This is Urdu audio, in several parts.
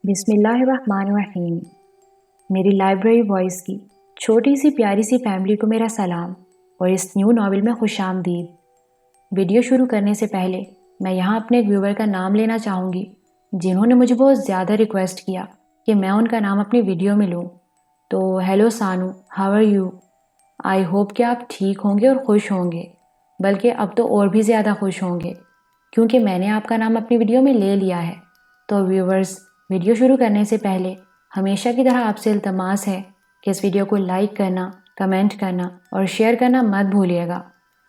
بسم اللہ الرحمن الرحیم۔ میری لائبریری وائس کی چھوٹی سی پیاری سی فیملی کو میرا سلام اور اس نیو ناول میں خوش آمدید۔ ویڈیو شروع کرنے سے پہلے میں یہاں اپنے ایک ویور کا نام لینا چاہوں گی جنہوں نے مجھے بہت زیادہ ریکویسٹ کیا کہ میں ان کا نام اپنی ویڈیو میں لوں۔ تو hello Sanu, how are you? I hope کہ آپ ٹھیک ہوں گے اور خوش ہوں گے، بلکہ اب تو اور بھی زیادہ خوش ہوں گے کیونکہ میں نے آپ کا نام اپنی ویڈیو میں لے لیا ہے۔ تو ویورز، ویڈیو شروع کرنے سے پہلے ہمیشہ کی طرح آپ سے التماس ہے کہ اس ویڈیو کو لائک کرنا، کمنٹ کرنا اور شیئر کرنا مت بھولیے گا،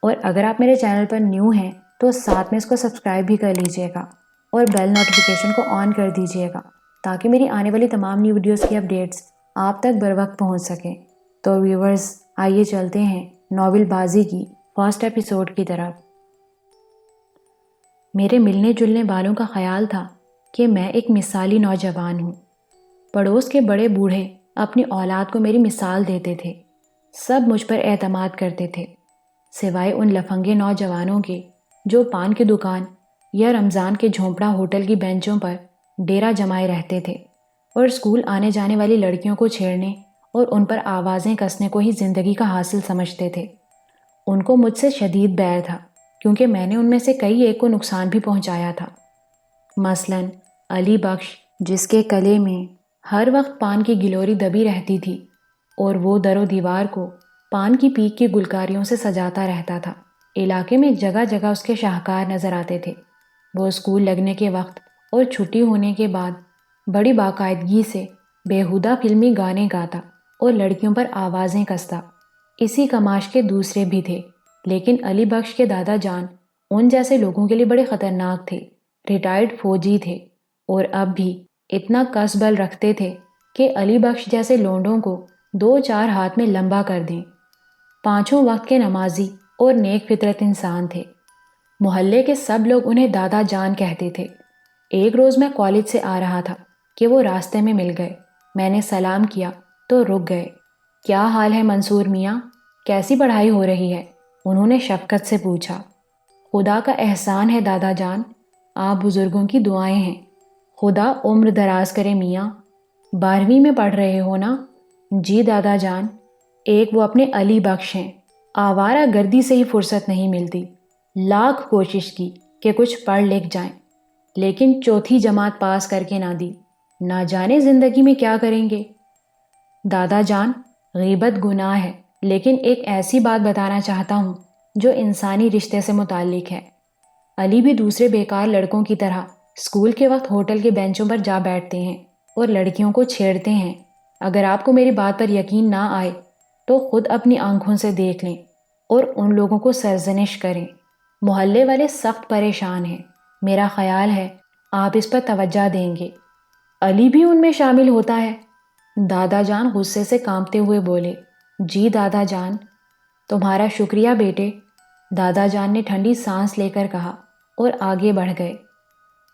اور اگر آپ میرے چینل پر نیو ہیں تو ساتھ میں اس کو سبسکرائب بھی کر لیجئے گا اور بیل نوٹیفیکیشن کو آن کر دیجئے گا تاکہ میری آنے والی تمام نیو ویڈیوز کی اپڈیٹس آپ تک بر وقت پہنچ سکیں۔ تو ویورز، آئیے چلتے ہیں ناول بازی کی فرسٹ ایپیسوڈ کی طرف۔ میرے ملنے جلنے والوں کا خیال تھا کہ میں ایک مثالی نوجوان ہوں۔ پڑوس کے بڑے بوڑھے اپنی اولاد کو میری مثال دیتے تھے، سب مجھ پر اعتماد کرتے تھے، سوائے ان لفنگے نوجوانوں کے جو پان کی دکان یا رمضان کے جھونپڑا ہوٹل کی بینچوں پر ڈیرا جمائے رہتے تھے اور اسکول آنے جانے والی لڑکیوں کو چھیڑنے اور ان پر آوازیں کسنے کو ہی زندگی کا حاصل سمجھتے تھے۔ ان کو مجھ سے شدید بیر تھا کیونکہ میں نے ان میں سے کئی ایک کو نقصان بھی پہنچایا تھا، مثلاً علی بخش، جس کے گلے میں ہر وقت پان کی گلوری دبی رہتی تھی اور وہ در و دیوار کو پان کی پیک کی گلکاریوں سے سجاتا رہتا تھا۔ علاقے میں جگہ جگہ اس کے شاہکار نظر آتے تھے۔ وہ اسکول لگنے کے وقت اور چھٹی ہونے کے بعد بڑی باقاعدگی سے بیہودہ فلمی گانے گاتا اور لڑکیوں پر آوازیں کستا۔ اسی کماش کے دوسرے بھی تھے، لیکن علی بخش کے دادا جان ان جیسے لوگوں کے لیے بڑے خطرناک تھے۔ ریٹائرڈ فوجی تھے اور اب بھی اتنا کس بل رکھتے تھے کہ علی بخش جیسے لونڈوں کو 2-4 ہاتھ میں لمبا کر دیں۔ پانچوں وقت کے نمازی اور نیک فطرت انسان تھے۔ محلے کے سب لوگ انہیں دادا جان کہتے تھے۔ ایک روز میں کالج سے آ رہا تھا کہ وہ راستے میں مل گئے۔ میں نے سلام کیا تو رک گئے۔ کیا حال ہے منصور میاں؟ کیسی پڑھائی ہو رہی ہے؟ انہوں نے شفقت سے پوچھا۔ خدا کا احسان ہے دادا جان، آپ بزرگوں کی دعائیں ہیں۔ خدا عمر دراز کرے میاں۔ 12ویں میں پڑھ رہے ہو نا؟ جی دادا جان۔ ایک وہ اپنے علی بخش ہیں، آوارہ گردی سے ہی فرصت نہیں ملتی۔ لاکھ کوشش کی کہ کچھ پڑھ لکھ جائیں، لیکن چوتھی جماعت پاس کر کے نہ دی۔ نہ جانے زندگی میں کیا کریں گے۔ دادا جان، غیبت گناہ ہے، لیکن ایک ایسی بات بتانا چاہتا ہوں جو انسانی رشتے سے متعلق ہے۔ علی بھی دوسرے بیکار لڑکوں کی طرح اسکول کے وقت ہوٹل کے بینچوں پر جا بیٹھتے ہیں اور لڑکیوں کو چھیڑتے ہیں۔ اگر آپ کو میری بات پر یقین نہ آئے تو خود اپنی آنکھوں سے دیکھ لیں اور ان لوگوں کو سرزنش کریں۔ محلے والے سخت پریشان ہیں، میرا خیال ہے آپ اس پر توجہ دیں گے۔ علی بھی ان میں شامل ہوتا ہے؟ دادا جان غصے سے کانپتے ہوئے بولے۔ جی دادا جان۔ تمہارا شکریہ بیٹے، دادا جان نے ٹھنڈی سانس لے کر کہا اور آگے بڑھ گئے۔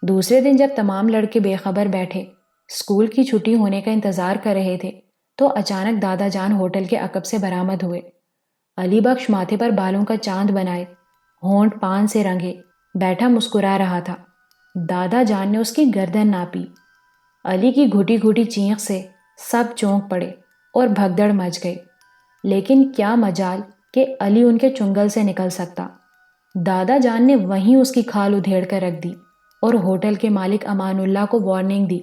دوسرے دن جب تمام لڑکے بے خبر بیٹھے اسکول کی چھٹی ہونے کا انتظار کر رہے تھے تو اچانک دادا جان ہوٹل کے عقب سے برآمد ہوئے۔ علی بخش ماتھے پر بالوں کا چاند بنائے، ہونٹ پان سے رنگے بیٹھا مسکرا رہا تھا۔ دادا جان نے اس کی گردن ناپی۔ علی کی گھٹی گھٹی چینخ سے سب چونک پڑے اور بھگدڑ مچ گئی، لیکن کیا مجال کہ علی ان کے چنگل سے نکل سکتا۔ دادا جان نے وہیں اس کی کھال ادھیڑ کر رکھ دی اور ہوٹل کے مالک امان اللہ کو وارننگ دی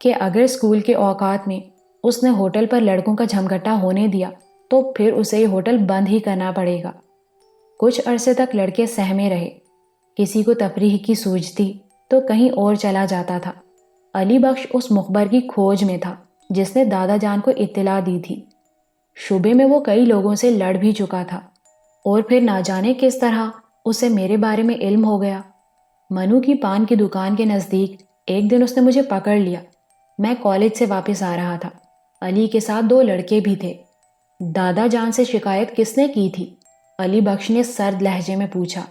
کہ اگر اسکول کے اوقات میں اس نے ہوٹل پر لڑکوں کا جھمگھٹا ہونے دیا تو پھر اسے یہ ہوٹل بند ہی کرنا پڑے گا۔ کچھ عرصے تک لڑکے سہمے رہے، کسی کو تفریح کی سوجتی تو کہیں اور چلا جاتا تھا۔ علی بخش اس مخبر کی کھوج میں تھا جس نے دادا جان کو اطلاع دی تھی۔ شعبے میں وہ کئی لوگوں سے لڑ بھی چکا تھا اور پھر نہ جانے کس طرح اسے میرے بارے میں علم ہو گیا۔ منو کی پان کی دکان کے نزدیک ایک دن اس نے مجھے پکڑ لیا۔ میں کالج سے واپس آ رہا تھا، علی کے ساتھ 2 لڑکے بھی تھے۔ دادا جان سے شکایت کس نے کی تھی؟ علی بخش نے سرد لہجے میں پوچھا۔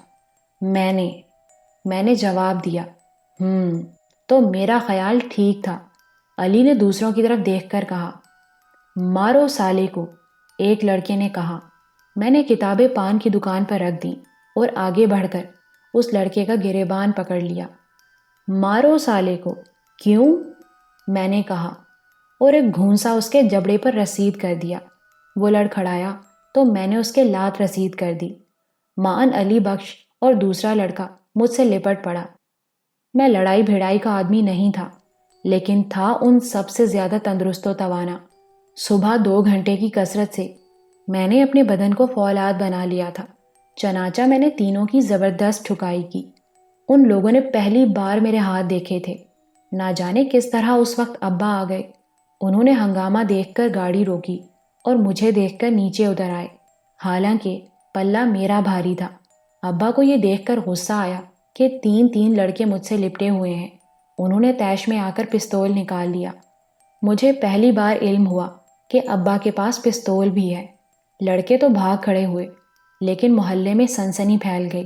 میں نے جواب دیا۔ تو میرا خیال ٹھیک تھا، علی نے دوسروں کی طرف دیکھ کر کہا۔ مارو سالے کو، ایک لڑکے نے کہا۔ میں نے کتابیں پان کی دکان پر رکھ دیں اور آگے بڑھ کر اس لڑکے کا گریبان پکڑ لیا۔ مارو سالے کو؟ کیوں؟ میں نے کہا اور ایک گھونسا اس کے جبڑے پر رسید کر دیا۔ وہ لڑکھڑایا تو میں نے اس کے لات رسید کر دی۔ معن علی بخش اور دوسرا لڑکا مجھ سے لپٹ پڑا۔ میں لڑائی بھڑائی کا آدمی نہیں تھا، لیکن تھا ان سب سے زیادہ تندرست و توانا۔ صبح 2 گھنٹے کی کسرت سے میں نے اپنے بدن کو فولاد بنا لیا تھا۔ چنانچہ میں نے تینوں کی زبردست ٹھکائی کی۔ ان لوگوں نے پہلی بار میرے ہاتھ دیکھے تھے۔ نہ جانے کس طرح اس وقت ابا آ گئے۔ انہوں نے ہنگامہ دیکھ کر گاڑی روکی اور مجھے دیکھ کر نیچے اتر آئے، حالانکہ پلہ میرا بھاری تھا۔ ابا کو یہ دیکھ کر غصہ آیا کہ 3 لڑکے مجھ سے لپٹے ہوئے ہیں۔ انہوں نے تیش میں آ کر پستول نکال لیا۔ مجھے پہلی بار علم ہوا کہ ابا کے پاس پستول بھی ہے۔ لڑکے تو بھاگ کھڑے ہوئے، لیکن محلے میں سنسنی پھیل گئی۔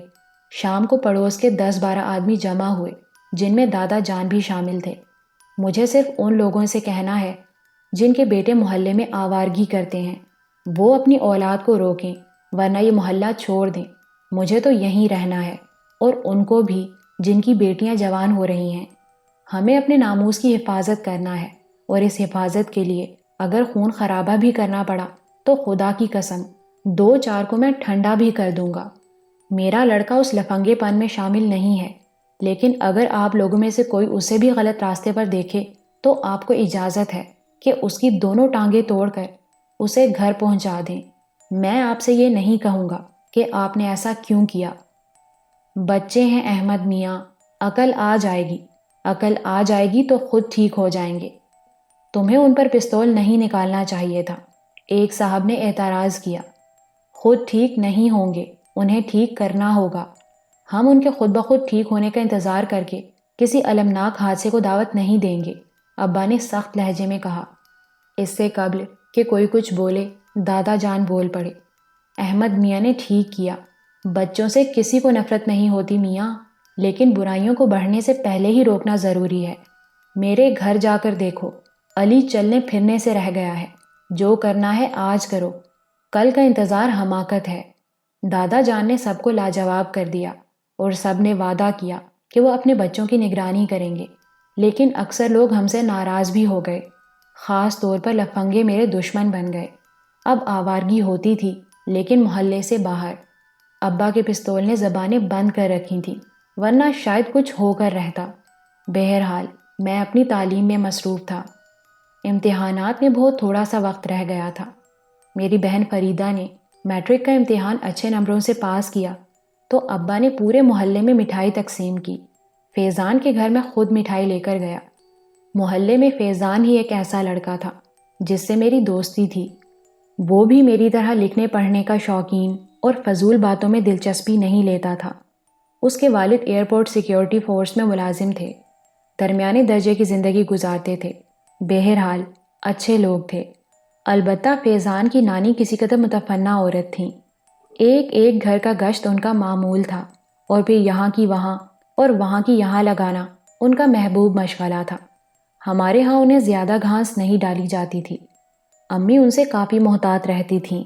شام کو پڑوس کے 10-12 آدمی جمع ہوئے، جن میں دادا جان بھی شامل تھے۔ مجھے صرف ان لوگوں سے کہنا ہے جن کے بیٹے محلے میں آوارگی کرتے ہیں، وہ اپنی اولاد کو روکیں، ورنہ یہ محلہ چھوڑ دیں۔ مجھے تو یہیں رہنا ہے، اور ان کو بھی جن کی بیٹیاں جوان ہو رہی ہیں۔ ہمیں اپنے ناموس کی حفاظت کرنا ہے، اور اس حفاظت کے لیے اگر خون خرابہ بھی کرنا پڑا تو خدا کی قسم 2-4 کو میں ٹھنڈا بھی کر دوں گا۔ میرا لڑکا اس لفنگے پن میں شامل نہیں ہے، لیکن اگر آپ لوگوں میں سے کوئی اسے بھی غلط راستے پر دیکھے تو آپ کو اجازت ہے کہ اس کی دونوں ٹانگیں توڑ کر اسے گھر پہنچا دیں۔ میں آپ سے یہ نہیں کہوں گا کہ آپ نے ایسا کیوں کیا۔ بچے ہیں احمد میاں، عقل آ جائے گی، عقل آ جائے گی تو خود ٹھیک ہو جائیں گے۔ تمہیں ان پر پستول نہیں نکالنا چاہیے تھا، ایک صاحب نے اعتراض کیا۔ خود ٹھیک نہیں ہوں گے، انہیں ٹھیک کرنا ہوگا۔ ہم ان کے خود بخود ٹھیک ہونے کا انتظار کر کے کسی المناک حادثے کو دعوت نہیں دیں گے، ابا نے سخت لہجے میں کہا۔ اس سے قبل کہ کوئی کچھ بولے، دادا جان بول پڑے۔ احمد میاں نے ٹھیک کیا، بچوں سے کسی کو نفرت نہیں ہوتی میاں، لیکن برائیوں کو بڑھنے سے پہلے ہی روکنا ضروری ہے۔ میرے گھر جا کر دیکھو، علی چلنے پھرنے سے رہ گیا ہے۔ جو کرنا ہے آج کرو، کل کا انتظار حماقت ہے۔ دادا جان نے سب کو لاجواب کر دیا، اور سب نے وعدہ کیا کہ وہ اپنے بچوں کی نگرانی کریں گے، لیکن اکثر لوگ ہم سے ناراض بھی ہو گئے، خاص طور پر لفنگے میرے دشمن بن گئے۔ اب آوارگی ہوتی تھی، لیکن محلے سے باہر۔ ابا کے پستول نے زبانیں بند کر رکھی تھیں، ورنہ شاید کچھ ہو کر رہتا۔ بہرحال میں اپنی تعلیم میں مصروف تھا۔ امتحانات میں بہت تھوڑا سا وقت رہ گیا تھا۔ میری بہن فریدہ نے میٹرک کا امتحان اچھے نمبروں سے پاس کیا تو ابا نے پورے محلے میں مٹھائی تقسیم کی۔ فیضان کے گھر میں خود مٹھائی لے کر گیا۔ محلے میں فیضان ہی ایک ایسا لڑکا تھا جس سے میری دوستی تھی۔ وہ بھی میری طرح لکھنے پڑھنے کا شوقین اور فضول باتوں میں دلچسپی نہیں لیتا تھا۔ اس کے والد ایئرپورٹ سیکیورٹی فورس میں ملازم تھے، درمیانے درجے کی زندگی گزارتے تھے۔ بہرحال اچھے لوگ تھے۔ البتہ فیضان کی نانی کسی قدر متفنہ عورت تھیں۔ ایک گھر کا گشت ان کا معمول تھا، اور پھر یہاں کی وہاں اور وہاں کی یہاں لگانا ان کا محبوب مشغلہ تھا۔ ہمارے ہاں انہیں زیادہ گھاس نہیں ڈالی جاتی تھی۔ امی ان سے کافی محتاط رہتی تھیں۔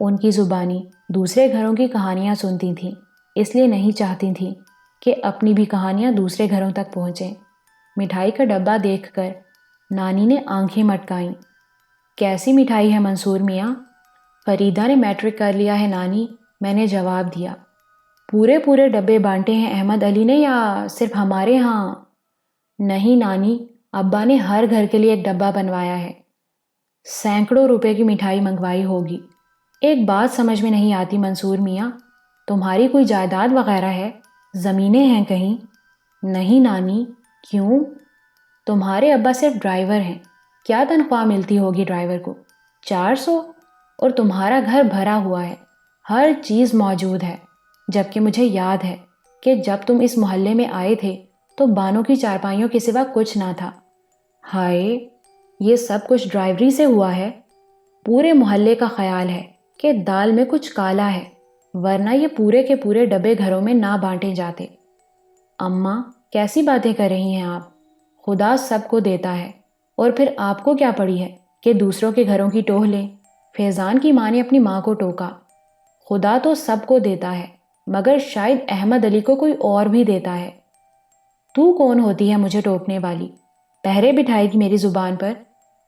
ان کی زبانی دوسرے گھروں کی کہانیاں سنتی تھیں، اس لیے نہیں چاہتی تھیں کہ اپنی بھی کہانیاں دوسرے گھروں تک پہنچیں۔ مٹھائی کا ڈبہ دیکھ کر نانی نے آنکھیں مٹکائیں۔ کیسی مٹھائی ہے منصور میاں؟ فریدہ نے میٹرک کر لیا ہے نانی، میں نے جواب دیا۔ پورے ڈبے بانٹے ہیں احمد علی نے یا صرف ہمارے ہاں؟ نہیں نانی، ابا نے ہر گھر کے لیے ایک ڈبہ بنوایا ہے۔ سینکڑوں روپے کی مٹھائی منگوائی ہوگی۔ ایک بات سمجھ میں نہیں آتی منصور میاں، تمہاری کوئی جائیداد وغیرہ ہے؟ زمینیں ہیں کہیں؟ نہیں نانی۔ کیوں؟ تمہارے ابا صرف ڈرائیور ہیں، کیا تنخواہ ملتی ہوگی ڈرائیور کو؟ 400؟ اور تمہارا گھر بھرا ہوا ہے، ہر چیز موجود ہے، جبکہ مجھے یاد ہے کہ جب تم اس محلے میں آئے تھے تو بانوں کی چارپائیوں کے سوا کچھ نہ تھا۔ ہائے، یہ سب کچھ ڈرائیوری سے ہوا ہے؟ پورے محلے کا خیال ہے کہ دال میں کچھ کالا ہے، ورنہ یہ پورے کے پورے ڈبے گھروں میں نہ بانٹے جاتے۔ اماں کیسی باتیں کر رہی ہیں آپ؟ خدا سب کو دیتا ہے، اور پھر آپ کو کیا پڑی ہے کہ دوسروں کے گھروں کی ٹوہ لیں؟ فیضان کی ماں نے اپنی ماں کو ٹوکا۔ خدا تو سب کو دیتا ہے، مگر شاید احمد علی کو کوئی اور بھی دیتا ہے۔ تو کون ہوتی ہے مجھے ٹوکنے والی؟ پہرے بٹھائے گی میری زبان پر؟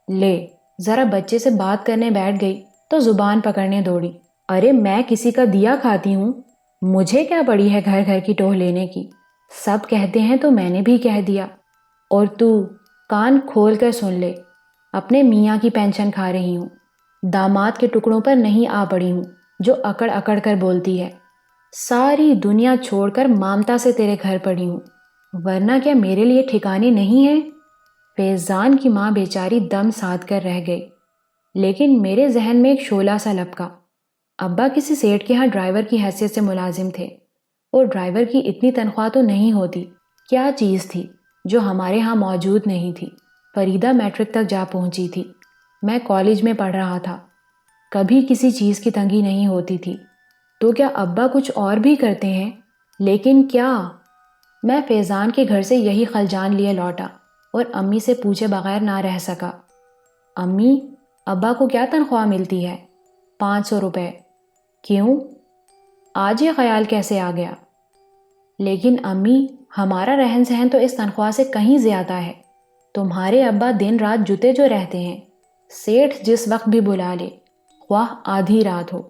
لے، ذرا بچے سے بات کرنے بیٹھ گئی تو زبان پکڑنے دوڑی۔ ارے میں کسی کا دیا کھاتی ہوں؟ مجھے کیا پڑی ہے گھر گھر کی ٹوہ لینے کی؟ سب کہتے ہیں تو میں نے بھی کہہ دیا۔ اور تو کان کھول کر سن لے، اپنے میاں کی پینشن کھا رہی ہوں، داماد کے ٹکڑوں پر نہیں آ پڑی ہوں جو اکڑ اکڑ کر بولتی ہے۔ ساری دنیا چھوڑ کر مامتا سے تیرے گھر پڑی ہوں، ورنہ کیا میرے لیے ٹھکانے نہیں ہیں؟ فیضان کی ماں بیچاری دم ساتھ کر رہ گئی، لیکن میرے ذہن میں ایک شعلہ سا لپکا۔ ابا کسی سیٹ کے ہاں ڈرائیور کی حیثیت سے ملازم تھے، اور ڈرائیور کی اتنی تنخواہ تو نہیں ہوتی۔ کیا چیز تھی جو ہمارے ہاں موجود نہیں تھی؟ فریدہ میٹرک تک جا پہنچی تھی، میں کالج میں پڑھ رہا تھا، کبھی کسی چیز کی تنگی نہیں ہوتی تھی۔ تو کیا ابا کچھ اور بھی کرتے ہیں؟ لیکن کیا؟ میں فیضان کے گھر سے یہی خلجان لیے لوٹا اور امی سے پوچھے بغیر نہ رہ سکا۔ امی، ابا کو کیا تنخواہ ملتی ہے؟ 500 روپے۔ کیوں؟ آج یہ خیال کیسے آ گیا؟ لیکن امی، ہمارا رہن سہن تو اس تنخواہ سے کہیں زیادہ ہے۔ تمہارے ابا دن رات جتے جو رہتے ہیں، سیٹھ جس وقت بھی بلا لے، خواہ آدھی رات ہو،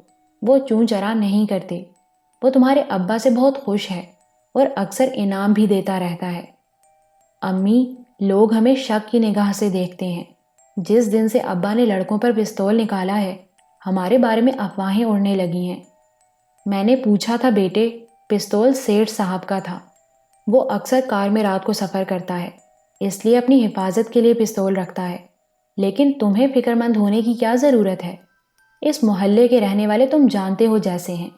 وہ چوں چرا نہیں کرتے۔ وہ تمہارے ابا سے بہت خوش ہے اور اکثر انعام بھی دیتا رہتا ہے۔ امی، لوگ ہمیں شک کی نگاہ سے دیکھتے ہیں۔ جس دن سے ابا نے لڑکوں پر پستول نکالا ہے، ہمارے بارے میں افواہیں اڑنے لگی ہیں۔ میں نے پوچھا تھا بیٹے، پستول سیٹھ صاحب کا تھا، وہ اکثر کار میں رات کو سفر کرتا ہے، اس لیے اپنی حفاظت کے لیے پستول رکھتا ہے۔ لیکن تمہیں فکر مند ہونے کی کیا ضرورت ہے؟ اس محلے کے رہنے والے تم جانتے ہو جیسے ہیں،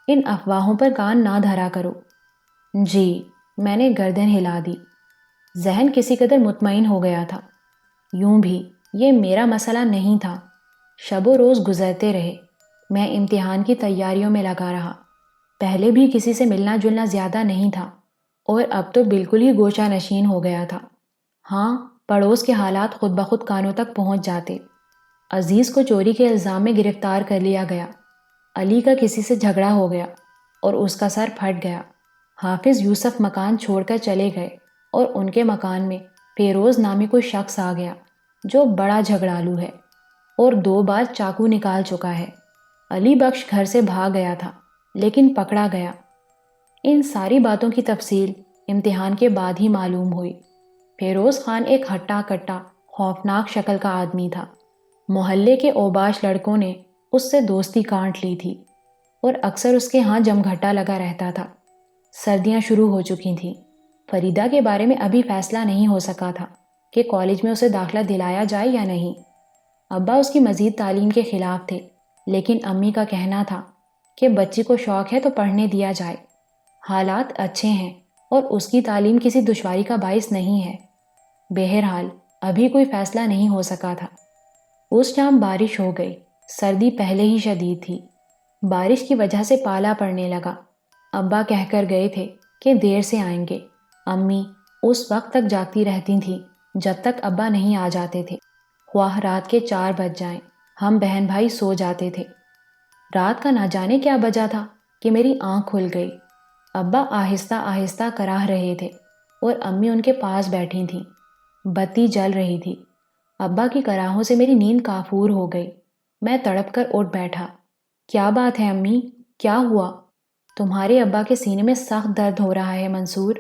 ان افواہوں پر کان نہ دھرا کرو۔ جی، میں نے گردن ہلا دی۔ ذہن کسی قدر مطمئن ہو گیا تھا۔ یوں بھی یہ میرا مسئلہ نہیں تھا۔ شب و روز گزرتے رہے، میں امتحان کی تیاریوں میں لگا رہا۔ پہلے بھی کسی سے ملنا جلنا زیادہ نہیں تھا، اور اب تو بالکل ہی گوشہ نشین ہو گیا تھا۔ ہاں، پڑوس کے حالات خود بخود کانوں تک پہنچ جاتے۔ عزیز کو چوری کے الزام میں گرفتار کر لیا گیا، علی کا کسی سے جھگڑا ہو گیا اور اس کا سر پھٹ گیا، حافظ یوسف مکان چھوڑ کر چلے گئے اور ان کے مکان میں فیروز نامی کوئی شخص آ گیا جو بڑا جھگڑالو ہے اور 2 بار چاقو نکال چکا ہے۔ علی بخش گھر سے بھاگ گیا تھا لیکن پکڑا گیا۔ ان ساری باتوں کی تفصیل امتحان کے بعد ہی معلوم ہوئی۔ فیروز خان ایک ہٹا کٹا خوفناک شکل کا آدمی تھا۔ محلے کے اوباش لڑکوں نے اس سے دوستی کانٹ لی تھی اور اکثر اس کے ہاں جمگھٹا لگا رہتا تھا۔ سردیاں شروع ہو چکی تھیں۔ فریدہ کے بارے میں ابھی فیصلہ نہیں ہو سکا تھا کہ کالج میں اسے داخلہ دلایا جائے یا نہیں۔ ابا اس کی مزید تعلیم کے خلاف تھے، لیکن امی کا کہنا تھا کہ بچی کو شوق ہے تو پڑھنے دیا جائے، حالات اچھے ہیں اور اس کی تعلیم کسی دشواری کا باعث نہیں ہے۔ بہرحال ابھی کوئی فیصلہ نہیں ہو سکا تھا۔ اس شام بارش ہو گئی۔ سردی پہلے ہی شدید تھی، بارش کی وجہ سے پالا پڑنے لگا۔ ابا کہہ کر گئے تھے کہ دیر سے آئیں گے۔ امی اس وقت تک جاگتی رہتی تھیں جب تک ابا نہیں آ جاتے تھے، خواہ رات کے 4 بج جائیں، ہم بہن بھائی سو جاتے تھے۔ رات کا نہ جانے کیا بجا تھا کہ میری آنکھ کھل گئی۔ ابا آہستہ آہستہ کراہ رہے تھے اور امی ان کے پاس بیٹھی تھیں۔ بتی جل رہی تھی۔ ابا کی کراہوں سے میری نیند کافور ہو گئی۔ میں تڑپ کر اٹھ بیٹھا۔ کیا بات ہے امی؟ کیا ہوا؟ تمہارے ابا کے سینے میں سخت درد ہو رہا ہے منصور،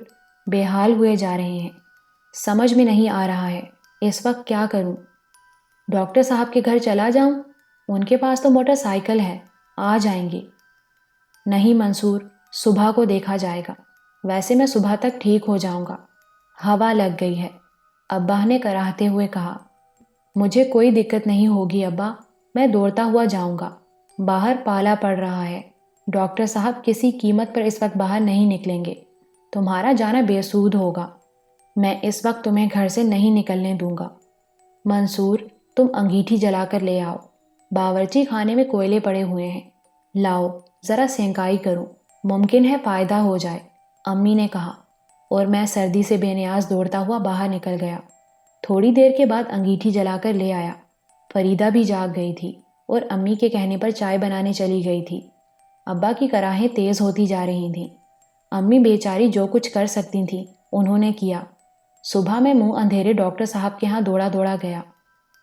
بے حال ہوئے جا رہے ہیں، سمجھ میں نہیں آ رہا ہے اس وقت کیا کروں۔ ڈاکٹر صاحب کے گھر چلا جاؤں؟ ان کے پاس تو موٹر سائیکل ہے، آ جائیں گے۔ نہیں منصور، صبح کو دیکھا جائے گا، ویسے میں صبح تک ٹھیک ہو جاؤں گا۔ ہوا لگ گئی ہے، ابا نے کراہتے ہوئے کہا۔ مجھے کوئی دقت نہیں ہوگی ابا، میں دوڑتا ہوا جاؤں گا۔ باہر پالا پڑ رہا ہے، ڈاکٹر صاحب کسی قیمت پر اس وقت باہر نہیں نکلیں گے، تمہارا جانا بے سود ہوگا۔ میں اس وقت تمہیں گھر سے نہیں نکلنے دوں گا۔ منصور، تم انگیٹھی جلا کر لے آؤ، باورچی خانے میں کوئلے پڑے ہوئے ہیں، لاؤ ذرا سینکائی کروں، ممکن ہے فائدہ ہو جائے، امی نے کہا، اور میں سردی سے بے نیاز دوڑتا ہوا باہر نکل گیا۔ تھوڑی دیر کے بعد انگیٹھی جلا کر لے آیا۔ فریدہ بھی جاگ گئی تھی اور امی کے کہنے پر چائے بنانے چلی گئی تھی۔ ابا کی کراہیں تیز ہوتی جا رہی تھیں۔ امی بیچاری جو کچھ کر سکتی تھیں انہوں نے کیا۔ صبح میں منہ اندھیرے ڈاکٹر صاحب کے ہاں دوڑا دوڑا گیا۔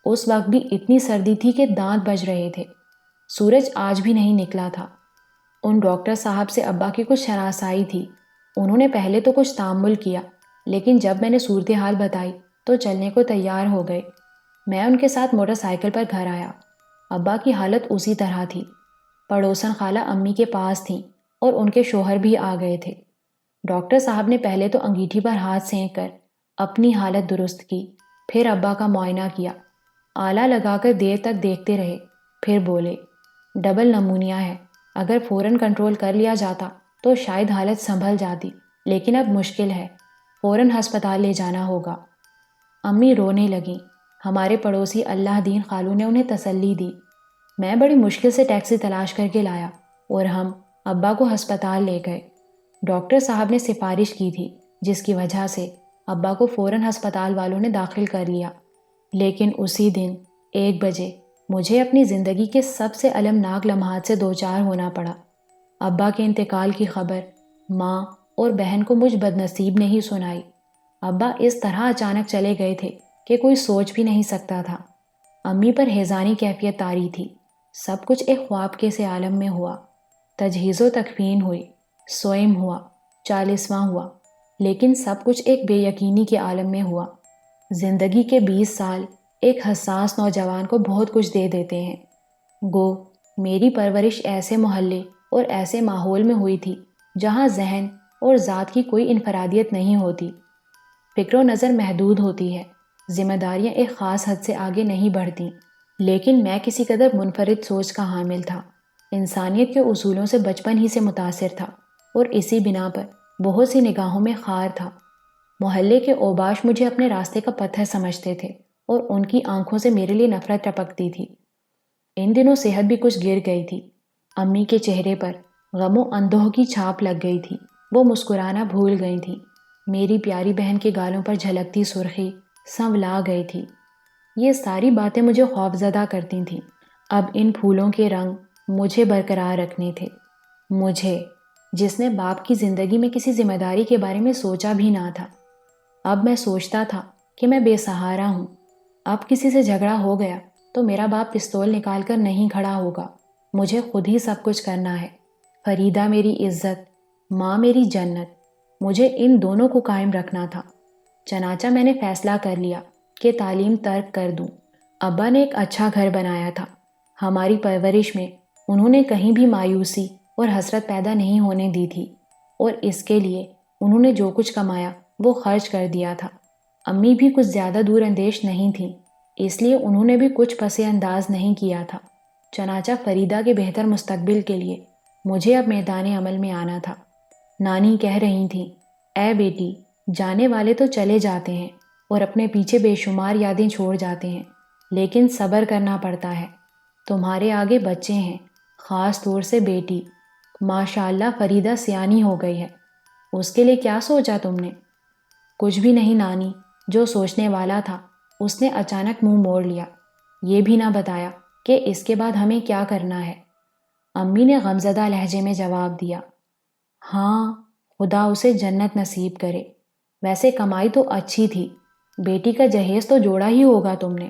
اس وقت بھی اتنی سردی تھی کہ دانت بج رہے تھے۔ سورج آج بھی نہیں نکلا تھا۔ ان ڈاکٹر صاحب سے ابا کی کچھ شناسائی تھی۔ انہوں نے پہلے تو کچھ تامل کیا، لیکن جب میں نے صورتحال بتائی تو چلنے کو تیار ہو گئے۔ میں ان کے ساتھ موٹر سائیکل پر گھر آیا۔ ابا کی حالت اسی طرح تھی۔ پڑوسن خالہ امی کے پاس تھیں اور ان کے شوہر بھی آ گئے تھے۔ ڈاکٹر صاحب نے پہلے تو انگیٹھی پر ہاتھ سینک کر اپنی حالت درست کی، پھر ابا کا معائنہ کیا۔ آلہ لگا کر دیر تک دیکھتے رہے، پھر بولے، ڈبل نمونیا ہے، اگر فوراً کنٹرول کر لیا جاتا تو شاید حالت سنبھل جاتی، لیکن اب مشکل ہے، فوراً ہسپتال لے جانا ہوگا۔ امی رونے لگیں۔ ہمارے پڑوسی اللہ دین خالو نے انہیں تسلی دی۔ میں بڑی مشکل سے ٹیکسی تلاش کر کے لایا اور ہم ابا کو ہسپتال لے گئے۔ ڈاکٹر صاحب نے سفارش کی تھی، جس کی وجہ سے ابا کو فوراً ہسپتال والوں نے داخل کر لیا۔ لیکن اسی دن 1 بجے مجھے اپنی زندگی کے سب سے المناک لمحات سے دوچار ہونا پڑا۔ ابا کے انتقال کی خبر ماں اور بہن کو مجھ بد نصیب نے ہی سنائی۔ ابا اس طرح اچانک چلے گئے تھے کہ کوئی سوچ بھی نہیں سکتا تھا۔ امی پر ہیضانی کیفیت طاری تھی۔ سب کچھ ایک خواب کے سے عالم میں ہوا۔ تجہیز و تکفین ہوئی، سوئم ہوا، 40واں ہوا، لیکن سب کچھ ایک بے یقینی کے عالم میں ہوا۔ زندگی کے 20 سال ایک حساس نوجوان کو بہت کچھ دے دیتے ہیں۔ گو میری پرورش ایسے محلے اور ایسے ماحول میں ہوئی تھی جہاں ذہن اور ذات کی کوئی انفرادیت نہیں ہوتی، فکر و نظر محدود ہوتی ہے، ذمہ داریاں ایک خاص حد سے آگے نہیں بڑھتیں۔ لیکن میں کسی قدر منفرد سوچ کا حامل تھا، انسانیت کے اصولوں سے بچپن ہی سے متاثر تھا اور اسی بنا پر بہت سی نگاہوں میں خار تھا۔ محلے کے اوباش مجھے اپنے راستے کا پتھر سمجھتے تھے اور ان کی آنکھوں سے میرے لیے نفرت ٹپکتی تھی۔ ان دنوں صحت بھی کچھ گر گئی تھی۔ امی کے چہرے پر غم و اندوہ کی چھاپ لگ گئی تھی، وہ مسکرانا بھول گئی تھی۔ میری پیاری بہن کے گالوں پر جھلکتی سرخی سنولا گئی تھی۔ یہ ساری باتیں مجھے خوفزدہ کرتی تھیں۔ اب ان پھولوں کے رنگ مجھے برقرار رکھنے تھے، مجھے جس نے باپ کی زندگی میں کسی ذمہ داری کے بارے میں سوچا بھی نہ تھا۔ اب میں سوچتا تھا کہ میں بے سہارا ہوں۔ اب کسی سے جھگڑا ہو گیا تو میرا باپ پستول نکال کر نہیں کھڑا ہوگا، مجھے خود ہی سب کچھ کرنا ہے۔ فریدہ میری عزت، ماں میری جنت، مجھے ان دونوں کو قائم رکھنا تھا۔ چنانچہ میں نے فیصلہ کر لیا کہ تعلیم ترک کر دوں۔ ابا نے ایک اچھا گھر بنایا تھا۔ ہماری پرورش میں انہوں نے کہیں بھی مایوسی اور حسرت پیدا نہیں ہونے دی تھی، اور اس کے لیے انہوں نے جو کچھ کمایا وہ خرچ کر دیا تھا۔ امی بھی کچھ زیادہ دور اندیش نہیں تھیں، اس لیے انہوں نے بھی کچھ پس انداز نہیں کیا تھا۔ چنانچہ فریدہ کے بہتر مستقبل کے لیے مجھے اب میدان عمل میں آنا تھا۔ نانی کہہ رہی تھیں، اے بیٹی، جانے والے تو چلے جاتے ہیں اور اپنے پیچھے بے شمار یادیں چھوڑ جاتے ہیں، لیکن صبر کرنا پڑتا ہے۔ تمہارے آگے بچے ہیں، خاص طور سے بیٹی۔ ماشاءاللہ فریدہ سیانی ہو گئی ہے۔ اس کے لیے کیا سوچا تم نے؟ کچھ بھی نہیں نانی، جو سوچنے والا تھا اس نے اچانک منہ موڑ لیا۔ یہ بھی نہ بتایا کہ اس کے بعد ہمیں کیا کرنا ہے۔ امی نے غمزدہ لہجے میں جواب دیا، ہاں، خدا اسے جنت نصیب کرے۔ ویسے کمائی تو اچھی تھی، بیٹی کا جہیز تو جوڑا ہی ہوگا تم نے۔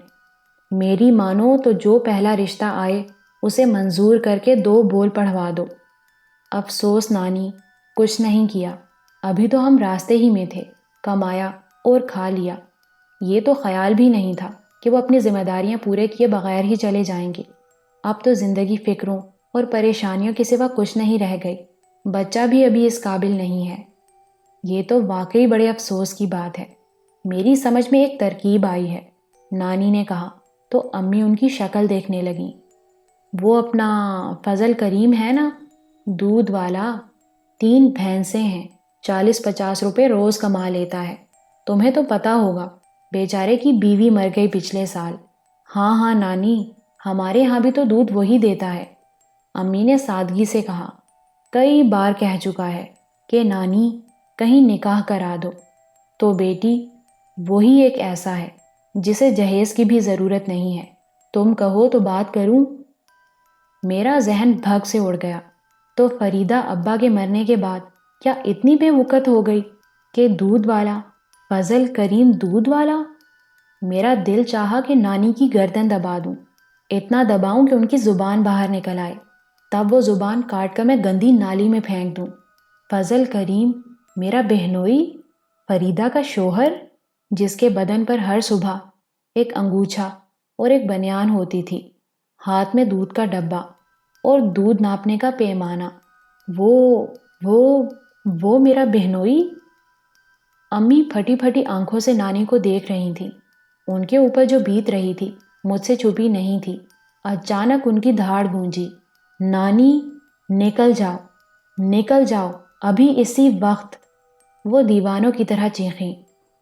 میری مانو تو جو پہلا رشتہ آئے اسے منظور کر کے 2 بول پڑھوا دو۔ افسوس نانی، کچھ نہیں کیا، ابھی تو ہم راستے ہی میں تھے، کمایا اور کھا لیا۔ یہ تو خیال بھی نہیں تھا کہ وہ اپنی ذمہ داریاں پورے کیے بغیر ہی چلے جائیں گے۔ اب تو زندگی فکروں اور پریشانیوں کے سوا کچھ نہیں رہ گئی۔ بچہ بھی ابھی اس قابل نہیں ہے۔ یہ تو واقعی بڑے افسوس کی بات ہے۔ میری سمجھ میں ایک ترکیب آئی ہے، نانی نے کہا تو امی ان کی شکل دیکھنے لگیں۔ وہ اپنا فضل کریم ہے نا، دودھ والا، 3 بھینسیں ہیں، 40-50 روپے روز کما لیتا ہے، تمہیں تو پتا ہوگا، بیچارے کی بیوی مر گئی پچھلے سال۔ ہاں ہاں نانی، ہمارے ہاں بھی تو دودھ وہی دیتا ہے، امی نے سادگی سے کہا۔ کئی بار کہہ چکا ہے کہ نانی کہیں نکاح کرا دو، تو بیٹی وہی ایک ایسا ہے جسے جہیز کی بھی ضرورت نہیں ہے، تم کہو تو بات کروں۔ میرا ذہن بھگ سے اڑ گیا۔ تو فریدہ ابا کے مرنے کے بعد کیا اتنی بے وقت ہو گئی کہ دودھ والا، فضل کریم دودھ والا؟ میرا دل چاہا کہ نانی کی گردن دبا دوں، اتنا دباؤں کہ ان کی زبان باہر نکل آئے، تب وہ زبان کاٹ کر میں گندی نالی میں پھینک دوں۔ فضل کریم میرا بہنوئی، فریدہ کا شوہر، جس کے بدن پر ہر صبح ایک انگوچھا اور ایک بنیان ہوتی تھی، ہاتھ میں دودھ کا ڈبہ اور دودھ ناپنے کا پیمانہ، وہ میرا بہنوئی۔ امی پھٹی پھٹی آنکھوں سے نانی کو دیکھ رہی تھیں۔ ان کے اوپر جو بیت رہی تھی مجھ سے چھپی نہیں تھی۔ اچانک ان کی دھاڑ گونجی، نانی نکل جاؤ، نکل جاؤ ابھی اسی وقت۔ وہ دیوانوں کی طرح چیخیں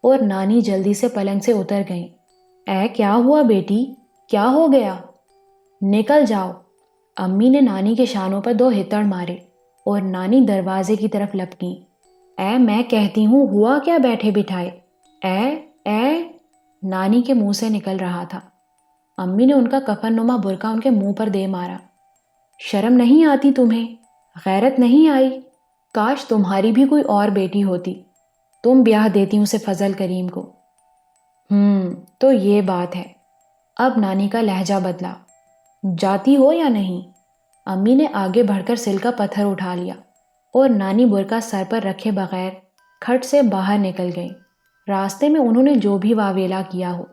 اور نانی جلدی سے پلنگ سے اتر گئیں۔ اے کیا ہوا بیٹی، کیا ہو گیا؟ نکل جاؤ۔ امی نے نانی کے شانوں پر 2 ہتڑ مارے اور نانی دروازے کی طرف لپکیں۔ اے میں کہتی ہوں ہوا کیا بیٹھے بٹھائے؟ اے نانی کے منہ سے نکل رہا تھا۔ امی نے ان کا کفن نما برقع ان کے منہ پر دے مارا۔ شرم نہیں آتی تمہیں؟ غیرت نہیں آئی؟ کاش تمہاری بھی کوئی اور بیٹی ہوتی، تم بیاہ دیتی اسے فضل کریم کو۔ تو یہ بات ہے۔ اب نانی کا لہجہ بدلا۔ جاتی ہو یا نہیں؟ امی نے آگے بڑھ کر سل کا پتھر اٹھا لیا اور نانی برقع سر پر رکھے بغیر کھٹ سے باہر نکل گئیں۔ راستے میں انہوں نے جو بھی واویلا کیا ہو،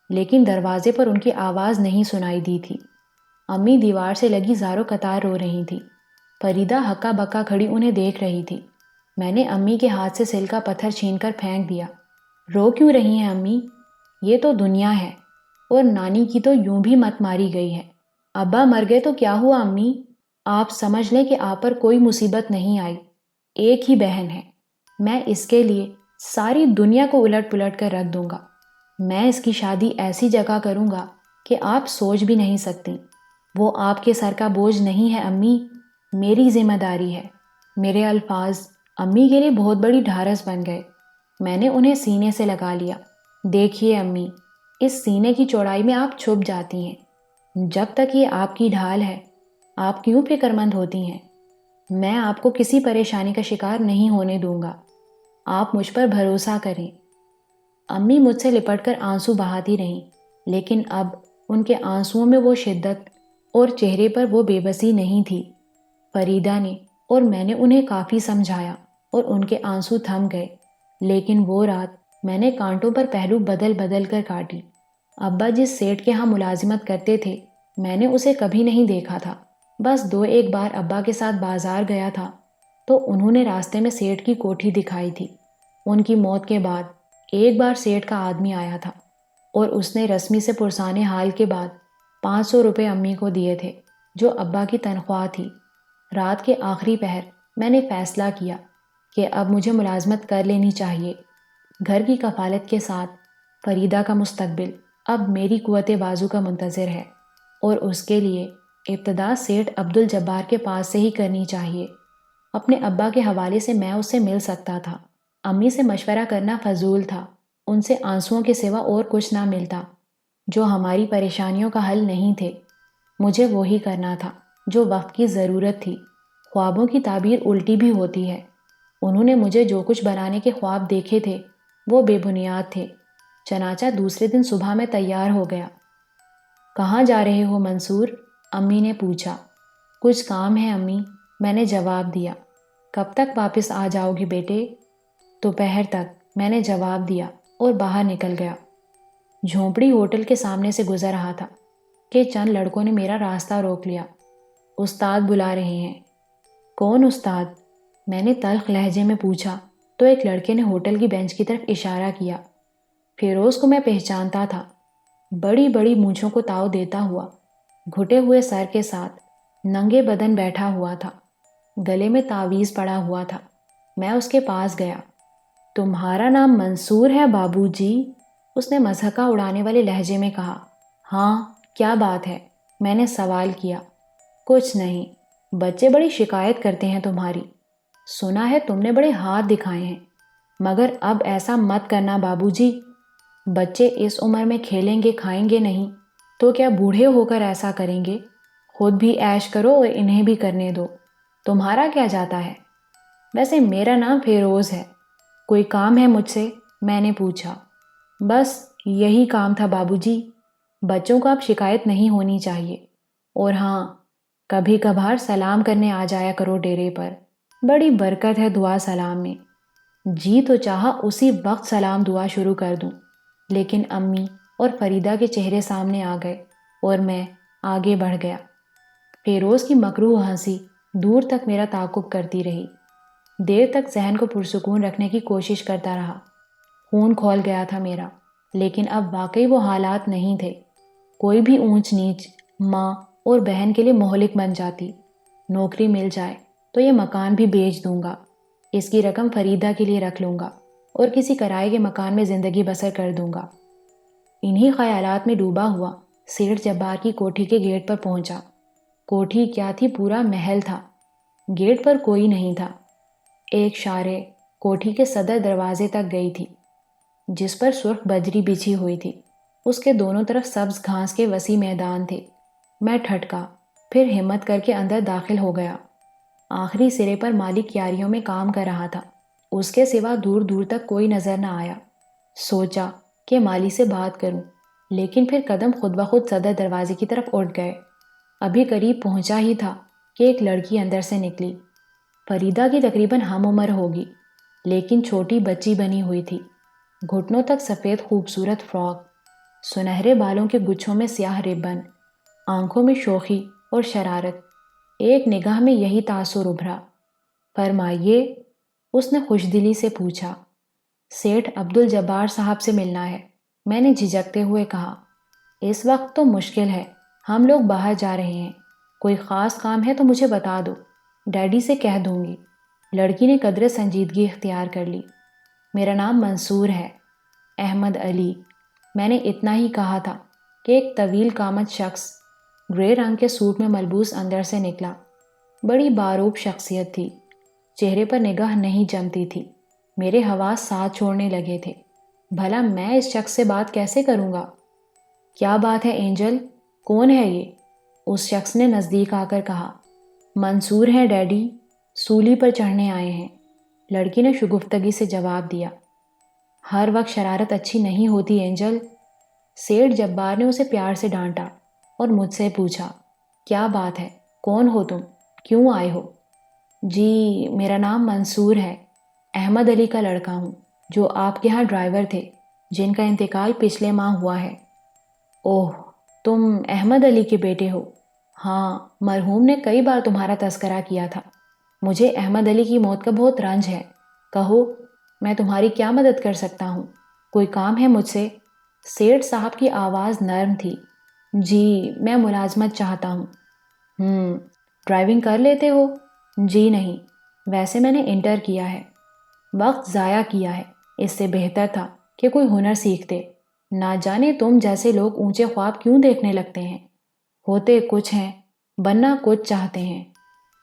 لیکن دروازے پر ان کی آواز نہیں سنائی دی تھی۔ امی دیوار سے لگی زاروں قطار رو رہی تھی۔ فریدہ ہکا بکا کھڑی انہیں دیکھ رہی تھی۔ میں نے امی کے ہاتھ سے سل کا پتھر چھین کر پھینک دیا۔ رو کیوں رہی ہیں امی؟ یہ تو دنیا ہے، اور نانی کی تو یوں بھی مت ماری گئی ہے۔ ابا مر گئے تو کیا ہوا امی؟ آپ سمجھ لیں کہ آپ پر کوئی مصیبت نہیں آئی۔ ایک ہی بہن ہے، میں اس کے لیے ساری دنیا کو الٹ پلٹ کر رکھ دوں گا۔ میں اس کی شادی ایسی جگہ کروں گا کہ آپ سوچ بھی نہیں سکتی۔ وہ آپ کے سر کا بوجھ نہیں ہے امی، میری ذمہ داری ہے۔ میرے الفاظ امی کے لیے بہت بڑی ڈھارس بن گئے۔ میں نے انہیں سینے سے لگا لیا۔ دیکھیے امی، اس سینے کی چوڑائی میں آپ چھپ جاتی ہیں۔ جب تک یہ آپ کی ڈھال ہے، آپ کیوں فکر مند ہوتی ہیں؟ میں آپ کو کسی پریشانی کا شکار نہیں ہونے دوں گا۔ آپ مجھ پر بھروسہ کریں۔ امی مجھ سے لپٹ کر آنسو بہاتی رہیں، لیکن اب ان کے آنسوؤں میں وہ شدت اور چہرے پر وہ بے بسی نہیں تھی۔ فریدہ نے اور میں نے انہیں کافی سمجھایا اور ان کے آنسو تھم گئے، لیکن وہ رات میں نے کانٹوں پر پہلو بدل بدل کر کاٹی۔ ابا جس سیٹ کے ہاں ملازمت کرتے تھے، میں نے اسے کبھی نہیں دیکھا تھا۔ بس 2-1 بار ابا کے ساتھ بازار گیا تھا تو انہوں نے راستے میں سیٹ کی کوٹھی دکھائی تھی۔ ان کی موت کے بعد ایک بار سیٹ کا آدمی آیا تھا اور اس نے رسمی سے پرسانے حال کے بعد 500 روپے امی کو دیے تھے، جو ابا کی تنخواہ تھی۔ رات کے آخری پہر میں نے فیصلہ کیا کہ اب مجھے ملازمت کر لینی چاہیے۔ گھر کی کفالت کے ساتھ فریدہ کا مستقبل اب میری قوت بازو کا منتظر ہے، اور اس کے لیے ابتدا سیٹھ عبد الجبار کے پاس سے ہی کرنی چاہیے۔ اپنے ابا کے حوالے سے میں اس سے مل سکتا تھا۔ امی سے مشورہ کرنا فضول تھا، ان سے آنسوؤں کے سوا اور کچھ نہ ملتا جو ہماری پریشانیوں کا حل نہیں تھے۔ مجھے وہی کرنا تھا جو وقت کی ضرورت تھی۔ خوابوں کی تعبیر الٹی بھی ہوتی ہے۔ انہوں نے مجھے جو کچھ بنانے کے خواب دیکھے تھے وہ بے بنیاد تھے۔ چنانچہ دوسرے دن صبح میں تیار ہو گیا۔ کہاں جا رہے ہو منصور؟ امی نے پوچھا۔ کچھ کام ہے امی، میں نے جواب دیا۔ کب تک واپس آ جاؤ گے بیٹے؟ دوپہر تک، میں نے جواب دیا اور باہر نکل گیا۔ جھونپڑی ہوٹل کے سامنے سے گزر رہا تھا کہ چند لڑکوں نے میرا راستہ روک لیا۔ استاد بلا رہے ہیں۔ کون استاد؟ میں نے تلخ لہجے میں پوچھا تو ایک لڑکے نے ہوٹل کی بینچ کی طرف اشارہ کیا۔ فیروز کو میں پہچانتا تھا۔ بڑی بڑی مونچھوں کو تاؤ دیتا ہوا، گھٹے ہوئے سر کے ساتھ، ننگے بدن بیٹھا ہوا تھا، گلے میں تعویذ پڑا ہوا تھا۔ میں اس کے پاس گیا۔ تمہارا نام منصور ہے بابو جی؟ اس نے مضحکہ اڑانے والے لہجے میں کہا۔ ہاں، کیا بات ہے؟ میں نے سوال کیا۔ کچھ نہیں، بچے بڑی شکایت کرتے ہیں تمہاری۔ سنا ہے تم نے بڑے ہاتھ دکھائے ہیں، مگر اب ایسا مت کرنا بابو جی۔ بچے اس عمر میں کھیلیں گے کھائیں گے نہیں تو کیا بوڑھے ہو کر ایسا کریں گے؟ خود بھی عیش کرو اور انہیں بھی کرنے دو، تمہارا کیا جاتا ہے؟ ویسے میرا نام فیروز ہے۔ کوئی کام ہے مجھ سے؟ میں نے پوچھا۔ بس یہی کام تھا بابو جی، بچوں کو اب شکایت نہیں ہونی چاہیے، اور ہاں کبھی کبھار سلام کرنے آ جایا کرو ڈیرے پر، بڑی برکت ہے دعا سلام میں۔ جی تو چاہا اسی وقت سلام دعا شروع کر دوں، لیکن امی اور فریدہ کے چہرے سامنے آ گئے اور میں آگے بڑھ گیا۔ فیروز کی مکروہ ہنسی دور تک میرا تعاقب کرتی رہی۔ دیر تک ذہن کو پرسکون رکھنے کی کوشش کرتا رہا۔ خون کھول گیا تھا میرا، لیکن اب واقعی وہ حالات نہیں تھے۔ کوئی بھی اونچ نیچ ماں اور بہن کے لیے مہلک بن جاتی۔ نوکری مل جائے تو یہ مکان بھی بیچ دوں گا، اس کی رقم فریدہ کے لیے رکھ لوں گا اور کسی کرائے کے مکان میں زندگی بسر کر دوں گا۔ انہی خیالات میں ڈوبا ہوا سیٹھ جبار کی کوٹھی کے گیٹ پر پہنچا۔ کوٹھی کیا تھی، پورا محل تھا۔ گیٹ پر کوئی نہیں تھا۔ ایک شارے کوٹھی کے صدر دروازے تک گئی تھی، جس پر سرخ بجری بچھی ہوئی تھی۔ اس کے دونوں طرف سبز گھاس کے وسیع میدان تھے۔ میں ٹھٹکا، پھر ہمت کر کے اندر داخل ہو گیا۔ آخری سرے پر مالک کیاریوں میں کام کر رہا تھا، اس کے سوا دور دور تک کوئی نظر نہ آیا۔ سوچا کہ مالی سے بات کروں، لیکن پھر قدم خود بخود صدر دروازے کی طرف اٹھ گئے۔ ابھی قریب پہنچا ہی تھا کہ ایک لڑکی اندر سے نکلی۔ فریدہ کی تقریباً ہم عمر ہوگی، لیکن چھوٹی بچی بنی ہوئی تھی۔ گھٹنوں تک سفید خوبصورت فراک، سنہرے بالوں کے گچھوں میں سیاہ ربن، آنکھوں میں شوخی اور شرارت۔ ایک نگاہ میں یہی تاثر ابھرا۔ فرمائیے، اس نے خوش دلی سے پوچھا۔ سیٹھ عبدالجبار صاحب سے ملنا ہے، میں نے جھجکتے ہوئے کہا۔ اس وقت تو مشکل ہے، ہم لوگ باہر جا رہے ہیں، کوئی خاص کام ہے تو مجھے بتا دو، ڈیڈی سے کہہ دوں گی۔ لڑکی نے قدرے سنجیدگی اختیار کر لی۔ میرا نام منصور ہے، احمد علی۔ میں نے اتنا ہی کہا تھا کہ ایک طویل قامت شخص گرے رنگ کے سوٹ میں ملبوس اندر سے نکلا۔ بڑی باروب شخصیت تھی، چہرے پر نگاہ نہیں جمتی تھی۔ میرے حواس ساتھ چھوڑنے لگے تھے۔ بھلا میں اس شخص سے بات کیسے کروں گا؟ کیا بات ہے اینجل، کون ہے یہ؟ اس شخص نے نزدیک آ کر کہا۔ منصور ہیں ڈیڈی، سولی پر چڑھنے آئے ہیں، لڑکی نے شگفتگی سے جواب دیا۔ ہر وقت شرارت اچھی نہیں ہوتی اینجل، سیٹھ جبار نے اسے پیار سے ڈانٹا اور مجھ سے پوچھا، کیا بات ہے، کون ہو تم، کیوں آئے ہو؟ جی میرا نام منصور ہے، احمد علی کا لڑکا ہوں، جو آپ کے ہاں ڈرائیور تھے، جن کا انتقال پچھلے ماہ ہوا ہے۔ اوہ، تم احمد علی کے بیٹے ہو؟ ہاں، مرحوم نے کئی بار تمہارا تذکرہ کیا تھا۔ مجھے احمد علی کی موت کا بہت رنج ہے، کہو میں تمہاری کیا مدد کر سکتا ہوں؟ کوئی کام ہے مجھ سے؟ سیٹھ صاحب کی آواز نرم تھی۔ جی میں ملازمت چاہتا ہوں۔ ڈرائیونگ کر لیتے ہو؟ جی نہیں، ویسے میں نے انٹر کیا ہے۔ وقت ضائع کیا ہے، اس سے بہتر تھا کہ کوئی ہنر سیکھتے۔ نہ جانے تم جیسے لوگ اونچے خواب کیوں دیکھنے لگتے ہیں، ہوتے کچھ ہیں، بننا کچھ چاہتے ہیں۔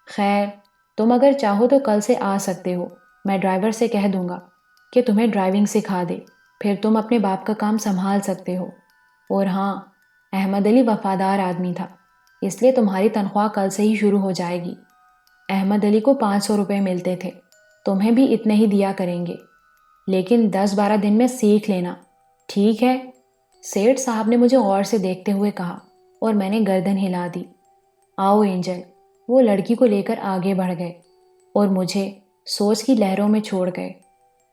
خیر، تم اگر چاہو تو کل سے آ سکتے ہو، میں ڈرائیور سے کہہ دوں گا کہ تمہیں ڈرائیونگ سکھا دے، پھر تم اپنے باپ کا کام سنبھال سکتے ہو۔ اور ہاں، احمد علی وفادار آدمی تھا، اس لیے تمہاری تنخواہ کل سے ہی شروع ہو جائے گی۔ احمد علی کو 500 روپے ملتے تھے، تمہیں بھی اتنے ہی دیا کریں گے، لیکن 10-12 دن میں سیکھ لینا، ٹھیک ہے؟ سیٹھ صاحب نے مجھے غور سے دیکھتے ہوئے کہا اور میں نے گردن ہلا دی۔ آؤ اینجل، وہ لڑکی کو لے کر آگے بڑھ گئے اور مجھے سوچ کی لہروں میں چھوڑ گئے۔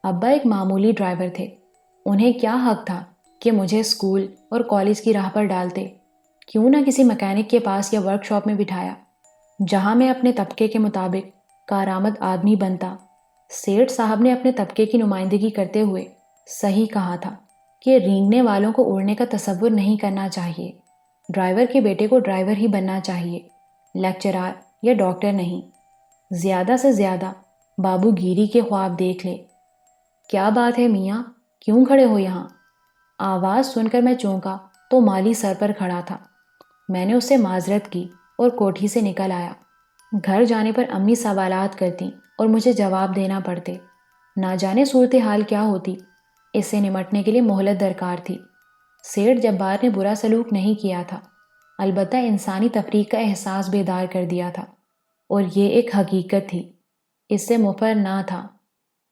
ابا ایک معمولی ڈرائیور تھے، انہیں کیا حق تھا کہ مجھے اسکول اور کالج کی راہ پر ڈالتے؟ کیوں نہ کسی مکینک کے پاس یا ورک شاپ میں بٹھایا، جہاں میں اپنے طبقے کے مطابق کارآمد آدمی بنتا۔ سیٹھ صاحب نے اپنے طبقے کی نمائندگی کرتے ہوئے صحیح کہا تھا کہ رینگنے والوں کو اڑنے کا تصور نہیں کرنا چاہیے۔ ڈرائیور کے بیٹے کو ڈرائیور ہی بننا چاہیے، لیکچرار یا ڈاکٹر نہیں۔ زیادہ سے زیادہ بابو گیری کے خواب دیکھ لے۔ کیا بات ہے میاں، کیوں کھڑے ہو یہاں؟ آواز سن کر میں چونکا تو مالی سر پر کھڑا تھا۔ میں نے اس سے معذرت کی اور کوٹھی سے نکل آیا۔ گھر جانے پر امی سوالات کرتیں اور مجھے جواب دینا پڑتے۔ نہ جانے صورتحال کیا ہوتی، اس سے نمٹنے کے لیے مہلت درکار تھی۔ سیٹھ جبار نے برا سلوک نہیں کیا تھا، البتہ انسانی تفریق کا احساس بیدار کر دیا تھا، اور یہ ایک حقیقت تھی، اس سے مفر نہ تھا۔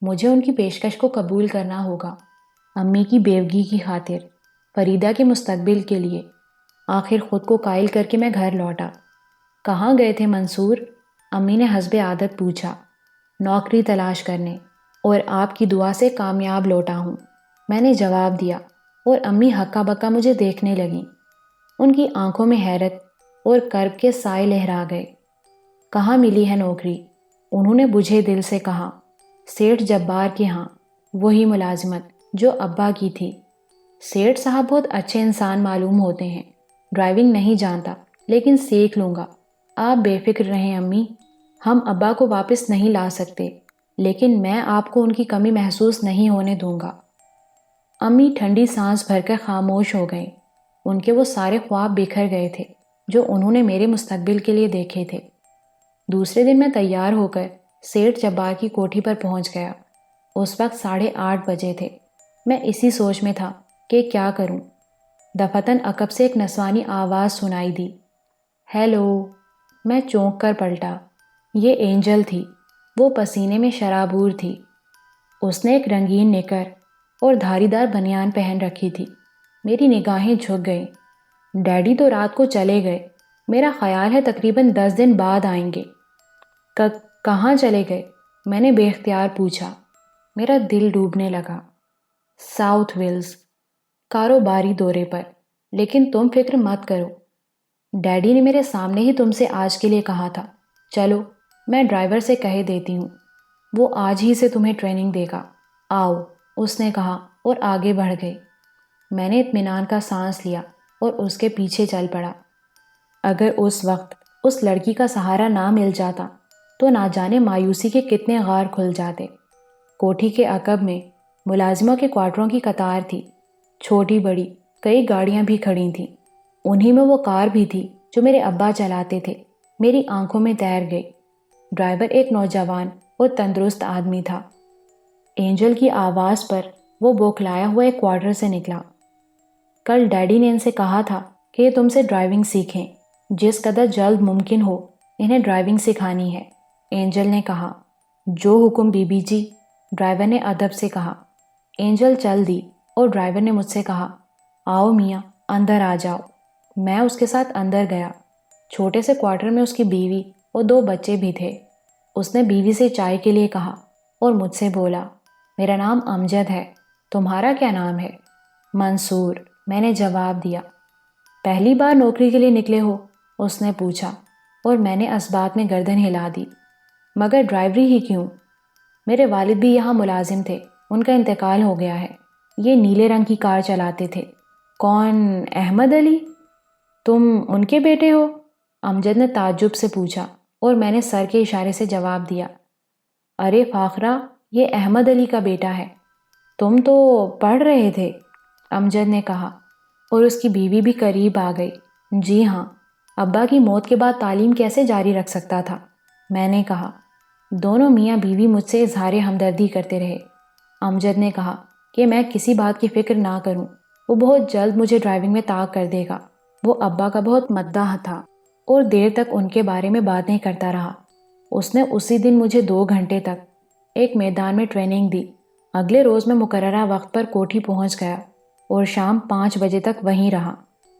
مجھے ان کی پیشکش کو قبول کرنا ہوگا۔ امی کی بیوگی کی خاطر، فریدہ کے مستقبل کے لیے۔ آخر خود کو قائل کر کے میں گھر لوٹا۔ کہاں گئے تھے منصور؟ امی نے حسب عادت پوچھا۔ نوکری تلاش کرنے، اور آپ کی دعا سے کامیاب لوٹا ہوں، میں نے جواب دیا، اور امی ہکا بکا مجھے دیکھنے لگیں۔ ان کی آنکھوں میں حیرت اور کرب کے سائے لہرا گئے۔ کہاں ملی ہے نوکری؟ انہوں نے بجھے دل سے کہا۔ سیٹھ جبار کے ہاں، وہی ملازمت جو ابا کی تھی۔ سیٹھ صاحب بہت اچھے انسان معلوم ہوتے ہیں۔ ڈرائیونگ نہیں جانتا، لیکن سیکھ لوں گا۔ آپ بے فکر رہیں امی، ہم ابا کو واپس نہیں لا سکتے، لیکن میں آپ کو ان کی کمی محسوس نہیں ہونے دوں گا۔ امی ٹھنڈی سانس بھر کر خاموش ہو گئیں۔ ان کے وہ سارے خواب بکھر گئے تھے جو انہوں نے میرے مستقبل کے لیے دیکھے تھے۔ دوسرے دن میں تیار ہو کر سیٹھ جبار کی کوٹھی پر پہنچ گیا۔ اس وقت 8:30 بجے تھے۔ میں اسی سوچ میں تھا کہ کیا کروں۔ دفتن عقب سے ایک نسوانی آواز سنائی دی، ہیلو۔ میں چونک کر پلٹا۔ یہ اینجل تھی۔ وہ پسینے میں شرابور تھی۔ اس نے ایک رنگین نکر اور دھاری دار بنیان پہن رکھی تھی۔ میری نگاہیں جھک گئیں۔ ڈیڈی تو رات کو چلے گئے، میرا خیال ہے تقریباً 10 دن بعد آئیں گے۔ کہاں چلے گئے؟ میں نے بے اختیار پوچھا۔ میرا دل ڈوبنے لگا۔ ساؤتھ ویلز، کاروباری دورے پر، لیکن تم فکر مت کرو، ڈیڈی نے میرے سامنے ہی تم سے آج کے لیے کہا تھا۔ چلو میں ڈرائیور سے کہہ دیتی ہوں، وہ آج ہی سے تمہیں ٹریننگ دے گا۔ آؤ، اس نے کہا اور آگے بڑھ گئی۔ میں نے اطمینان کا سانس لیا اور اس کے پیچھے چل پڑا۔ اگر اس وقت اس لڑکی کا سہارا نہ مل جاتا تو نہ جانے مایوسی کے کتنے غار کھل جاتے۔ کوٹھی کے عقب میں ملازموں کے کوارٹروں کی قطار تھی، چھوٹی بڑی کئی گاڑیاں بھی کھڑی تھیں۔ انہی میں وہ کار بھی تھی جو میرے ابا چلاتے تھے۔ میری آنکھوں میں تیر گئی۔ ڈرائیور ایک نوجوان اور تندرست آدمی تھا۔ اینجل کی آواز پر وہ بوکھلایا ہوا ایک کوارٹر سے نکلا۔ کل ڈیڈی نے ان سے کہا تھا کہ یہ تم سے ڈرائیونگ سیکھیں، جس قدر جلد ممکن ہو انہیں ڈرائیونگ سکھانی ہے، اینجل نے کہا۔ جو حکم بی بی جی، ڈرائیور نے ادب سے کہا۔ اینجل چل دی اور ڈرائیور نے مجھ سے کہا، آؤ میاں، اندر آ جاؤ۔ میں اس کے ساتھ اندر گیا۔ چھوٹے سے کوارٹر میں اس کی بیوی اور 2 بچے بھی تھے۔ اس نے بیوی سے چائے کے لیے کہا اور مجھ سے بولا، میرا نام امجد ہے، تمہارا کیا نام ہے؟ منصور، میں نے جواب دیا۔ پہلی بار نوکری کے لیے نکلے ہو؟ اس نے پوچھا، اور میں نے اسبات میں گردن ہلا دی۔ مگر ڈرائیوری ہی کیوں؟ میرے والد بھی یہاں ملازم تھے، ان کا انتقال ہو گیا ہے۔ یہ نیلے رنگ کی کار چلاتے تھے۔ کون؟ احمد علی؟ تم ان کے بیٹے ہو؟ امجد نے تعجب سے پوچھا، اور میں نے سر کے اشارے سے جواب دیا، ارے فاخرہ، یہ احمد علی کا بیٹا ہے۔ تم تو پڑھ رہے تھے، امجد نے کہا، اور اس کی بیوی بھی قریب آ گئی۔ جی ہاں، ابا کی موت کے بعد تعلیم کیسے جاری رکھ سکتا تھا؟ میں نے کہا۔ دونوں میاں بیوی مجھ سے اظہار ہمدردی کرتے رہے۔ امجد نے کہا کہ میں کسی بات کی فکر نہ کروں، وہ بہت جلد مجھے ڈرائیونگ میں طاق کر دے گا۔ وہ ابا کا بہت مداح تھا اور دیر تک ان کے بارے میں باتیں کرتا رہا۔ اس نے اسی دن مجھے 2 گھنٹے تک ایک میدان میں ٹریننگ دی۔ اگلے روز میں مقررہ وقت پر کوٹھی پہنچ گیا اور شام 5 بجے تک وہیں رہا۔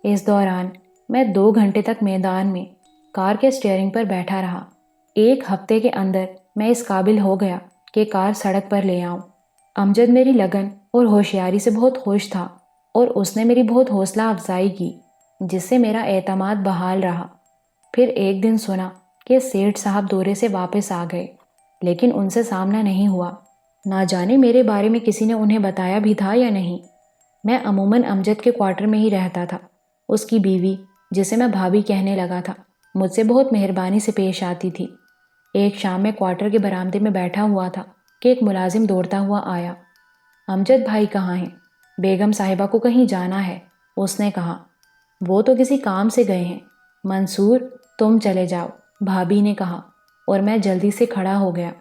اس دوران میں 2 گھنٹے تک میدان میں کار کے اسٹیئرنگ پر بیٹھا رہا۔ 1 ہفتے کے اندر میں اس قابل ہو گیا کہ کار سڑک پر لے آؤں۔ امجد میری لگن اور ہوشیاری سے بہت خوش تھا اور اس نے میری بہت حوصلہ افزائی کی، جس سے میرا اعتماد بحال رہا۔ پھر ایک دن سنا کہ سیٹھ صاحب دورے سے واپس آ گئے، لیکن ان سے سامنا نہیں ہوا۔ نہ جانے میرے بارے میں کسی نے انہیں بتایا بھی تھا یا نہیں۔ میں عموماً امجد کے کوارٹر میں ہی رہتا تھا۔ اس کی بیوی، جسے میں بھابھی کہنے لگا تھا، مجھ سے بہت مہربانی سے پیش آتی تھی۔ ایک شام میں کوارٹر کے برآمدے میں بیٹھا ہوا تھا کہ ایک ملازم دوڑتا ہوا آیا۔ امجد بھائی کہاں ہیں؟ بیگم صاحبہ کو کہیں جانا ہے، اس نے کہا۔ وہ تو کسی کام سے گئے ہیں۔ منصور، تم چلے جاؤ، بھابھی نے کہا، اور میں جلدی سے کھڑا ہو گیا۔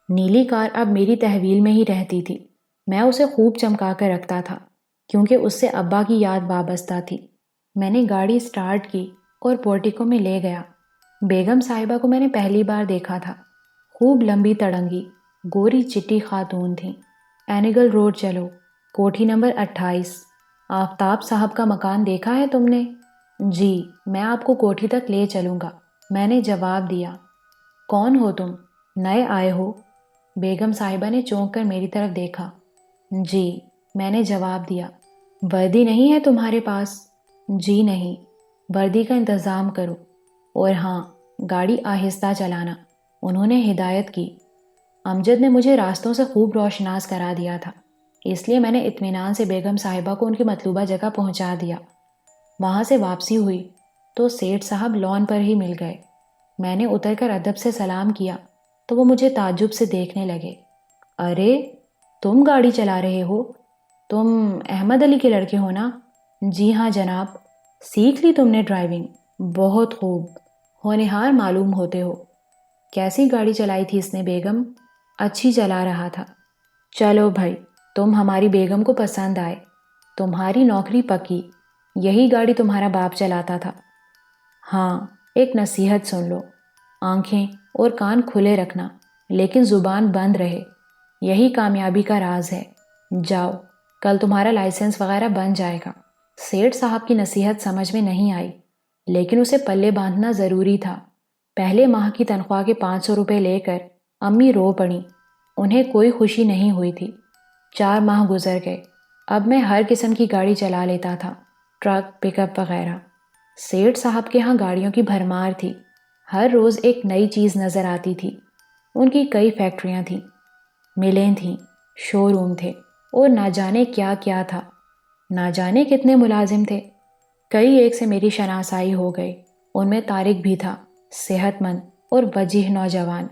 نیلی کار اب میری تحویل میں ہی رہتی تھی۔ میں اسے خوب چمکا کر رکھتا تھا کیونکہ اس سے ابا کی یاد وابستہ تھی۔ میں نے گاڑی سٹارٹ کی اور پورٹیکو میں لے گیا۔ بیگم صاحبہ کو میں نے پہلی بار دیکھا تھا۔ خوب لمبی تڑنگی، گوری چٹی خاتون تھیں۔ اینیگل روڈ چلو، کوٹھی نمبر 28۔ آفتاب صاحب کا مکان دیکھا ہے تم نے؟ جی، میں آپ کو کوٹھی تک لے چلوں گا، میں نے جواب دیا۔ کون ہو تم؟ نئے آئے ہو؟ بیگم صاحبہ نے چونک کر میری طرف دیکھا۔ جی، میں نے جواب دیا۔ وردی نہیں ہے تمہارے پاس؟ جی نہیں۔ وردی کا انتظام کرو، اور ہاں، گاڑی آہستہ چلانا، انہوں نے ہدایت کی۔ امجد نے مجھے راستوں سے خوب روشناس کرا دیا تھا، اس لیے میں نے اطمینان سے بیگم صاحبہ کو ان کی مطلوبہ جگہ پہنچا دیا۔ وہاں سے واپسی ہوئی تو سیٹھ صاحب لان پر ہی مل گئے۔ میں نے اتر کر ادب سے سلام کیا تو وہ مجھے تعجب سے دیکھنے لگے۔ ارے، تم گاڑی چلا رہے ہو؟ تم احمد علی کے لڑکے ہو نا؟ جی ہاں جناب۔ سیکھ لی تم نے ڈرائیونگ؟ بہت خوب، ہونہار معلوم ہوتے ہو۔ کیسی گاڑی چلائی تھی اس نے بیگم؟ اچھی چلا رہا تھا۔ چلو بھائی، تم ہماری بیگم کو پسند آئے، تمہاری نوکری پکی، یہی گاڑی تمہارا باپ چلاتا تھا۔ ہاں، ایک نصیحت سن لو، آنکھیں اور کان کھلے رکھنا، لیکن زبان بند رہے، یہی کامیابی کا راز ہے۔ جاؤ، کل تمہارا لائسنس وغیرہ بن جائے گا۔ سیٹھ صاحب کی نصیحت سمجھ میں نہیں آئی، لیکن اسے پلے باندھنا ضروری تھا۔ پہلے ماہ کی تنخواہ کے 500 روپے لے کر امی رو پڑیں، انہیں کوئی خوشی نہیں ہوئی تھی۔ 4 ماہ گزر گئے، اب میں ہر قسم کی گاڑی چلا لیتا تھا، ٹرک، پک اپ وغیرہ۔ سیٹھ صاحب کے ہاں گاڑیوں کی بھرمار تھی، ہر روز ایک نئی چیز نظر آتی تھی۔ ان کی کئی فیکٹریاں تھیں، ملیں تھیں، شو روم تھے، اور نہ جانے کیا کیا تھا، نہ جانے کتنے ملازم تھے۔ کئی ایک سے میری شناسائی ہو گئی، ان میں طارق بھی تھا، صحت مند اور وجیح نوجوان،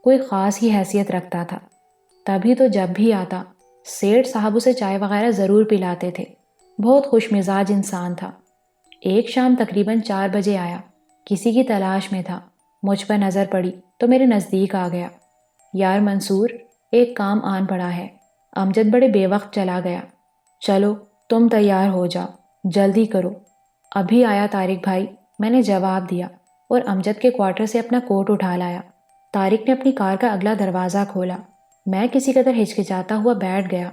کوئی خاص ہی حیثیت رکھتا تھا۔ تبھی تو جب بھی آتا سیٹھ صاحب اسے چائے وغیرہ ضرور پلاتے تھے، بہت خوش مزاج انسان تھا۔ ایک شام تقریباً 4 بجے آیا، کسی کی تلاش میں تھا، مجھ پر نظر پڑی تو میرے نزدیک آ گیا۔ یار منصور، ایک کام آن پڑا ہے، امجد بڑے بے وقت چلا گیا، چلو تم تیار ہو جاؤ، جلدی کرو۔ ابھی آیا طارق بھائی، میں نے جواب دیا، اور امجد کے کوارٹر سے اپنا کوٹ اٹھا لایا۔ طارق نے اپنی کار کا اگلا دروازہ کھولا، میں کسی قدر ہچکچاتا ہوا بیٹھ گیا۔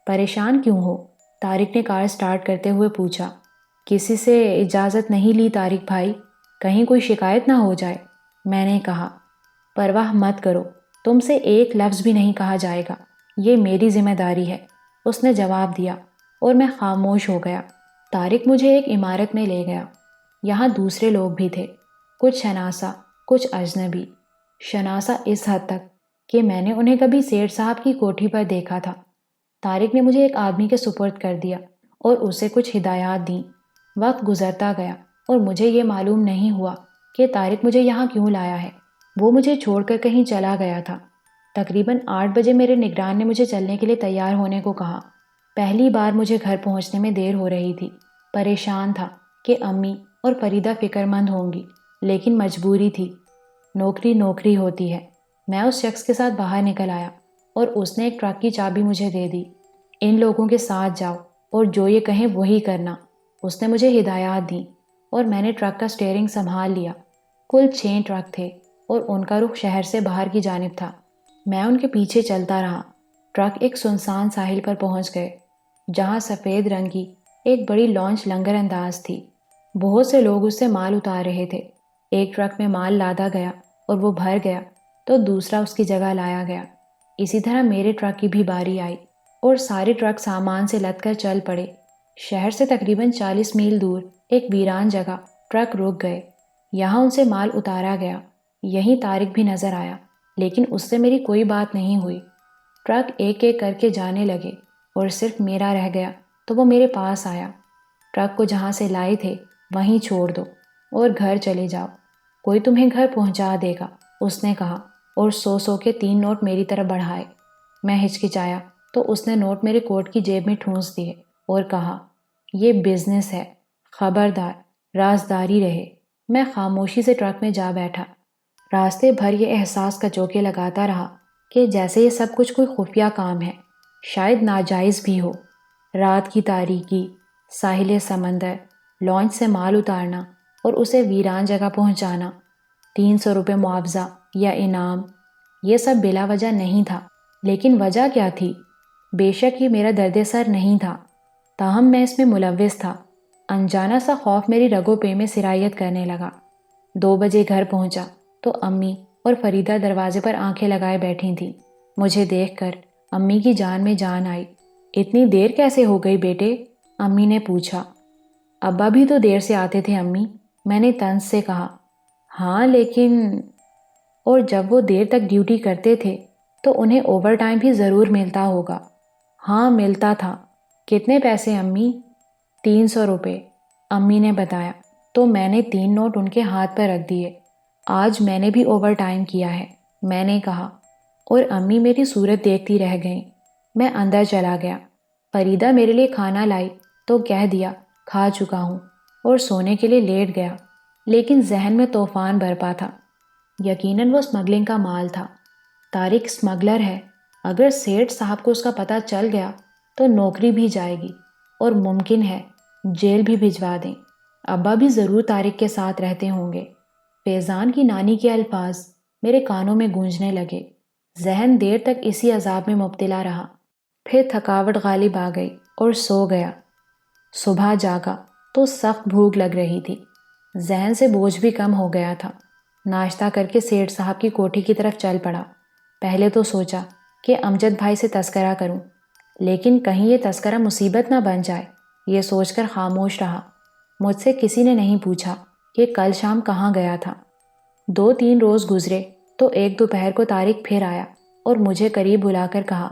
پریشان کیوں ہو؟ طارق نے کار سٹارٹ کرتے ہوئے پوچھا۔ کسی سے اجازت نہیں لی طارق بھائی، کہیں کوئی شکایت نہ ہو جائے، میں نے کہا۔ پرواہ مت کرو، تم سے ایک لفظ بھی نہیں کہا جائے گا، یہ میری ذمہ داری ہے، اس نے جواب دیا، اور میں خاموش ہو گیا۔ طارق مجھے ایک عمارت میں لے گیا، یہاں دوسرے لوگ بھی تھے، کچھ شناسا، کچھ اجنبی۔ شناسا اس حد تک کہ میں نے انہیں کبھی سیٹھ صاحب کی کوٹھی پر دیکھا تھا۔ طارق نے مجھے ایک آدمی کے سپرد کر دیا اور اسے کچھ ہدایات دیں۔ وقت گزرتا گیا اور مجھے یہ معلوم نہیں ہوا کہ طارق مجھے یہاں کیوں لایا ہے، وہ مجھے چھوڑ کر کہیں چلا گیا تھا۔ تقریباً 8 بجے میرے نگران نے مجھے چلنے کے لیے تیار ہونے کو کہا۔ پہلی بار مجھے گھر پہنچنے میں دیر ہو رہی تھی، پریشان تھا کہ امی اور فریدہ فکر مند ہوں گی، لیکن مجبوری تھی، نوکری نوکری ہوتی ہے۔ میں اس شخص کے ساتھ باہر نکل آیا اور اس نے ایک ٹرک کی چابی مجھے دے دی۔ ان لوگوں کے ساتھ جاؤ اور جو یہ کہیں وہی کرنا، اس نے مجھے ہدایات دیں، اور میں نے ٹرک کا سٹیئرنگ سنبھال لیا۔ کل 6 ٹرک تھے اور ان کا رخ شہر سے باہر کی جانب تھا۔ میں ان کے پیچھے چلتا رہا۔ ٹرک ایک سنسان ساحل پر پہنچ گئے، جہاں سفید رنگ کی ایک بڑی لانچ لنگر انداز تھی، بہت سے لوگ اس سے مال اتار رہے تھے۔ ایک ٹرک میں مال لادا گیا اور وہ بھر گیا تو دوسرا اس کی جگہ لایا گیا۔ اسی طرح میرے ٹرک کی بھی باری آئی اور سارے ٹرک سامان سے لد کر چل پڑے۔ شہر سے تقریباً 40 میل دور ایک ویران جگہ ٹرک رک گئے، یہاں ان سے مال اتارا گیا۔ یہیں طارق بھی نظر آیا، لیکن اس سے میری کوئی بات نہیں ہوئی۔ ٹرک ایک ایک کر کے جانے لگے اور صرف میرا رہ گیا تو وہ میرے پاس آیا۔ ٹرک کو جہاں سے لائے تھے وہیں چھوڑ دو اور گھر چلے جاؤ، کوئی تمہیں گھر پہنچا دے گا، اس نے کہا، اور 100 کے 3 نوٹ میری طرف بڑھائے۔ میں ہچکچایا تو اس نے نوٹ میرے کوٹ کی جیب میں ٹھونس دیے اور کہا، یہ بزنس ہے، خبردار، رازداری رہے۔ میں خاموشی سے ٹرک میں جا بیٹھا، راستے بھر یہ احساس کا چوکے لگاتا رہا کہ جیسے یہ سب کچھ کوئی خفیہ کام ہے، شاید ناجائز بھی ہو۔ رات کی تاریکی، ساحل سمندر، لانچ سے مال اتارنا اور اسے ویران جگہ پہنچانا، 300 روپے معاوضہ یا انعام، یہ سب بلا وجہ نہیں تھا، لیکن وجہ کیا تھی؟ بے شک یہ میرا درد سر نہیں تھا، تاہم میں اس میں ملوث تھا۔ انجانا سا خوف میری رگوں پہ میں سرایت کرنے لگا۔ 2 بجے گھر پہنچا تو امی اور فریدہ دروازے پر آنکھیں لگائے بیٹھی تھیں۔ مجھے دیکھ کر امی کی جان میں جان آئی۔ اتنی دیر کیسے ہو گئی بیٹے؟ امی نے پوچھا۔ ابا بھی تو دیر سے آتے تھے امی، میں نے طنز سے کہا۔ ہاں لیکن… اور جب وہ دیر تک ڈیوٹی کرتے تھے تو انہیں اوور ٹائم بھی ضرور ملتا ہوگا۔ ہاں ملتا تھا۔ کتنے پیسے امی؟ 300 روپے، امی نے بتایا تو میں نے 3 نوٹ ان کے ہاتھ پر رکھ دیے۔ آج میں نے بھی اوور ٹائم کیا ہے، میں نے کہا، اور امی میری صورت دیکھتی رہ گئیں۔ میں اندر چلا گیا۔ فریدہ میرے لیے کھانا لائی تو کہہ دیا کھا چکا ہوں اور سونے کے لیے لیٹ گیا، لیکن ذہن میں طوفان برپا تھا۔ یقیناً وہ اسمگلنگ کا مال تھا۔ طارق اسمگلر ہے۔ اگر سیٹھ صاحب کو اس کا پتہ چل گیا تو نوکری بھی جائے گی اور ممکن ہے جیل بھی بھجوا دیں۔ ابا بھی ضرور طارق کے ساتھ رہتے ہوں گے۔ فیضان کی نانی کے الفاظ میرے کانوں میں گونجنے لگے۔ ذہن دیر تک اسی عذاب میں مبتلا رہا، پھر تھکاوٹ غالب آ گئی اور سو گیا۔ صبح جاگا تو سخت بھوک لگ رہی تھی۔ ذہن سے بوجھ بھی کم ہو گیا تھا۔ ناشتہ کر کے سیٹھ صاحب کی کوٹھی کی طرف چل پڑا۔ پہلے تو سوچا کہ امجد بھائی سے تذکرہ کروں، لیکن کہیں یہ تذکرہ مصیبت نہ بن جائے، یہ سوچ کر خاموش رہا۔ مجھ سے کسی نے نہیں پوچھا کہ کل شام کہاں گیا تھا۔ 2-3 روز گزرے تو ایک دوپہر کو طارق پھر آیا اور مجھے قریب بلا کر کہا،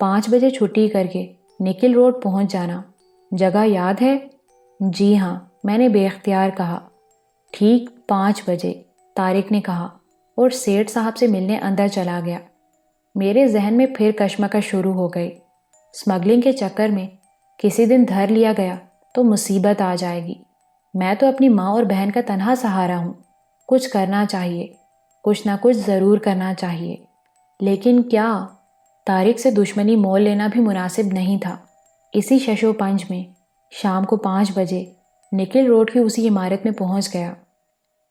5 بجے چھٹی کر کے نکل روڈ پہنچ جانا، جگہ یاد ہے؟ جی ہاں، میں نے بے اختیار کہا۔ ٹھیک 5 بجے، طارق نے کہا اور سیٹھ صاحب سے ملنے اندر چلا گیا۔ میرے ذہن میں پھر کشمکش شروع ہو گئی۔ اسمگلنگ کے چکر میں کسی دن دھر لیا گیا تو مصیبت آ جائے گی۔ میں تو اپنی ماں اور بہن کا تنہا سہارا ہوں۔ کچھ کرنا چاہیے، کچھ نہ کچھ ضرور کرنا چاہیے، لیکن کیا؟ طارق سے دشمنی مول لینا بھی مناسب نہیں تھا۔ اسی شش و پنج میں شام کو 5 بجے نکل روڈ کی اسی عمارت میں پہنچ گیا۔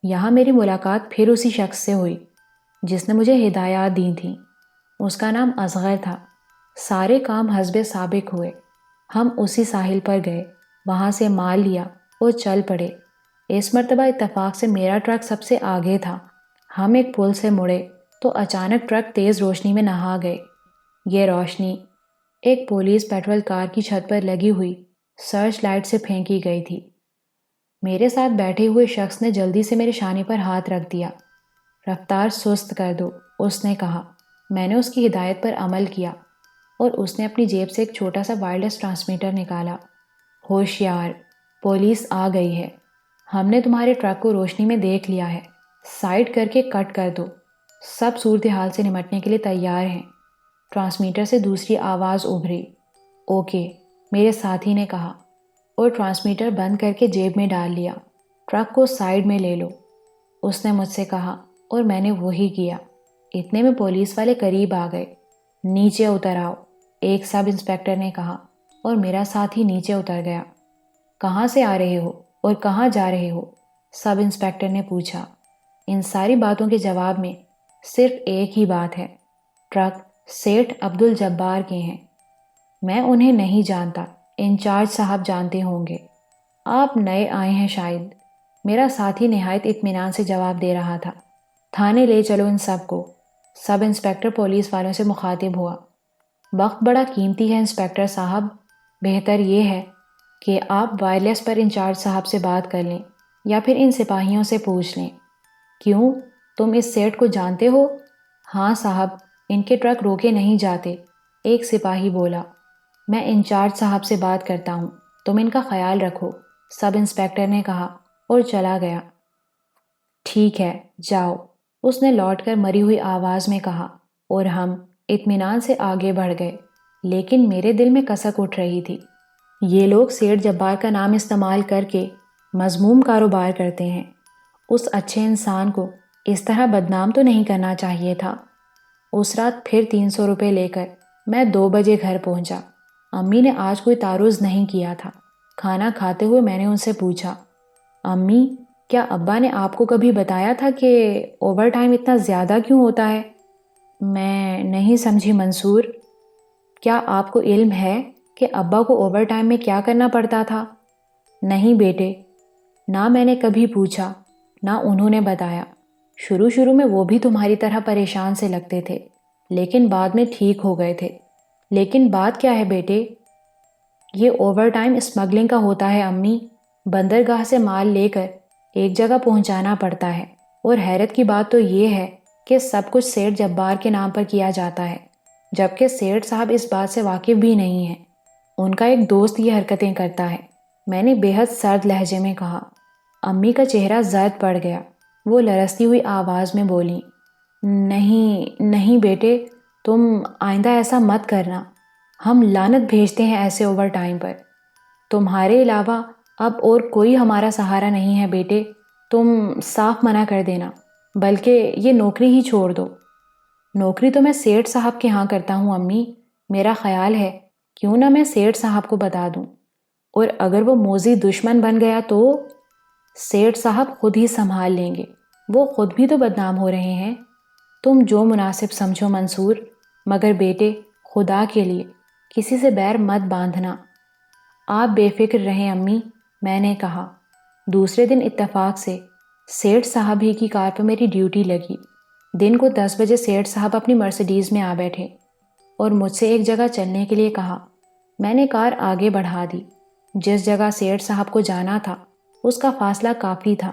یہاں میری ملاقات پھر اسی شخص سے ہوئی جس نے مجھے ہدایات دی تھیں۔ اس کا نام اصغر تھا۔ سارے کام حسب سابق ہوئے۔ ہم اسی ساحل پر گئے، وہاں سے مال لیا اور چل پڑے۔ اس مرتبہ اتفاق سے میرا ٹرک سب سے آگے تھا۔ ہم ایک پل سے مڑے تو اچانک ٹرک تیز روشنی میں نہا گئے۔ یہ روشنی ایک پولیس پیٹرول کار کی چھت پر لگی ہوئی سرچ لائٹ سے پھینکی گئی تھی۔ میرے ساتھ بیٹھے ہوئے شخص نے جلدی سے میرے شانے پر ہاتھ رکھ دیا۔ رفتار سست کر دو، اس نے کہا۔ میں نے اس کی ہدایت پر عمل کیا اور اس نے اپنی جیب سے ایک چھوٹا سا وائرلیس ٹرانسمیٹر نکالا۔ ہوشیار، پولیس آ گئی ہے۔ ہم نے تمہارے ٹرک کو روشنی میں دیکھ لیا ہے، سائڈ کر کے کٹ کر دو۔ سب صورتحال سے نمٹنے کے لیے تیار ہیں۔ ٹرانسمیٹر سے دوسری آواز ابھری۔ اوکے، میرے ساتھی نے کہا اور ٹرانسمیٹر بند کر کے جیب میں ڈال لیا۔ ٹرک کو سائیڈ میں لے لو، اس نے مجھ سے کہا اور میں نے وہی کیا۔ اتنے میں پولیس والے قریب آ گئے۔ نیچے اتر آؤ، ایک سب انسپیکٹر نے کہا اور میرا ساتھی نیچے اتر گیا۔ کہاں سے آ رہے ہو اور کہاں جا رہے ہو؟ سب انسپیکٹر نے پوچھا۔ ان ساری باتوں کے جواب میں صرف ایک ہی بات ہے، ٹرک سیٹھ عبد الجبار کے ہیں۔ میں انہیں نہیں جانتا، انچارج صاحب جانتے ہوں گے۔ آپ نئے آئے ہیں شاید، میرا ساتھی نہایت اطمینان سے جواب دے رہا تھا۔ تھانے لے چلو ان سب کو، سب انسپیکٹر پولیس والوں سے مخاطب ہوا۔ وقت بڑا قیمتی ہے انسپیکٹر صاحب، بہتر یہ ہے کہ آپ وائرلیس پر انچارج صاحب سے بات کر لیں یا پھر ان سپاہیوں سے پوچھ لیں۔ کیوں، تم اس سیٹ کو جانتے ہو؟ ہاں صاحب، ان کے ٹرک روکے نہیں جاتے، ایک سپاہی بولا۔ میں انچارج صاحب سے بات کرتا ہوں، تم ان کا خیال رکھو، سب انسپیکٹر نے کہا اور چلا گیا۔ ٹھیک ہے، جاؤ، اس نے لوٹ کر مری ہوئی آواز میں کہا اور ہم اطمینان سے آگے بڑھ گئے، لیکن میرے دل میں کسک اٹھ رہی تھی۔ یہ لوگ سیٹھ جبار کا نام استعمال کر کے مذموم کاروبار کرتے ہیں۔ اس اچھے انسان کو اس طرح بدنام تو نہیں کرنا چاہیے تھا۔ اس رات پھر 300 روپے لے کر میں 2 بجے گھر پہنچا۔ امی نے آج کوئی تعارض نہیں کیا تھا۔ کھانا کھاتے ہوئے میں نے ان سے پوچھا، امی، کیا ابا نے آپ کو کبھی بتایا تھا کہ اوور ٹائم اتنا زیادہ کیوں ہوتا ہے؟ میں نہیں سمجھی منصور۔ کیا آپ کو علم ہے کہ ابا کو اوور ٹائم میں کیا کرنا پڑتا تھا؟ نہیں بیٹے، نہ میں نے کبھی پوچھا نہ انہوں نے بتایا۔ شروع میں وہ بھی تمہاری طرح پریشان سے لگتے تھے، لیکن بعد میں ٹھیک ہو گئے تھے۔ لیکن بات کیا ہے بیٹے؟ یہ اوور ٹائم اسمگلنگ کا ہوتا ہے امی۔ بندرگاہ سے مال لے کر ایک جگہ پہنچانا پڑتا ہے، اور حیرت کی بات تو یہ ہے کہ سب کچھ سیٹھ جبار کے نام پر کیا جاتا ہے، جبکہ سیٹھ صاحب اس بات سے واقف بھی نہیں ہیں۔ ان کا ایک دوست یہ حرکتیں کرتا ہے، میں نے بے حد سرد لہجے میں کہا۔ امی کا چہرہ زرد پڑ گیا، وہ لرزتی ہوئی آواز میں بولی، نہیں بیٹے، تم آئندہ ایسا مت کرنا، ہم لعنت بھیجتے ہیں ایسے اوور ٹائم پر۔ تمہارے علاوہ اب اور کوئی ہمارا سہارا نہیں ہے بیٹے، تم صاف منع کر دینا، بلکہ یہ نوکری ہی چھوڑ دو۔ نوکری تو میں سیٹھ صاحب کے ہاں کرتا ہوں امی، میرا خیال ہے کیوں نہ میں سیٹھ صاحب کو بتا دوں، اور اگر وہ موذی دشمن بن گیا تو سیٹھ صاحب خود ہی سنبھال لیں گے، وہ خود بھی تو بدنام ہو رہے ہیں۔ تم جو مناسب سمجھو منصور، مگر بیٹے خدا کے لیے کسی سے بیر مت باندھنا۔ آپ بے فکر رہیں امی، میں نے کہا۔ دوسرے دن اتفاق سے سیٹھ صاحب ہی کی کار پہ میری ڈیوٹی لگی۔ دن کو 10 بجے سیٹھ صاحب اپنی مرسیڈیز میں آ بیٹھے اور مجھ سے ایک جگہ چلنے کے لیے کہا۔ میں نے کار آگے بڑھا دی۔ جس جگہ سیٹھ صاحب کو جانا تھا اس کا فاصلہ کافی تھا۔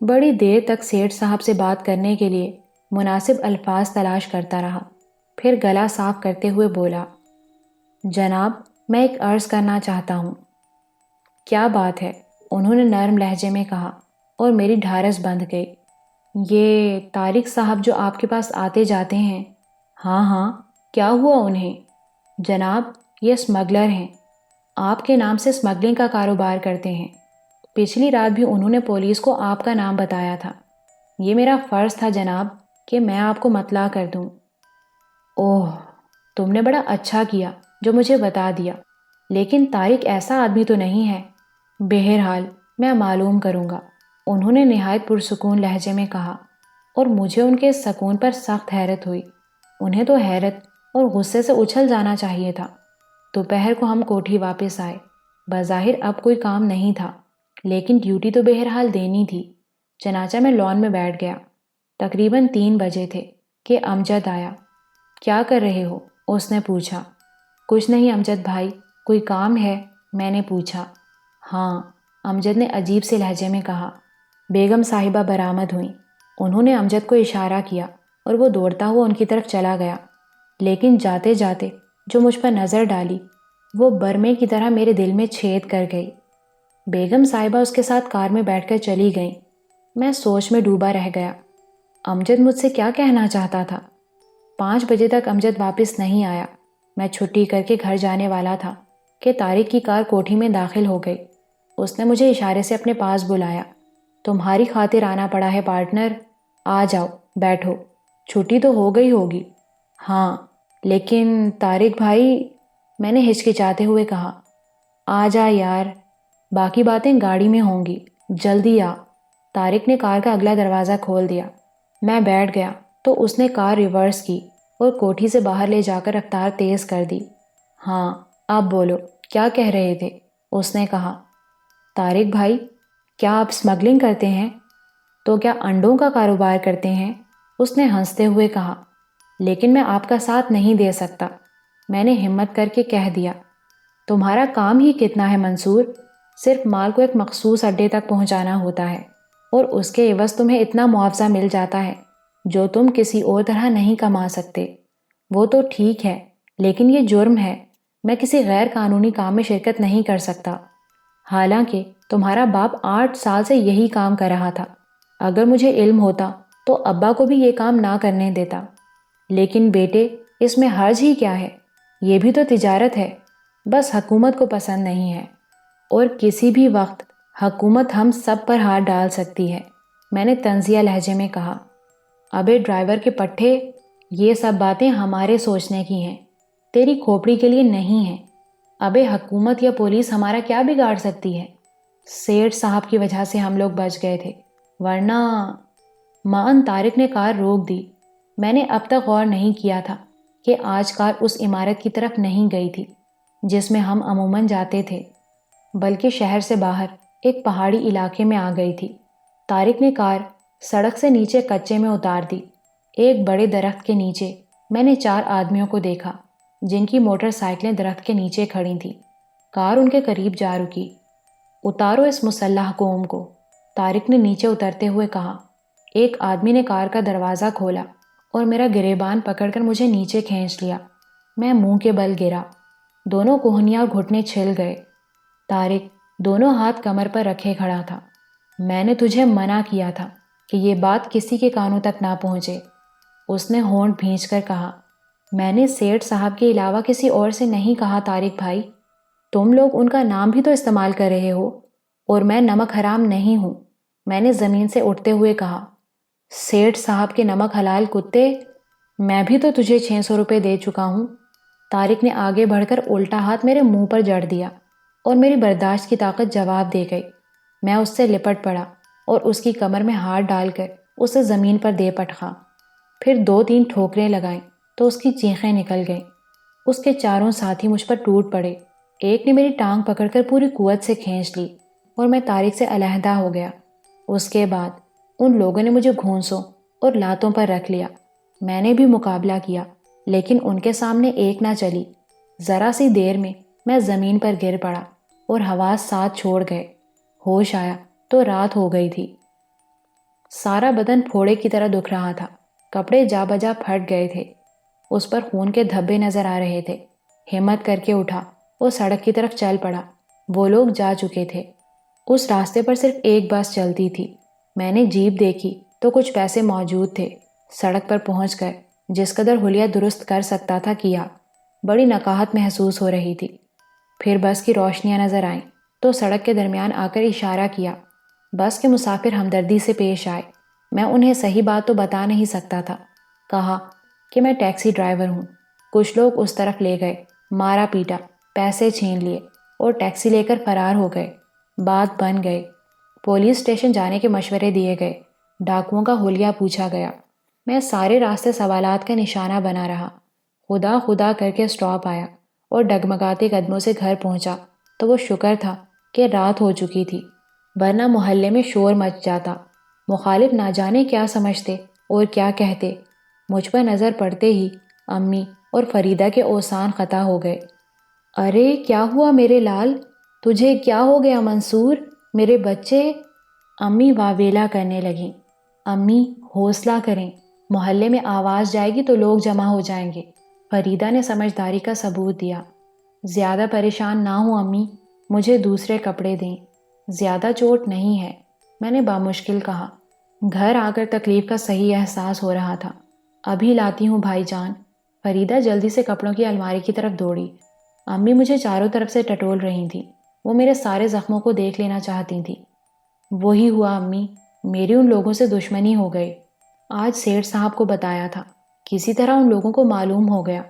بڑی دیر تک سیٹھ صاحب سے بات کرنے کے لیے مناسب الفاظ تلاش کرتا رہا، پھر گلا صاف کرتے ہوئے بولا، جناب میں ایک عرض کرنا چاہتا ہوں۔ کیا بات ہے؟ انہوں نے نرم لہجے میں کہا، اور میری ڈھارس بندھ گئی۔ یہ طارق صاحب جو آپ کے پاس آتے جاتے ہیں۔ ہاں، کیا ہوا انہیں؟ جناب یہ اسمگلر ہیں، آپ کے نام سے اسمگلنگ کا کاروبار کرتے ہیں۔ پچھلی رات بھی انہوں نے پولیس کو آپ کا نام بتایا تھا۔ یہ میرا فرض تھا جناب کہ میں آپ کو مطلع کر دوں۔ اوہ، تم نے بڑا اچھا کیا جو مجھے بتا دیا، لیکن طارق ایسا آدمی تو نہیں ہے۔ بہرحال میں معلوم کروں گا، انہوں نے نہایت پرسکون لہجے میں کہا، اور مجھے ان کے سکون پر سخت حیرت ہوئی۔ انہیں تو حیرت اور غصے سے اچھل جانا چاہیے تھا۔ دوپہر کو ہم کوٹھی واپس آئے۔ بظاہر اب کوئی کام نہیں تھا، لیکن ڈیوٹی تو بہرحال دینی تھی۔ چنانچہ میں لان میں بیٹھ گیا۔ تقریباً 3 بجے تھے کہ امجد آیا۔ کیا کر رہے ہو؟ اس نے پوچھا۔ کچھ نہیں امجد بھائی، کوئی کام ہے؟ میں نے پوچھا۔ ہاں، امجد نے عجیب سے لہجے میں کہا۔ بیگم صاحبہ برآمد ہوئیں۔ انہوں نے امجد کو اشارہ کیا اور وہ دوڑتا ہوا ان کی طرف چلا گیا، لیکن جاتے جاتے جو مجھ پر نظر ڈالی وہ برمے کی طرح میرے دل میں چھید کر گئی۔ بیگم صاحبہ اس کے ساتھ کار میں بیٹھ کر چلی گئیں۔ میں سوچ میں ڈوبا رہ گیا۔ امجد مجھ سے کیا کہنا چاہتا تھا؟ 5 بجے تک امجد واپس نہیں آیا۔ میں چھٹی کر کے گھر جانے والا تھا کہ طارق کی کار کوٹھی میں داخل ہو گئی۔ اس نے مجھے اشارے سے اپنے پاس بلایا۔ تمہاری خاطر آنا پڑا ہے پارٹنر، آ جاؤ بیٹھو، چھٹی تو ہو گئی ہوگی۔ ہاں لیکن طارق بھائی، میں نے ہچکچاتے ہوئے کہا۔ آ جا یار، باقی باتیں گاڑی میں ہوں گی، جلدی آ۔ طارق نے کار کا اگلا دروازہ کھول دیا۔ میں بیٹھ گیا تو اس نے کار ریورس کی اور کوٹھی سے باہر لے جا کر رفتار تیز کر دی۔ ہاں آپ بولو، کیا کہہ رہے تھے؟ اس نے کہا۔ طارق بھائی، کیا آپ اسمگلنگ کرتے ہیں؟ تو کیا انڈوں کا کاروبار کرتے ہیں؟ اس نے ہنستے ہوئے کہا۔ لیکن میں آپ کا ساتھ نہیں دے سکتا، میں نے ہمت کر کے کہہ دیا۔ تمہارا کام ہی کتنا ہے منصور، صرف مال کو ایک مخصوص اڈے تک پہنچانا ہوتا ہے، اور اس کے عوض تمہیں اتنا معاوضہ مل جاتا ہے جو تم کسی اور طرح نہیں کما سکتے۔ وہ تو ٹھیک ہے، لیکن یہ جرم ہے، میں کسی غیر قانونی کام میں شرکت نہیں کر سکتا۔ حالانکہ تمہارا باپ 8 سال سے یہی کام کر رہا تھا۔ اگر مجھے علم ہوتا تو ابا کو بھی یہ کام نہ کرنے دیتا۔ لیکن بیٹے، اس میں حرج ہی کیا ہے؟ یہ بھی تو تجارت ہے، بس حکومت کو پسند نہیں ہے، اور کسی بھی وقت حکومت ہم سب پر ہاتھ ڈال سکتی ہے، میں نے طنزیہ لہجے میں کہا۔ ابے ڈرائیور کے پٹھے، یہ سب باتیں ہمارے سوچنے کی ہیں، تیری کھوپڑی کے لیے نہیں ہیں۔ ابے حکومت یا پولیس ہمارا کیا بگاڑ سکتی ہے؟ سیٹھ صاحب کی وجہ سے ہم لوگ بچ گئے تھے، ورنہ طارق نے کار روک دی۔ میں نے اب تک غور نہیں کیا تھا کہ آج کار اس عمارت کی طرف نہیں گئی تھی جس میں ہم عموماً جاتے تھے، بلکہ شہر سے باہر ایک پہاڑی علاقے میں آ گئی تھی۔ طارق نے کار سڑک سے نیچے کچے میں اتار دی۔ ایک بڑے درخت کے نیچے میں نے 4 آدمیوں کو دیکھا جن کی موٹر سائیکلیں درخت کے نیچے کھڑی تھیں۔ کار ان کے قریب جا رکی۔ اتارو اس مسلح قوم کو، طارق نے نیچے اترتے ہوئے کہا۔ ایک آدمی نے کار کا دروازہ کھولا اور میرا گریبان پکڑ کر مجھے نیچے کھینچ لیا۔ میں منہ کے بل گرا۔ دونوں کوہنیاں اور گھٹنے چھل گئے۔ طارق دونوں ہاتھ کمر پر رکھے کھڑا تھا۔ میں نے تجھے منع کیا تھا کہ یہ بات کسی کے کانوں تک نہ پہنچے، اس نے ہونٹ بھینچ کر کہا۔ میں نے سیٹھ صاحب کے علاوہ کسی اور سے نہیں کہا طارق بھائی، تم لوگ ان کا نام بھی تو استعمال کر رہے ہو، اور میں نمک حرام نہیں ہوں، میں نے زمین سے اٹھتے ہوئے کہا۔ سیٹھ صاحب کے نمک حلال کتے، میں بھی تو تجھے 600 روپے دے چکا ہوں۔ طارق نے آگے بڑھ کر الٹا ہاتھ میرے منہ پر جڑ دیا اور میری برداشت کی طاقت جواب دے گئی۔ میں اس سے لپٹ پڑا اور اس کی کمر میں ہاتھ ڈال کر اسے زمین پر دے پٹخا۔ پھر 2-3 ٹھوکریں لگائیں تو اس کی چیخیں نکل گئیں۔ اس کے چاروں ساتھی مجھ پر ٹوٹ پڑے۔ ایک نے میری ٹانگ پکڑ کر پوری قوت سے کھینچ لی اور میں طارق سے علیحدہ ہو گیا۔ اس کے بعد ان لوگوں نے مجھے گھونسوں اور لاتوں پر رکھ لیا۔ میں نے بھی مقابلہ کیا، لیکن ان کے سامنے ایک نہ چلی۔ ذرا سی دیر میں زمین پر گر پڑا اور حواس ساتھ چھوڑ گئے۔ ہوش آیا تو رات ہو گئی تھی۔ سارا بدن پھوڑے کی طرح دکھ رہا تھا، کپڑے جا بجا پھٹ گئے تھے، اس پر خون کے دھبے نظر آ رہے تھے۔ ہمت کر کے اٹھا اور سڑک کی طرف چل پڑا۔ وہ لوگ جا چکے تھے۔ اس راستے پر صرف ایک بس چلتی تھی۔ میں نے جیپ دیکھی تو کچھ پیسے موجود تھے۔ سڑک پر پہنچ کر جس قدر حلیہ درست کر سکتا تھا کیا۔ بڑی نقاہت محسوس ہو رہی تھی۔ پھر بس کی روشنیاں نظر آئیں تو سڑک کے درمیان آ کر اشارہ کیا۔ بس کے مسافر ہمدردی سے پیش آئے۔ میں انہیں صحیح بات تو بتا نہیں سکتا تھا۔ کہا کہ میں ٹیکسی ڈرائیور ہوں۔ کچھ لوگ اس طرف لے گئے، مارا پیٹا، پیسے چھین لیے اور ٹیکسی لے کر فرار ہو گئے۔ بات بن گئی۔ پولیس اسٹیشن جانے کے مشورے دیے گئے۔ ڈاکوؤں کا حلیہ پوچھا گیا۔ میں سارے راستے سوالات کا نشانہ بنا رہا۔ خدا خدا کر کے اسٹاپ آیا اور ڈگمگاتے قدموں سے گھر پہنچا تو وہ شکر تھا کہ رات ہو چکی تھی، ورنہ محلے میں شور مچ جاتا۔ مخالف نہ جانے کیا سمجھتے اور کیا کہتے۔ مجھ پر نظر پڑتے ہی امی اور فریدہ کے اوسان خطا ہو گئے۔ ارے کیا ہوا میرے لال، تجھے کیا ہو گیا منصور، میرے بچے؟ امی واویلا کرنے لگیں۔ امی حوصلہ کریں، محلے میں آواز جائے گی تو لوگ جمع ہو جائیں گے۔ فریدہ نے سمجھداری کا ثبوت دیا۔ زیادہ پریشان نہ ہوں امی، مجھے دوسرے کپڑے دیں، زیادہ چوٹ نہیں ہے، میں نے بامشکل کہا۔ گھر آ کر تکلیف کا صحیح احساس ہو رہا تھا۔ ابھی لاتی ہوں بھائی جان۔ فریدہ جلدی سے کپڑوں کی الماری کی طرف دوڑی۔ امی مجھے چاروں طرف سے ٹٹول رہی تھیں، وہ میرے سارے زخموں کو دیکھ لینا چاہتی تھیں۔ وہی ہوا امی، میری ان لوگوں سے دشمنی ہو گئی۔ آج سیٹھ صاحب کو بتایا تھا، کسی طرح ان لوگوں کو معلوم ہو گیا،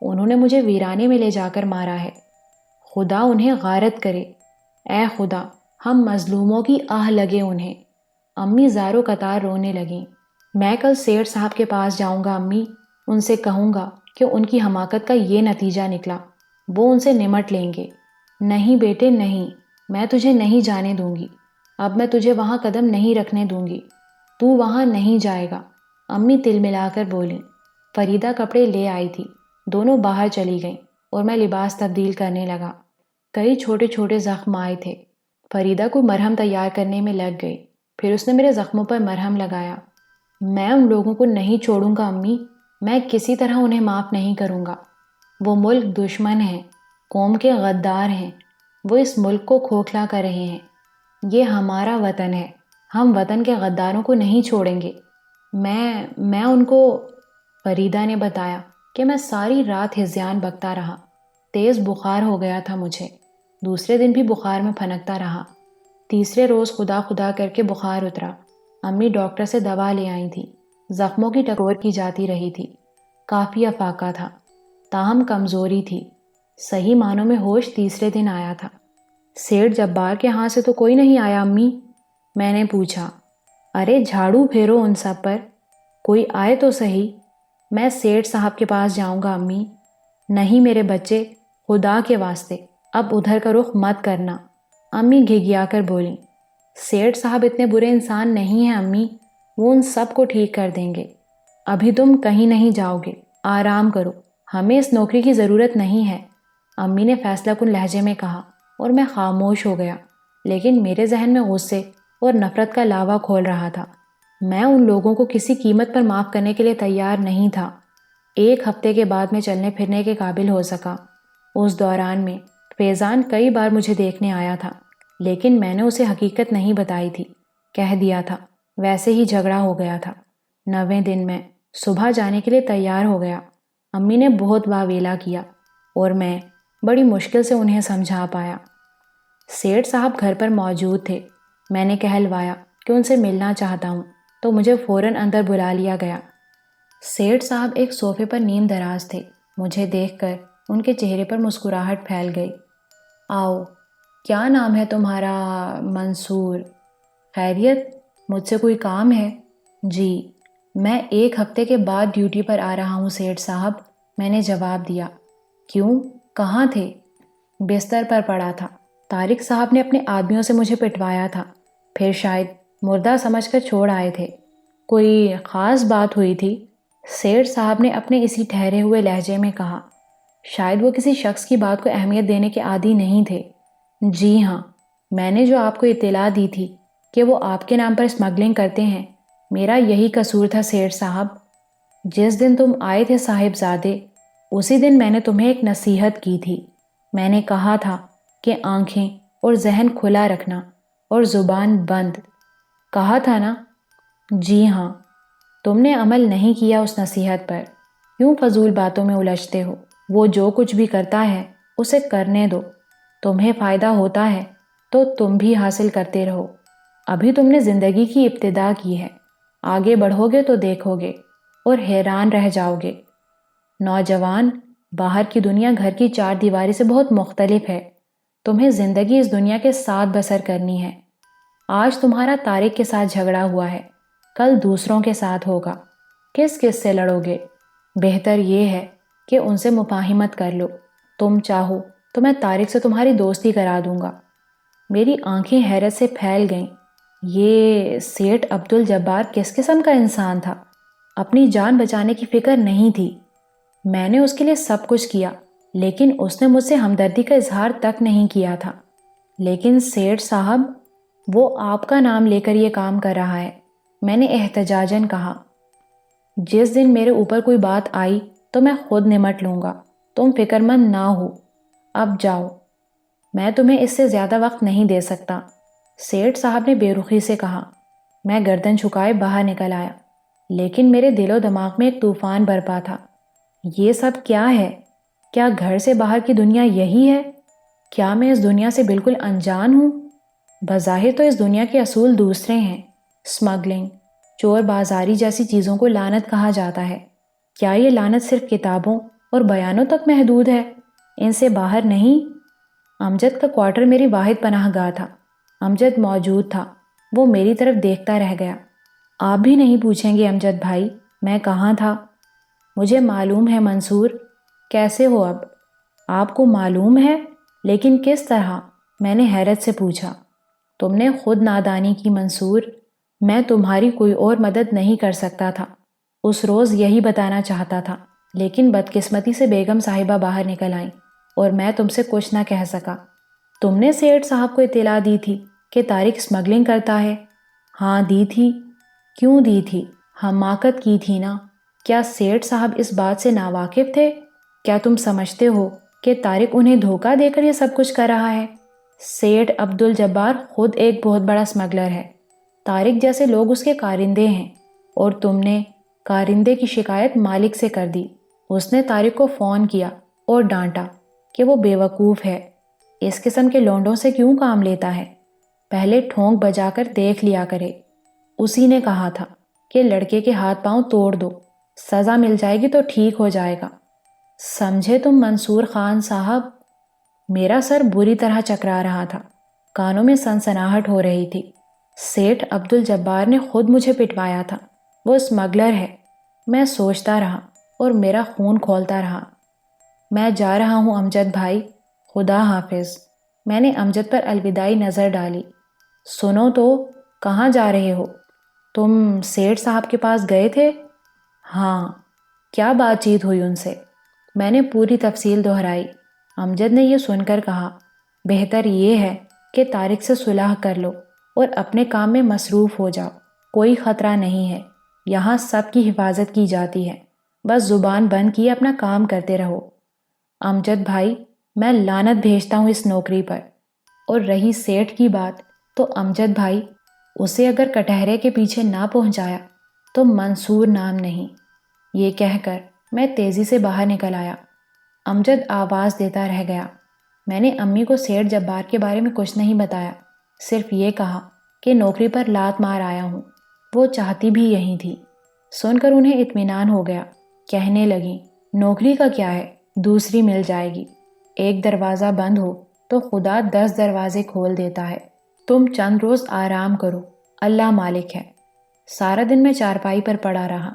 انہوں نے مجھے ویرانے میں لے جا کر مارا ہے۔ خدا انہیں غارت کرے، اے خدا، ہم مظلوموں کی آہ لگے انہیں۔ امی زاروں قطار رونے لگیں۔ میں کل سیٹھ صاحب کے پاس جاؤں گا امی، ان سے کہوں گا کہ ان کی حماقت کا یہ نتیجہ نکلا، وہ ان سے نمٹ لیں گے۔ نہیں بیٹے نہیں، میں تجھے نہیں جانے دوں گی، اب میں تجھے وہاں قدم نہیں رکھنے دوں گی، تو وہاں نہیں جائے گا، امی تل ملا کر بولیں۔ فریدہ کپڑے لے آئی تھی، دونوں باہر چلی گئیں اور میں لباس تبدیل کرنے لگا۔ کئی چھوٹے چھوٹے زخم آئے تھے۔ فریدہ کو مرہم تیار کرنے میں لگ گئی، پھر اس نے میرے زخموں پر مرہم لگایا۔ میں ان لوگوں کو نہیں چھوڑوں گا امی، میں کسی طرح انہیں معاف نہیں کروں گا۔ وہ ملک دشمن ہیں، قوم کے غدار ہیں، وہ اس ملک کو کھوکھلا کر رہے ہیں۔ یہ ہمارا وطن ہے، ہم وطن کے غداروں کو نہیں چھوڑیں گے۔ میں ان کو… فریدہ نے بتایا کہ میں ساری رات ہذیان بکتا رہا، تیز بخار ہو گیا تھا مجھے، دوسرے دن بھی بخار میں پھنکتا رہا، تیسرے روز خدا خدا کر کے بخار اترا۔ امی ڈاکٹر سے دوا لے آئی تھی، زخموں کی ٹکور کی جاتی رہی تھی، کافی افاقہ تھا، تاہم کمزوری تھی۔ صحیح معنوں میں ہوش تیسرے دن آیا تھا۔ سیٹھ جبار کے ہاں سے تو کوئی نہیں آیا امی؟ میں نے پوچھا۔ ارے جھاڑو پھیرو ان سب پر، کوئی آئے تو صحیح۔ میں سیٹھ صاحب کے پاس جاؤں گا امی۔ نہیں میرے بچے، خدا کے واسطے اب ادھر کا رخ مت کرنا، امی گھگیا کر بولیں۔ سیٹھ صاحب اتنے برے انسان نہیں ہیں امی، وہ ان سب کو ٹھیک کر دیں گے۔ ابھی تم کہیں نہیں جاؤ گے، آرام کرو، ہمیں اس نوکری کی ضرورت نہیں ہے، امی نے فیصلہ کن لہجے میں کہا، اور میں خاموش ہو گیا۔ لیکن میرے ذہن میں غصے اور نفرت کا لاوا کھول رہا تھا۔ میں ان لوگوں کو کسی قیمت پر معاف کرنے کے لیے تیار نہیں تھا۔ 1 ہفتے کے بعد میں چلنے پھرنے کے قابل ہو سکا۔ اس دوران میں فیضان کئی بار مجھے دیکھنے آیا تھا، لیکن میں نے اسے حقیقت نہیں بتائی تھی، کہہ دیا تھا، ویسے ہی جھگڑا ہو گیا تھا۔ 9ویں دن میں صبح جانے کے لیے تیار ہو گیا۔ امی نے بہت واویلا کیا اور میں بڑی مشکل سے انہیں سمجھا پایا۔ سیٹھ صاحب گھر پر موجود تھے۔ میں نے کہلوایا کہ ان سے ملنا چاہتا ہوں تو مجھے فوراً اندر بلا لیا گیا۔ سیٹھ صاحب ایک صوفے پر نیم دراز تھے۔ مجھے دیکھ کر ان کے چہرے پر مسکراہٹ پھیل گئی۔ آؤ، کیا نام ہے تمہارا؟ منصور۔ خیریت؟ مجھ سے کوئی کام ہے؟ جی، میں 1 ہفتے کے بعد ڈیوٹی پر آ رہا ہوں سیٹھ صاحب، میں نے جواب دیا۔ کیوں؟ کہاں تھے؟ بستر پر پڑا تھا۔ طارق صاحب نے اپنے آدمیوں سے مجھے پٹوایا تھا، پھر شاید مردہ سمجھ کر چھوڑ آئے تھے۔ کوئی خاص بات ہوئی تھی؟ سیٹھ صاحب نے اپنے اسی ٹھہرے ہوئے لہجے میں کہا۔ شاید وہ کسی شخص کی بات کو اہمیت دینے کے عادی نہیں تھے۔ جی ہاں، میں نے جو آپ کو اطلاع دی تھی کہ وہ آپ کے نام پر اسمگلنگ کرتے ہیں، میرا یہی قصور تھا سیٹھ صاحب۔ جس دن تم آئے تھے صاحب زادے، اسی دن میں نے تمہیں ایک نصیحت کی تھی۔ میں نے کہا تھا کہ آنکھیں اور ذہن کھلا رکھنا اور زبان بند، کہا تھا نا؟ جی ہاں۔ تم نے عمل نہیں کیا اس نصیحت پر، کیوں فضول باتوں میں الجھتے ہو؟ وہ جو کچھ بھی کرتا ہے اسے کرنے دو، تمہیں فائدہ ہوتا ہے تو تم بھی حاصل کرتے رہو۔ ابھی تم نے زندگی کی ابتدا کی ہے، آگے بڑھو گے تو دیکھو گے اور حیران رہ جاؤ گے۔ نوجوان، باہر کی دنیا گھر کی 4 دیواری سے بہت مختلف ہے۔ تمہیں زندگی اس دنیا کے ساتھ بسر کرنی ہے۔ آج تمہارا طارق کے ساتھ جھگڑا ہوا ہے، کل دوسروں کے ساتھ ہوگا۔ کس کس سے لڑو گے؟ بہتر یہ ہے کہ ان سے مفاہمت کر لو۔ تم چاہو تو میں طارق سے تمہاری دوستی کرا دوں گا۔ میری آنکھیں حیرت سے پھیل گئیں۔ یہ سیٹھ عبدالجبار کس قسم کا انسان تھا؟ اپنی جان بچانے کی فکر نہیں تھی۔ میں نے اس کے لیے سب کچھ کیا، لیکن اس نے مجھ سے ہمدردی کا اظہار تک نہیں کیا تھا۔ لیکن سیٹھ صاحب، وہ آپ کا نام لے کر یہ کام کر رہا ہے، میں نے احتجاجاً کہا۔ جس دن میرے اوپر کوئی بات آئی تو میں خود نمٹ لوں گا، تم فکر مند نہ ہو۔ اب جاؤ، میں تمہیں اس سے زیادہ وقت نہیں دے سکتا، سیٹھ صاحب نے بے رخی سے کہا۔ میں گردن جھکائے باہر نکل آیا، لیکن میرے دل و دماغ میں ایک طوفان برپا تھا۔ یہ سب کیا ہے؟ کیا گھر سے باہر کی دنیا یہی ہے؟ کیا میں اس دنیا سے بالکل انجان ہوں؟ بظاہر تو اس دنیا کے اصول دوسرے ہیں۔ اسمگلنگ، چور بازاری جیسی چیزوں کو لعنت کہا جاتا ہے۔ کیا یہ لعنت صرف کتابوں اور بیانوں تک محدود ہے، ان سے باہر نہیں؟ امجد کا کوارٹر میری واحد پناہ گاہ تھا۔ امجد موجود تھا، وہ میری طرف دیکھتا رہ گیا۔ آپ بھی نہیں پوچھیں گے امجد بھائی میں کہاں تھا؟ مجھے معلوم ہے منصور۔ کیسے ہو اب؟ آپ کو معلوم ہے؟ لیکن کس طرح؟ میں نے حیرت سے پوچھا۔ تم نے خود نادانی کی منصور، میں تمہاری کوئی اور مدد نہیں کر سکتا تھا۔ اس روز یہی بتانا چاہتا تھا، لیکن بدقسمتی سے بیگم صاحبہ باہر نکل آئیں اور میں تم سے کچھ نہ کہہ سکا۔ تم نے سیٹھ صاحب کو اطلاع دی تھی کہ طارق اسمگلنگ کرتا ہے؟ ہاں دی تھی۔ کیوں دی تھی؟ حماقت کی تھی نا۔ کیا سیٹھ صاحب اس بات سے ناواقف تھے؟ کیا تم سمجھتے ہو کہ طارق انہیں دھوکہ دے کر یہ سب کچھ کر رہا ہے؟ سیٹھ عبدالجبار خود ایک بہت بڑا اسمگلر ہے۔ طارق جیسے لوگ اس کے کارندے ہیں، اور تم نے کارندے کی شکایت مالک سے کر دی۔ اس نے طارق کو فون کیا اور ڈانٹا کہ وہ بے وقوف ہے، اس قسم کے لونڈوں سے کیوں کام لیتا ہے، پہلے ٹھونک بجا کر دیکھ لیا کرے۔ اسی نے کہا تھا کہ لڑکے کے ہاتھ پاؤں توڑ دو، سزا مل جائے گی تو ٹھیک ہو جائے گا۔ سمجھے تم منصور خان صاحب؟ میرا سر بری طرح چکرا رہا تھا، کانوں میں سنسناہٹ ہو رہی تھی۔ سیٹھ عبدالجبار نے خود مجھے پٹوایا تھا، وہ اسمگلر ہے۔ میں سوچتا رہا، اور میرا خون کھولتا رہا۔ میں جا رہا ہوں امجد بھائی، خدا حافظ۔ میں نے امجد پر الوداعی نظر ڈالی۔ سنو تو، کہاں جا رہے ہو؟ تم سیٹھ صاحب کے پاس گئے تھے؟ ہاں۔ کیا بات چیت ہوئی ان سے؟ میں نے پوری تفصیل دہرائی۔ امجد نے یہ سن کر کہا، بہتر یہ ہے کہ طارق سے صلح کر لو اور اپنے کام میں مصروف ہو جاؤ۔ کوئی خطرہ نہیں ہے، یہاں سب کی حفاظت کی جاتی ہے، بس زبان بند کیے اپنا کام کرتے رہو۔ امجد بھائی، میں لعنت بھیجتا ہوں اس نوکری پر۔ اور رہی سیٹھ کی بات، تو امجد بھائی، اسے اگر کٹہرے کے پیچھے نہ پہنچایا تو منصور نام نہیں۔ یہ کہہ کر میں تیزی سے باہر نکل آیا۔ امجد آواز دیتا رہ گیا۔ میں نے امی کو سیٹھ جبار کے بارے میں کچھ نہیں بتایا، صرف یہ کہا کہ نوکری پر لات مار آیا ہوں۔ وہ چاہتی بھی یہی تھی۔ سن کر انہیں اطمینان ہو گیا۔ کہنے لگیں، نوکری کا کیا ہے، دوسری مل جائے گی۔ ایک دروازہ بند ہو تو خدا 10 دروازے کھول دیتا ہے۔ تم چند روز آرام کرو، اللہ مالک ہے۔ سارا دن میں چارپائی پر پڑا رہا۔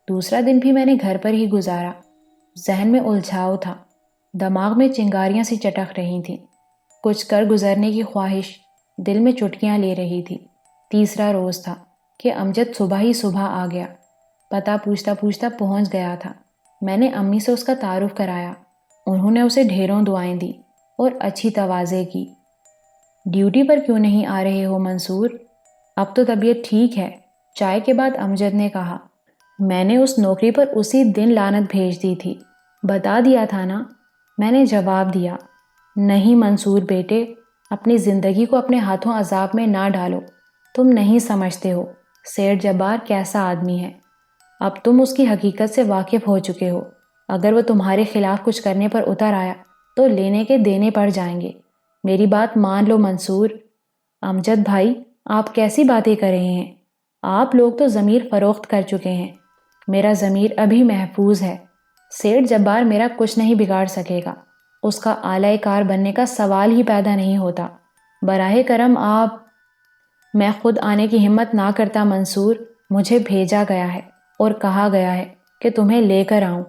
دوسرا دن بھی میں نے گھر پر ہی گزارا۔ ذہن میں الجھاؤ تھا، دماغ میں چنگاریاں سی چٹک رہی تھیں۔ کچھ کر گزرنے کی خواہش دل میں چٹکیاں لے رہی تھی۔ تیسرا روز تھا کہ امجد صبح ہی صبح آ گیا۔ پتہ پوچھتا پوچھتا پہنچ گیا تھا۔ میں نے امی سے اس کا تعارف کرایا۔ انہوں نے اسے ڈھیروں دعائیں دی اور اچھی تواضع کی۔ ڈیوٹی پر کیوں نہیں آ رہے ہو منصور؟ اب تو طبیعت ٹھیک ہے، چائے کے بعد امجد نے کہا۔ میں نے اس نوکری پر اسی دن لعنت بھیج دی تھی، بتا دیا تھا نا؟ میں نے جواب دیا۔ نہیں منصور بیٹے، اپنی زندگی کو اپنے ہاتھوں عذاب میں نہ ڈالو۔ تم نہیں سمجھتے ہو سیٹھ جبار کیسا آدمی ہے۔ اب تم اس کی حقیقت سے واقف ہو چکے ہو۔ اگر وہ تمہارے خلاف کچھ کرنے پر اتر آیا تو لینے کے دینے پڑ جائیں گے۔ میری بات مان لو منصور۔ امجد بھائی، آپ کیسی باتیں کر رہے ہیں؟ آپ لوگ تو ضمیر فروخت کر چکے ہیں، میرا ضمیر ابھی محفوظ ہے۔ سیٹھ جبار میرا کچھ نہیں بگاڑ سکے گا، اس کا اعلی کار بننے کا سوال ہی پیدا نہیں ہوتا۔ براہ کرم آپ… میں خود آنے کی ہمت نہ کرتا منصور، مجھے بھیجا گیا ہے اور کہا گیا ہے کہ تمہیں لے کر آؤں۔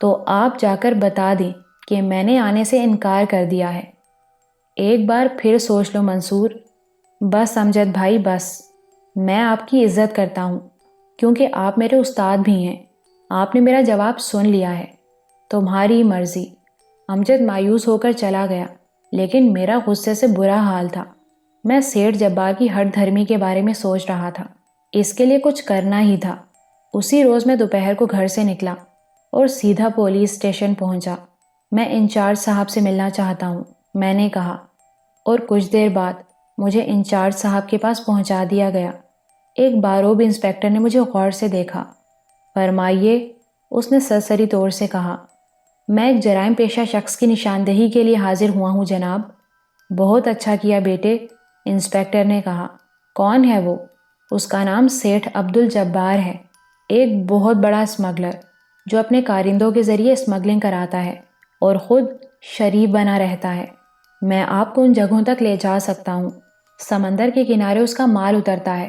تو آپ جا کر بتا دیں کہ میں نے آنے سے انکار کر دیا ہے۔ ایک بار پھر سوچ لو منصور۔ بس امجد بھائی بس، میں آپ کی عزت کرتا ہوں کیونکہ آپ میرے استاد بھی ہیں۔ آپ نے میرا جواب سن لیا ہے، تمہاری مرضی۔ امجد مایوس ہو کر چلا گیا، لیکن میرا غصے سے برا حال تھا۔ میں سیٹھ جبار کی ہٹ دھرمی کے بارے میں سوچ رہا تھا، اس کے لیے کچھ کرنا ہی تھا۔ اسی روز میں دوپہر کو گھر سے نکلا اور سیدھا پولیس اسٹیشن پہنچا۔ میں انچارج صاحب سے ملنا چاہتا ہوں، میں نے کہا، اور کچھ دیر بعد مجھے انچارج صاحب کے پاس پہنچا دیا گیا۔ ایک باروب انسپیکٹر نے مجھے غور سے دیکھا۔ فرمائیے، اس نے سرسری طور سے کہا۔ میں ایک جرائم پیشہ شخص کی نشاندہی کے لیے حاضر ہوا ہوں جناب۔ بہت اچھا کیا بیٹے، انسپیکٹر نے کہا۔ کون ہے وہ؟ اس کا نام سیٹھ عبدالجبار ہے، ایک بہت بڑا اسمگلر جو اپنے کارندوں کے ذریعے اسمگلنگ کراتا ہے اور خود شریف بنا رہتا ہے۔ میں آپ کو ان جگہوں تک لے جا سکتا ہوں۔ سمندر کے کنارے اس کا مال اترتا ہے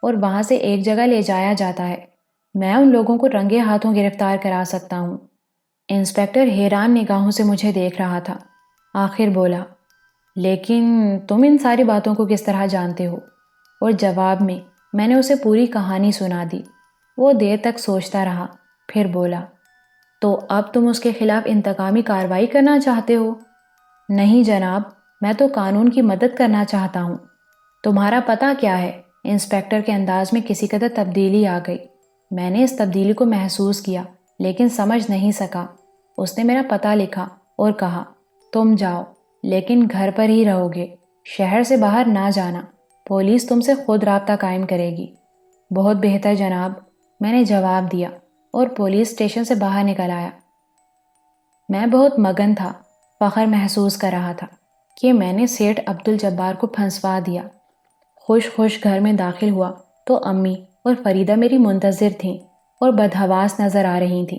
اور وہاں سے ایک جگہ لے جایا جاتا ہے۔ میں ان لوگوں کو رنگے ہاتھوں گرفتار کرا سکتا ہوں۔ انسپیکٹر حیران نگاہوں سے مجھے دیکھ رہا تھا۔ آخر بولا، لیکن تم ان ساری باتوں کو کس طرح جانتے ہو؟ اور جواب میں نے اسے پوری کہانی سنا دی۔ وہ دیر تک سوچتا رہا، پھر بولا، تو اب تم اس کے خلاف انتقامی کارروائی کرنا چاہتے ہو؟ نہیں جناب، میں تو قانون کی مدد کرنا چاہتا ہوں۔ تمہارا پتہ کیا ہے؟ انسپیکٹر کے انداز میں کسی قدر تبدیلی آ گئی۔ میں نے اس تبدیلی کو محسوس کیا لیکن سمجھ نہیں سکا۔ اس نے میرا پتہ لکھا اور کہا، تم جاؤ لیکن گھر پر ہی رہو گے، شہر سے باہر نہ جانا، پولیس تم سے خود رابطہ قائم کرے گی۔ بہت بہتر جناب، میں نے جواب دیا اور پولیس اسٹیشن سے باہر نکل آیا۔ میں بہت مگن تھا، فخر محسوس کر رہا تھا کہ میں نے سیٹھ عبدالجبار کو پھنسوا دیا۔ خوش گھر میں داخل ہوا تو امی اور فریدہ میری منتظر تھیں اور بدحواس نظر آ رہی تھیں۔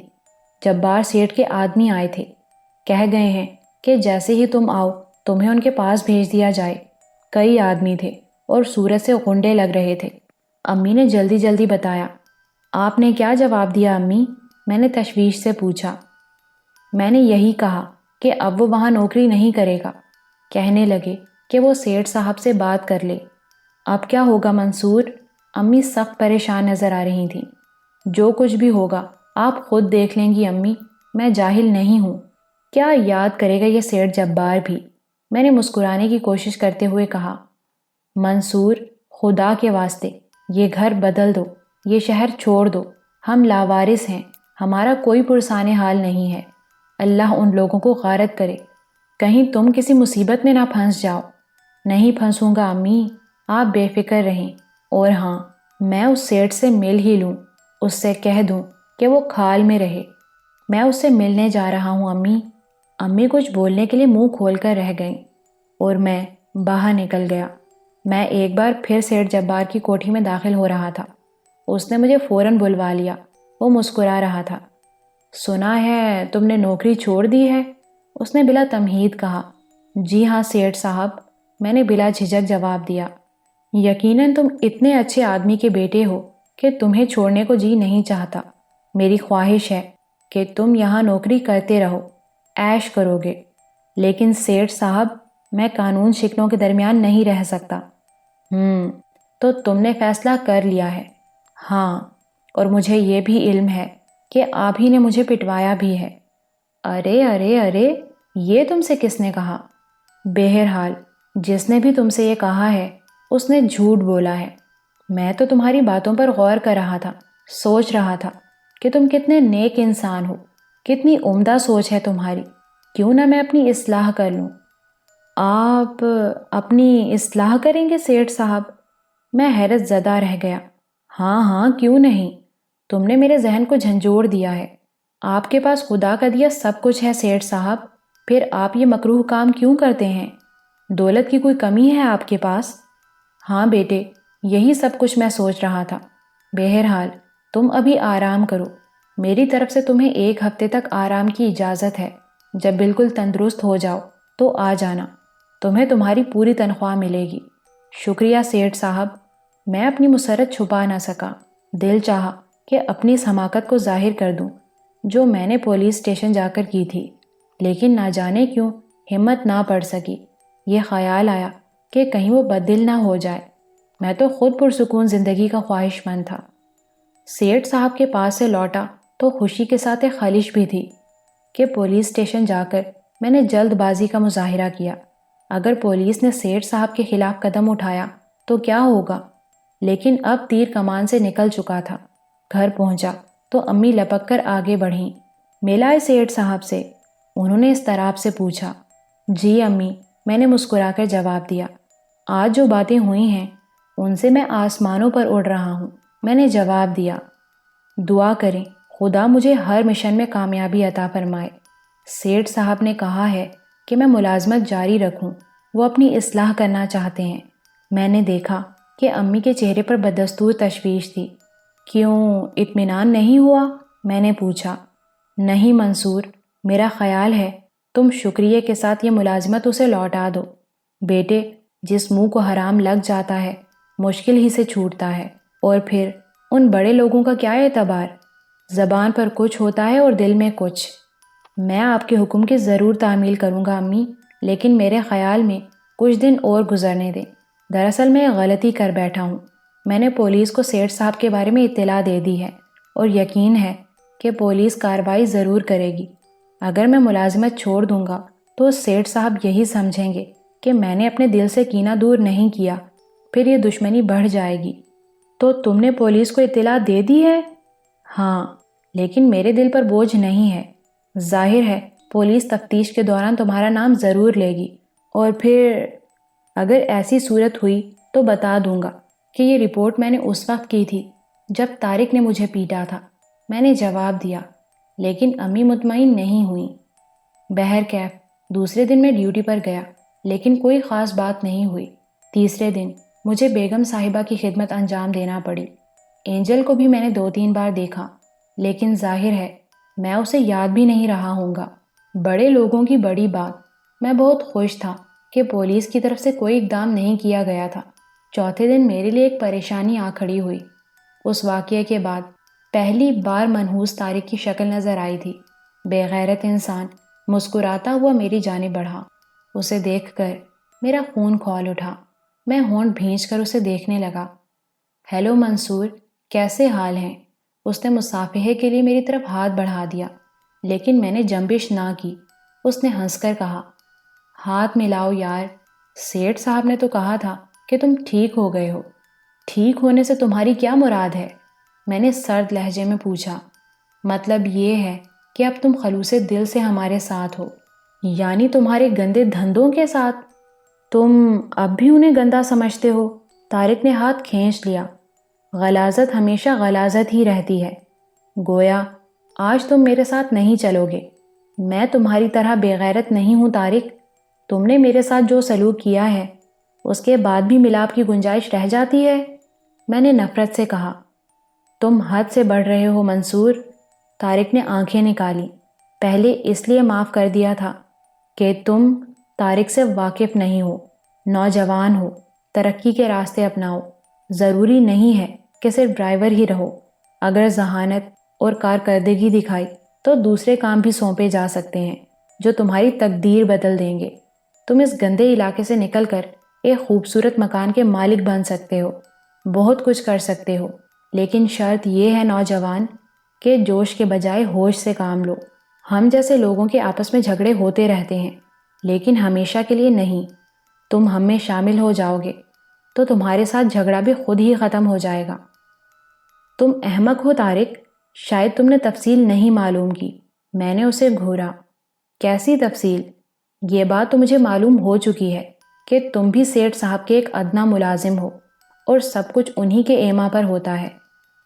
جبار سیٹھ کے آدمی آئے تھے، کہہ گئے ہیں کہ جیسے ہی تم آؤ تمہیں ان کے پاس بھیج دیا جائے۔ کئی آدمی تھے اور صورت سے غنڈے لگ رہے تھے۔ امی نے جلدی بتایا۔ آپ نے کیا جواب دیا امی؟ میں نے تشویش سے پوچھا۔ میں نے یہی کہا کہ اب وہ وہاں نوکری نہیں کرے گا۔ کہنے لگے کہ وہ سیٹھ صاحب سے بات کر لے۔ اب کیا ہوگا منصور؟ امی سخت پریشان نظر آ رہی تھیں۔ جو کچھ بھی ہوگا آپ خود دیکھ لیں گی امی، میں جاہل نہیں ہوں۔ کیا یاد کرے گا یہ سیٹھ جبار بھی؟ میں نے مسکرانے کی کوشش کرتے ہوئے کہا۔ منصور، خدا کے واسطے یہ گھر بدل دو، یہ شہر چھوڑ دو، ہم لاوارث ہیں، ہمارا کوئی پرسان حال نہیں ہے۔ اللہ ان لوگوں کو غارت کرے، کہیں تم کسی مصیبت میں نہ پھنس جاؤ۔ نہیں پھنسوں گا امی، آپ بے فکر رہیں۔ اور ہاں، میں اس سیٹھ سے مل ہی لوں، اس سے کہہ دوں کہ وہ کھال میں رہے۔ میں اس سے ملنے جا رہا ہوں امی۔ امی کچھ بولنے کے لیے منہ کھول کر رہ گئیں اور میں باہر نکل گیا۔ میں ایک بار پھر سیٹھ جبار کی کوٹھی میں داخل ہو رہا تھا۔ اس نے مجھے فوراً بلوا لیا۔ وہ مسکرا رہا تھا۔ سنا ہے تم نے نوکری چھوڑ دی ہے؟ اس نے بلا تمہید کہا۔ جی ہاں سیٹھ صاحب، میں نے بلا جھجک جواب دیا۔ یقیناً تم اتنے اچھے آدمی کے بیٹے ہو کہ تمہیں چھوڑنے کو جی نہیں چاہتا۔ میری خواہش ہے کہ تم یہاں نوکری کرتے رہو، عیش کرو گے۔ لیکن سیٹھ صاحب، میں قانون شکنوں کے درمیان نہیں رہ سکتا۔ تو تم نے فیصلہ کر لیا ہے؟ ہاں، اور مجھے یہ بھی علم ہے کہ آپ ہی نے مجھے پٹوایا بھی ہے۔ ارے ارے ارے، یہ تم سے کس نے کہا؟ بہرحال جس نے بھی تم سے یہ کہا ہے اس نے جھوٹ بولا ہے۔ میں تو تمہاری باتوں پر غور کر رہا تھا، سوچ رہا تھا کہ تم کتنے نیک انسان ہو، کتنی عمدہ سوچ ہے تمہاری۔ کیوں نہ میں اپنی اصلاح کر لوں؟ آپ اپنی اصلاح کریں گے سیٹھ صاحب؟ میں حیرت زدہ رہ گیا۔ ہاں ہاں، کیوں نہیں؟ تم نے میرے ذہن کو جھنجھوڑ دیا ہے۔ آپ کے پاس خدا کا دیا سب کچھ ہے سیٹھ صاحب، پھر آپ یہ مکروہ کام کیوں کرتے ہیں؟ دولت کی کوئی کمی ہے آپ کے پاس؟ ہاں بیٹے، یہی سب کچھ میں سوچ رہا تھا۔ بہرحال تم ابھی آرام کرو، میری طرف سے تمہیں ایک ہفتے تک آرام کی اجازت ہے۔ جب بالکل تندرست ہو جاؤ تو آ جانا، تمہیں تمہاری پوری تنخواہ ملے گی۔ شکریہ سیٹھ صاحب۔ میں اپنی مسرت چھپا نہ سکا۔ دل چاہا کہ اپنی اس حماقت کو ظاہر کر دوں جو میں نے پولیس اسٹیشن جا کر کی تھی، لیکن نہ جانے کیوں ہمت نہ پڑ سکی۔ یہ خیال آیا کہ کہیں وہ بددل نہ ہو جائے۔ میں تو خود پرسکون زندگی کا خواہش مند تھا۔ سیٹھ صاحب کے پاس سے لوٹا تو خوشی کے ساتھ ایک خلش بھی تھی کہ پولیس اسٹیشن جا کر میں نے جلد بازی کا مظاہرہ کیا۔ اگر پولیس نے سیٹھ صاحب کے خلاف قدم اٹھایا تو کیا ہوگا؟ لیکن اب تیر کمان سے نکل چکا تھا۔ گھر پہنچا تو امی لپک کر آگے بڑھیں۔ ملا ہے سیٹھ صاحب سے؟ انہوں نے اضطراب سے پوچھا۔ جی امی، میں نے مسکرا کر جواب دیا۔ آج جو باتیں ہوئی ہیں ان سے میں آسمانوں پر اڑ رہا ہوں، میں نے جواب دیا۔ دعا کریں خدا مجھے ہر مشن میں کامیابی عطا فرمائے۔ سیٹھ صاحب نے کہا ہے کہ میں ملازمت جاری رکھوں، وہ اپنی اصلاح کرنا چاہتے ہیں۔ میں نے دیکھا کہ امی کے چہرے پر بدستور تشویش تھی۔ کیوں اطمینان نہیں ہوا؟ میں نے پوچھا۔ نہیں منصور، میرا خیال ہے تم شکریہ کے ساتھ یہ ملازمت اسے لوٹا دو۔ بیٹے، جس منہ کو حرام لگ جاتا ہے مشکل ہی سے چھوٹتا ہے، اور پھر ان بڑے لوگوں کا کیا اعتبار؟ زبان پر کچھ ہوتا ہے اور دل میں کچھ۔ میں آپ کے حکم کی ضرور تعمیل کروں گا امی، لیکن میرے خیال میں کچھ دن اور گزرنے دیں۔ دراصل میں غلطی کر بیٹھا ہوں۔ میں نے پولیس کو سیٹھ صاحب کے بارے میں اطلاع دے دی ہے اور یقین ہے کہ پولیس کارروائی ضرور کرے گی۔ اگر میں ملازمت چھوڑ دوں گا تو سیٹھ صاحب یہی سمجھیں گے کہ میں نے اپنے دل سے کینہ دور نہیں کیا، پھر یہ دشمنی بڑھ جائے گی۔ تو تم نے پولیس کو اطلاع دے دی ہے؟ ہاں، لیکن میرے دل پر بوجھ نہیں ہے۔ ظاہر ہے پولیس تفتیش کے دوران تمہارا نام ضرور لے گی، اور پھر اگر ایسی صورت ہوئی تو بتا دوں گا کہ یہ رپورٹ میں نے اس وقت کی تھی جب طارق نے مجھے پیٹا تھا۔ میں نے جواب دیا، لیکن امی مطمئن نہیں ہوئیں۔ بہرکیف دوسرے دن میں ڈیوٹی پر گیا، لیکن کوئی خاص بات نہیں ہوئی۔ تیسرے دن مجھے بیگم صاحبہ کی خدمت انجام دینا پڑی۔ اینجل کو بھی میں نے 2-3 بار دیکھا، لیکن ظاہر ہے میں اسے یاد بھی نہیں رہا ہوں گا۔ بڑے لوگوں کی بڑی بات۔ میں بہت خوش تھا کہ پولیس کی طرف سے کوئی اقدام نہیں کیا گیا تھا۔ چوتھے دن میرے لیے ایک پریشانی آ کھڑی ہوئی۔ اس واقعے کے بعد پہلی بار منحوس طارق کی شکل نظر آئی تھی۔ بے غیرت انسان مسکراتا ہوا میری جانب بڑھا۔ اسے دیکھ کر میرا خون کھول اٹھا۔ میں ہونٹ بھینچ کر اسے دیکھنے لگا۔ ہیلو منصور، کیسے حال ہیں؟ اس نے مصافحے کے لیے میری طرف ہاتھ بڑھا دیا، لیکن میں نے جنبش نہ کی۔ اس نے ہنس کر کہا، ہاتھ ملاؤ یار، سیٹھ صاحب نے تو کہا تھا کہ تم ٹھیک ہو گئے ہو۔ ٹھیک ہونے سے تمہاری کیا مراد ہے؟ میں نے سرد لہجے میں پوچھا۔ مطلب یہ ہے کہ اب تم خلوص دل سے ہمارے ساتھ ہو، یعنی تمہارے گندے دھندوں کے ساتھ؟ تم اب بھی انہیں گندا سمجھتے ہو؟ طارق نے ہاتھ کھینچ لیا۔ غلاظت ہمیشہ غلاظت ہی رہتی ہے۔ گویا آج تم میرے ساتھ نہیں چلو گے۔ میں تمہاری طرح بے غیرت نہیں ہوں طارق۔ تم نے میرے ساتھ جو سلوک کیا ہے اس کے بعد بھی ملاپ کی گنجائش رہ جاتی ہے؟ میں نے نفرت سے کہا۔ تم حد سے بڑھ رہے ہو منصور۔ طارق نے آنکھیں نکالی۔ پہلے اس لیے معاف کر دیا تھا کہ تم طارق سے واقف نہیں ہو، نوجوان ہو، ترقی کے راستے اپناؤ۔ ضروری نہیں ہے کہ صرف ڈرائیور ہی رہو۔ اگر ذہانت اور کارکردگی دکھائی تو دوسرے کام بھی سونپے جا سکتے ہیں جو تمہاری تقدیر بدل دیں گے۔ تم اس گندے علاقے سے نکل کر ایک خوبصورت مکان کے مالک بن سکتے ہو، بہت کچھ کر سکتے ہو، لیکن شرط یہ ہے نوجوان کہ جوش کے بجائے ہوش سے کام لو۔ ہم جیسے لوگوں کے آپس میں جھگڑے ہوتے رہتے ہیں، لیکن ہمیشہ کے لیے نہیں۔ تم ہم میں شامل ہو جاؤ گے تو تمہارے ساتھ جھگڑا بھی خود ہی ختم ہو جائے گا۔ تم احمق ہو طارق، شاید تم نے تفصیل نہیں معلوم کی۔ میں نے اسے گھورا۔ کیسی تفصیل؟ یہ بات تو مجھے معلوم ہو چکی ہے کہ تم بھی سیٹھ صاحب کے ایک ادنیٰ ملازم ہو اور سب کچھ انہی کے ایما پر ہوتا ہے،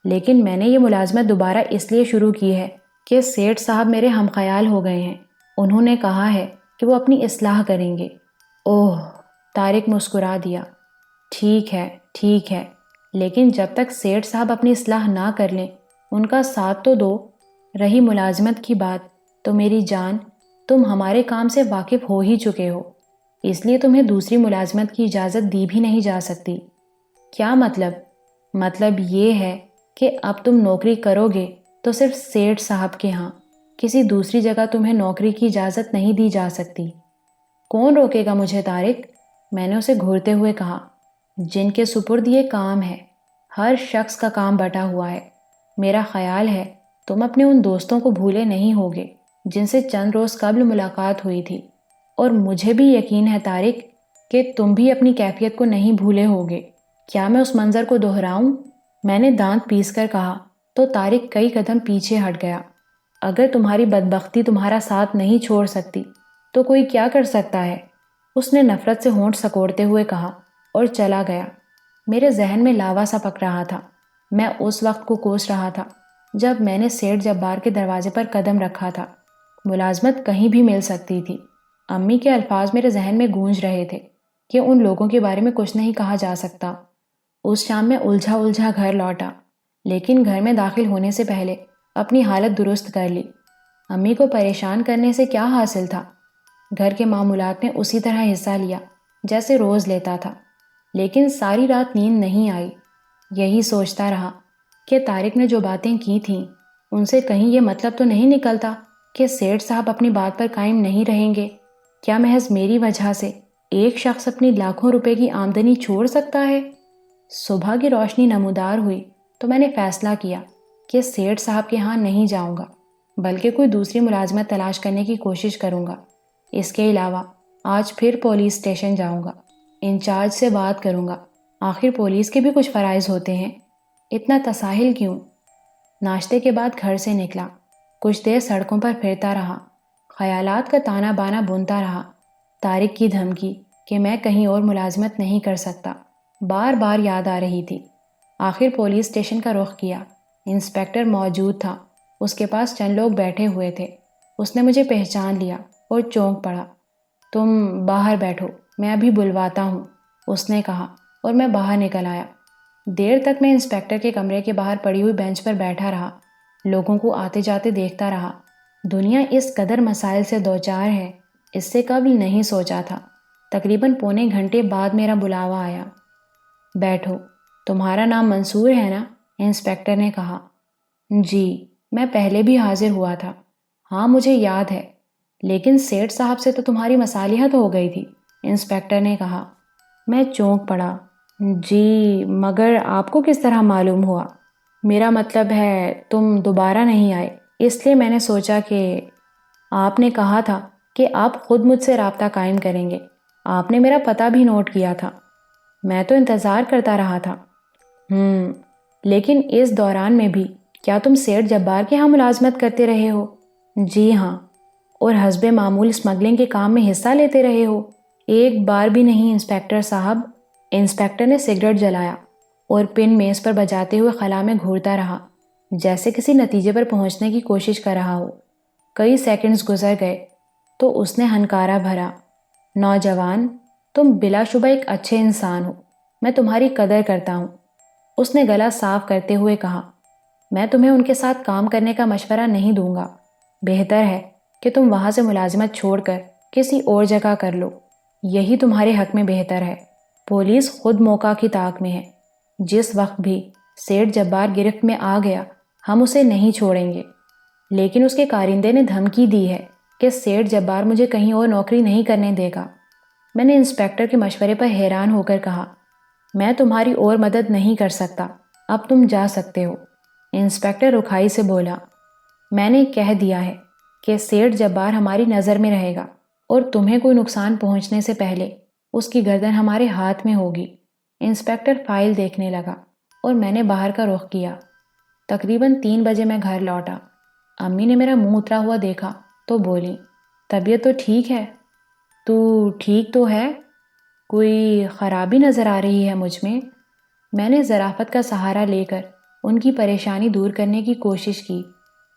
لیکن میں نے یہ ملازمت دوبارہ اس لیے شروع کی ہے کہ سیٹھ صاحب میرے ہم خیال ہو گئے ہیں۔ انہوں نے کہا ہے کہ وہ اپنی اصلاح کریں گے۔ اوہ، طارق مسکرا دیا۔ ٹھیک ہے، لیکن جب تک سیٹھ صاحب اپنی اصلاح نہ کر لیں ان کا ساتھ تو دو۔ رہی ملازمت کی بات تو میری جان، تم ہمارے کام سے واقف ہو ہی چکے ہو، اس لیے تمہیں دوسری ملازمت کی اجازت دی بھی نہیں جا سکتی۔ کیا مطلب؟ مطلب یہ ہے کہ اب تم نوکری کرو گے تو صرف سیٹھ صاحب کے ہاں، کسی دوسری جگہ تمہیں نوکری کی اجازت نہیں دی جا سکتی۔ کون روکے گا مجھے طارق؟ میں نے اسے گھورتے ہوئے کہا۔ جن کے سپرد یہ کام ہے، ہر شخص کا کام بٹا ہوا ہے۔ میرا خیال ہے تم اپنے ان دوستوں کو بھولے نہیں ہوگے جن سے چند روز قبل ملاقات ہوئی تھی، اور مجھے بھی یقین ہے طارق کہ تم بھی اپنی کیفیت کو نہیں بھولے ہوگے۔ کیا میں اس منظر کو دہراؤں؟ میں نے دانت پیس کر کہا تو طارق کئی قدم پیچھے ہٹ گیا۔ اگر تمہاری بدبختی تمہارا ساتھ نہیں چھوڑ سکتی تو کوئی کیا کر سکتا ہے؟ اس نے نفرت سے ہونٹ سکوڑتے ہوئے کہا اور چلا گیا۔ میرے ذہن میں لاوا سا پک رہا تھا۔ میں اس وقت کو کوس رہا تھا جب میں نے سیٹھ جبار کے دروازے پر قدم رکھا تھا۔ ملازمت کہیں بھی مل سکتی تھی۔ امی کے الفاظ میرے ذہن میں گونج رہے تھے کہ ان لوگوں کے بارے میں کچھ نہیں کہا جا سکتا۔ اس شام میں الجھا گھر لوٹا، لیکن گھر میں داخل ہونے سے پہلے اپنی حالت درست کر لی۔ امی کو پریشان کرنے سے کیا حاصل تھا؟ گھر کے معمولات میں اسی طرح حصہ لیا جیسے روز لیتا تھا، لیکن ساری رات نیند نہیں آئی۔ یہی سوچتا رہا کہ طارق نے جو باتیں کی تھیں ان سے کہیں یہ مطلب تو نہیں نکلتا کہ سیٹھ صاحب اپنی بات پر قائم نہیں رہیں گے۔ کیا محض میری وجہ سے ایک شخص اپنی لاکھوں روپے کی آمدنی چھوڑ سکتا ہے؟ صبح کی روشنی نمودار ہوئی تو میں نے فیصلہ کیا کہ سیٹھ صاحب کے ہاں نہیں جاؤں گا، بلکہ کوئی دوسری ملازمت تلاش کرنے کی کوشش کروں گا۔ اس کے علاوہ آج پھر پولیس اسٹیشن جاؤں گا، انچارج سے بات کروں گا۔ آخر پولیس کے بھی کچھ فرائض ہوتے ہیں، اتنا تساہل کیوں؟ ناشتے کے بعد گھر سے نکلا، کچھ دیر سڑکوں پر پھرتا رہا، خیالات کا تانا بانا بنتا رہا۔ طارق کی دھمکی کہ میں کہیں اور ملازمت نہیں کر سکتا بار بار یاد آ رہی تھی۔ آخر پولیس اسٹیشن کا رخ کیا۔ انسپکٹر موجود تھا، اس کے پاس چند لوگ بیٹھے ہوئے تھے۔ اس نے مجھے پہچان لیا اور چونک پڑا۔ تم باہر بیٹھو، میں ابھی بلواتا ہوں، اس نے کہا، اور میں باہر نکل آیا۔ دیر تک میں انسپکٹر کے کمرے کے باہر پڑی ہوئی بینچ پر بیٹھا رہا، لوگوں کو آتے جاتے دیکھتا رہا۔ دنیا اس قدر مسائل سے دوچار ہے، اس سے قبل نہیں سوچا تھا۔ تقریباً پونے گھنٹے بعد میرا بلاوا آیا۔ بیٹھو، تمہارا نام منصور ہے نا؟ انسپکٹر نے کہا۔ جی، میں پہلے بھی حاضر ہوا تھا۔ ہاں مجھے یاد ہے، لیکن سیٹھ صاحب سے تو تمہاری مصالحت ہو گئی تھی، انسپیکٹر نے کہا۔ میں چونک پڑا۔ جی، مگر آپ کو کس طرح معلوم ہوا؟ میرا مطلب ہے تم دوبارہ نہیں آئے، اس لیے میں نے سوچا کہ… آپ نے کہا تھا کہ آپ خود مجھ سے رابطہ قائم کریں گے۔ آپ نے میرا پتہ بھی نوٹ کیا تھا۔ میں تو انتظار کرتا رہا تھا۔ لیکن اس دوران میں بھی کیا تم سیٹھ جبار کے ہاں ملازمت کرتے رہے ہو؟ جی ہاں۔ اور حسب معمول اسمگلنگ کے کام میں حصہ لیتے رہے ہو؟ ایک بار بھی نہیں انسپیکٹر صاحب۔ انسپیکٹر نے سگریٹ جلایا اور پن میز پر بجاتے ہوئے خلا میں گھورتا رہا، جیسے کسی نتیجے پر پہنچنے کی کوشش کر رہا ہو۔ کئی سیکنڈز گزر گئے تو اس نے ہنکارا بھرا۔ نوجوان، تم بلا شبہ ایک اچھے انسان ہو، میں تمہاری قدر کرتا ہوں۔ اس نے گلا صاف کرتے ہوئے کہا، میں تمہیں ان کے ساتھ کام کرنے کا مشورہ نہیں دوں گا۔ بہتر ہے کہ تم وہاں سے ملازمت چھوڑ کر کسی اور جگہ کر لو، یہی تمہارے حق میں بہتر ہے۔ پولیس خود موقع کی طاق میں ہے۔ جس وقت بھی سیٹھ جبار گرفت میں آ گیا ہم اسے نہیں چھوڑیں گے۔ لیکن اس کے کارندے نے دھمکی دی ہے کہ سیٹھ جبار مجھے کہیں اور نوکری نہیں کرنے دے گا۔ میں نے انسپیکٹر کے مشورے پر حیران ہو کر کہا، میں تمہاری اور مدد نہیں کر سکتا، اب تم جا سکتے ہو۔ انسپیکٹر رکھائی سے بولا، میں نے کہہ دیا ہے کہ سیٹھ جبار ہماری نظر میں رہے گا اور تمہیں کوئی نقصان پہنچنے سے پہلے اس کی گردن ہمارے ہاتھ میں ہوگی۔ انسپیکٹر فائل دیکھنے لگا اور میں نے باہر کا رخ کیا۔ تقریباً 3 بجے میں گھر لوٹا۔ امی نے میرا منہ اترا ہوا دیکھا تو بولی، طبیعت تو ٹھیک ہے؟ تو ٹھیک تو ہے، کوئی خرابی نظر آ رہی ہے مجھ میں؟ میں نے ظرافت کا سہارا لے کر ان کی پریشانی دور کرنے کی کوشش کی۔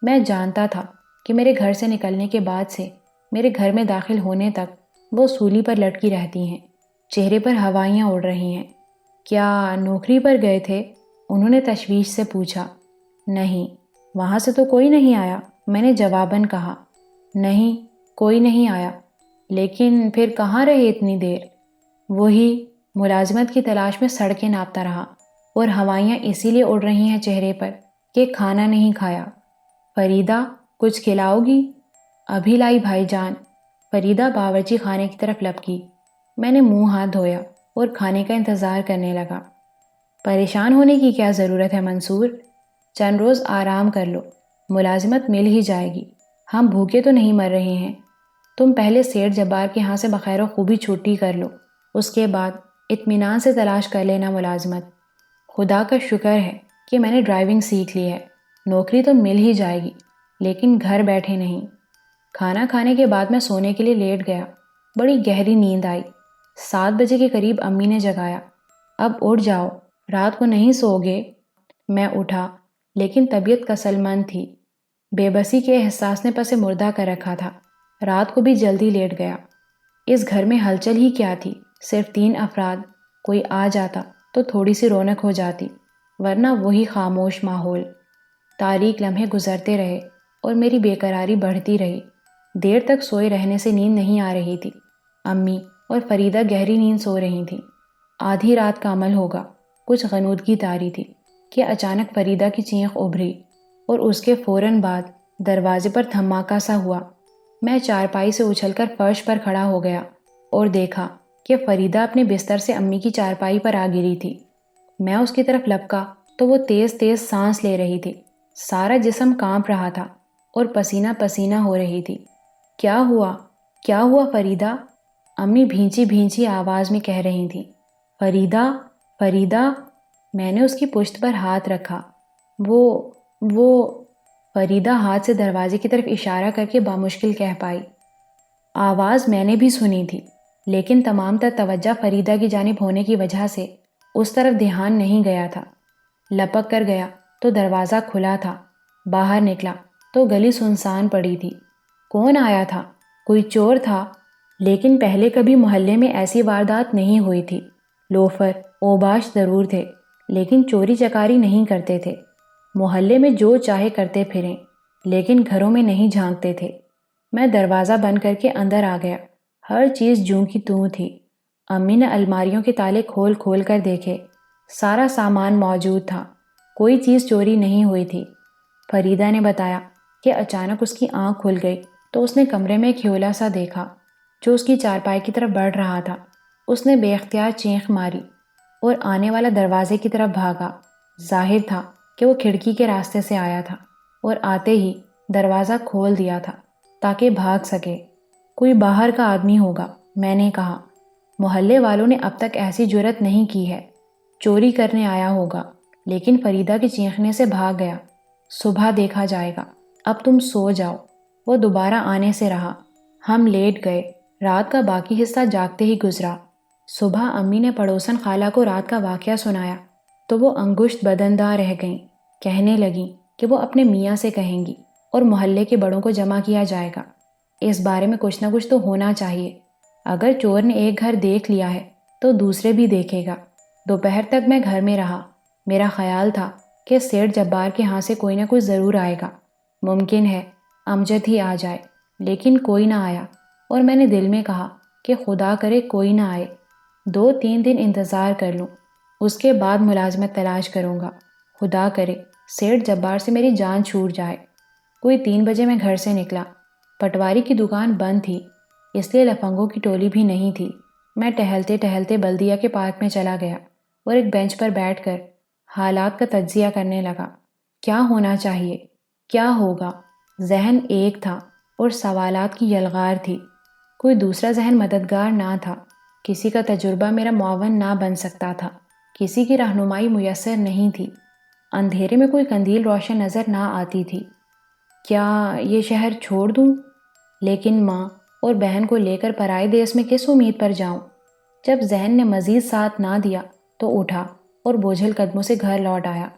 میں جانتا تھا کہ میرے گھر سے نکلنے کے بعد سے میرے گھر میں داخل ہونے تک وہ سولی پر لٹکی رہتی ہیں، چہرے پر ہوائیاں اڑ رہی ہیں۔ کیا نوکری پر گئے تھے؟ انہوں نے تشویش سے پوچھا۔ نہیں، وہاں سے تو کوئی نہیں آیا، میں نے جواباً کہا۔ نہیں، کوئی نہیں آیا، لیکن پھر کہاں رہے اتنی دیر؟ وہی ملازمت کی تلاش میں سڑکیں ناپتا رہا، اور ہوائیاں اسی لیے اڑ رہی ہیں چہرے پر کہ کھانا نہیں کھایا۔ فریدہ، کچھ کھلاؤ گی؟ ابھی لائی بھائی جان۔ فریدہ باورچی خانے کی طرف لپکی۔ میں نے منہ ہاتھ دھویا اور کھانے کا انتظار کرنے لگا۔ پریشان ہونے کی کیا ضرورت ہے منصور؟ چند روز آرام کر لو، ملازمت مل ہی جائے گی۔ ہم بھوکے تو نہیں مر رہے ہیں۔ تم پہلے سیٹھ جبار کے ہاں سے بخیر و خوبی چھٹی کر لو، اس کے بعد اطمینان سے تلاش کر لینا ملازمت۔ خدا کا شکر ہے کہ میں نے ڈرائیونگ سیکھ لی ہے، نوکری تو مل ہی جائے گی، لیکن گھر بیٹھے نہیں۔ کھانا کھانے کے بعد میں سونے کے لیے لیٹ گیا۔ بڑی گہری نیند آئی۔ 7 بجے کے قریب امی نے جگایا۔ اب اٹھ جاؤ، رات کو نہیں سو گے؟ میں اٹھا، لیکن طبیعت کسل مند تھی۔ بے بسی کے احساس نے پس مردہ کر رکھا تھا۔ رات کو بھی جلدی لیٹ گیا۔ اس گھر میں ہلچل ہی کیا تھی؟ صرف 3 افراد، کوئی آ جاتا تو تھوڑی سی رونق ہو جاتی، ورنہ وہی خاموش ماحول۔ تاریک لمحے گزرتے رہے اور میری بے قراری بڑھتی رہی۔ دیر تک سوئے رہنے سے نیند نہیں آ رہی تھی۔ امی اور فریدہ گہری نیند سو رہی تھیں۔ آدھی رات کا عمل ہوگا۔ کچھ غنودگی طاری تھی کہ اچانک فریدہ کی چینخ ابھری اور اس کے فوراً بعد دروازے پر دھماکہ سا ہوا۔ میں چارپائی سے اچھل کر فرش پر کھڑا ہو گیا اور دیکھا کہ فریدہ اپنے بستر سے امی کی چارپائی پر آ گری تھی۔ میں اس کی طرف لپکا تو وہ تیز تیز سانس لے رہی تھی۔ سارا جسم کانپ رہا تھا اور پسینہ پسینہ ہو رہی تھی۔ کیا ہوا؟ کیا ہوا فریدہ؟ امی بھینچی بھینچی آواز میں کہہ رہی تھیں۔ فریدہ، فریدہ۔ میں نے اس کی پشت پر ہاتھ رکھا۔ وہ فریدہ ہاتھ سے دروازے کی طرف اشارہ کر کے بامشکل کہہ پائی۔ آواز میں نے بھی سنی تھی، لیکن تمام تر توجہ فریدہ کی جانب ہونے کی وجہ سے اس طرف دھیان نہیں گیا تھا۔ لپک کر گیا تو دروازہ کھلا تھا۔ باہر نکلا تو گلی سنسان پڑی تھی۔ کون آیا تھا؟ کوئی چور تھا؟ لیکن پہلے کبھی محلے میں ایسی واردات نہیں ہوئی تھی۔ لوفر، اوباش ضرور تھے، لیکن چوری چکاری نہیں کرتے تھے۔ محلے میں جو چاہے کرتے پھریں، لیکن گھروں میں نہیں جھانکتے تھے۔ میں دروازہ بند کر کے اندر آ گیا۔ ہر چیز جوں کی توں تھی۔ امی نے الماریوں کے تالے کھول کھول کر دیکھے۔ سارا سامان موجود تھا، کوئی چیز چوری نہیں ہوئی تھی۔ فریدہ نے بتایا کہ اچانک اس کی آنکھ کھل گئی تو اس نے کمرے میں ایک ہیولا سا دیکھا جو اس کی چارپائی کی طرف بڑھ رہا تھا۔ اس نے بے اختیار چینخ ماری اور آنے والا دروازے کی طرف بھاگا۔ ظاہر تھا کہ وہ کھڑکی کے راستے سے آیا تھا اور آتے ہی دروازہ کھول دیا تھا تاکہ بھاگ سکے۔ کوئی باہر کا آدمی ہوگا، میں نے کہا۔ محلے والوں نے اب تک ایسی جرت نہیں کی ہے۔ چوری کرنے آیا ہوگا، لیکن فریدہ کے چیخنے سے بھاگ گیا۔ صبح دیکھا جائے گا، اب تم سو جاؤ۔ وہ دوبارہ آنے سے رہا۔ ہم لیٹ گئے۔ رات کا باقی حصہ جاگتے ہی گزرا۔ صبح امی نے پڑوسن خالہ کو رات کا واقعہ سنایا تو وہ انگشت بدندہ رہ گئیں۔ کہنے لگیں کہ وہ اپنے میاں سے کہیں گی اور محلے کے بڑوں کو جمع کیا جائے گا۔ اس بارے میں کچھ نہ کچھ تو ہونا چاہیے۔ اگر چور نے ایک گھر دیکھ لیا ہے تو دوسرے بھی دیکھے گا۔ دوپہر تک میں گھر میں رہا۔ میرا خیال تھا کہ سیٹھ جبار کے ہاں سے کوئی نہ کوئی ضرور آئے گا۔ ممکن ہے امجد ہی آ جائے، لیکن کوئی نہ آیا اور میں نے دل میں کہا کہ خدا کرے کوئی نہ آئے۔ 2-3 دن انتظار کر لوں، اس کے بعد ملازمت تلاش کروں گا۔ خدا کرے سیٹھ جبار سے میری جان چھوٹ جائے۔ کوئی 3 بجے میں گھر سے نکلا۔ پٹواری کی دکان بند تھی، اس لیے لفنگوں کی ٹولی بھی نہیں تھی۔ میں ٹہلتے ٹہلتے بلدیہ کے پارک میں چلا گیا اور ایک بینچ پر بیٹھ کر حالات کا تجزیہ کرنے لگا۔ کیا ہونا چاہیے؟ کیا ہوگا؟ ذہن ایک تھا اور سوالات کی یلغار تھی۔ کوئی دوسرا ذہن مددگار نہ تھا۔ کسی کا تجربہ میرا معاون نہ بن سکتا تھا۔ کسی کی رہنمائی میسر نہیں تھی۔ اندھیرے میں کوئی قندیل روشن نظر نہ آتی تھی۔ کیا یہ شہر چھوڑ دوں؟ لیکن ماں اور بہن کو لے کر پرائے دیس میں کس امید پر جاؤں؟ جب ذہن نے مزید ساتھ نہ دیا تو اٹھا اور بوجھل قدموں سے گھر لوٹ آیا۔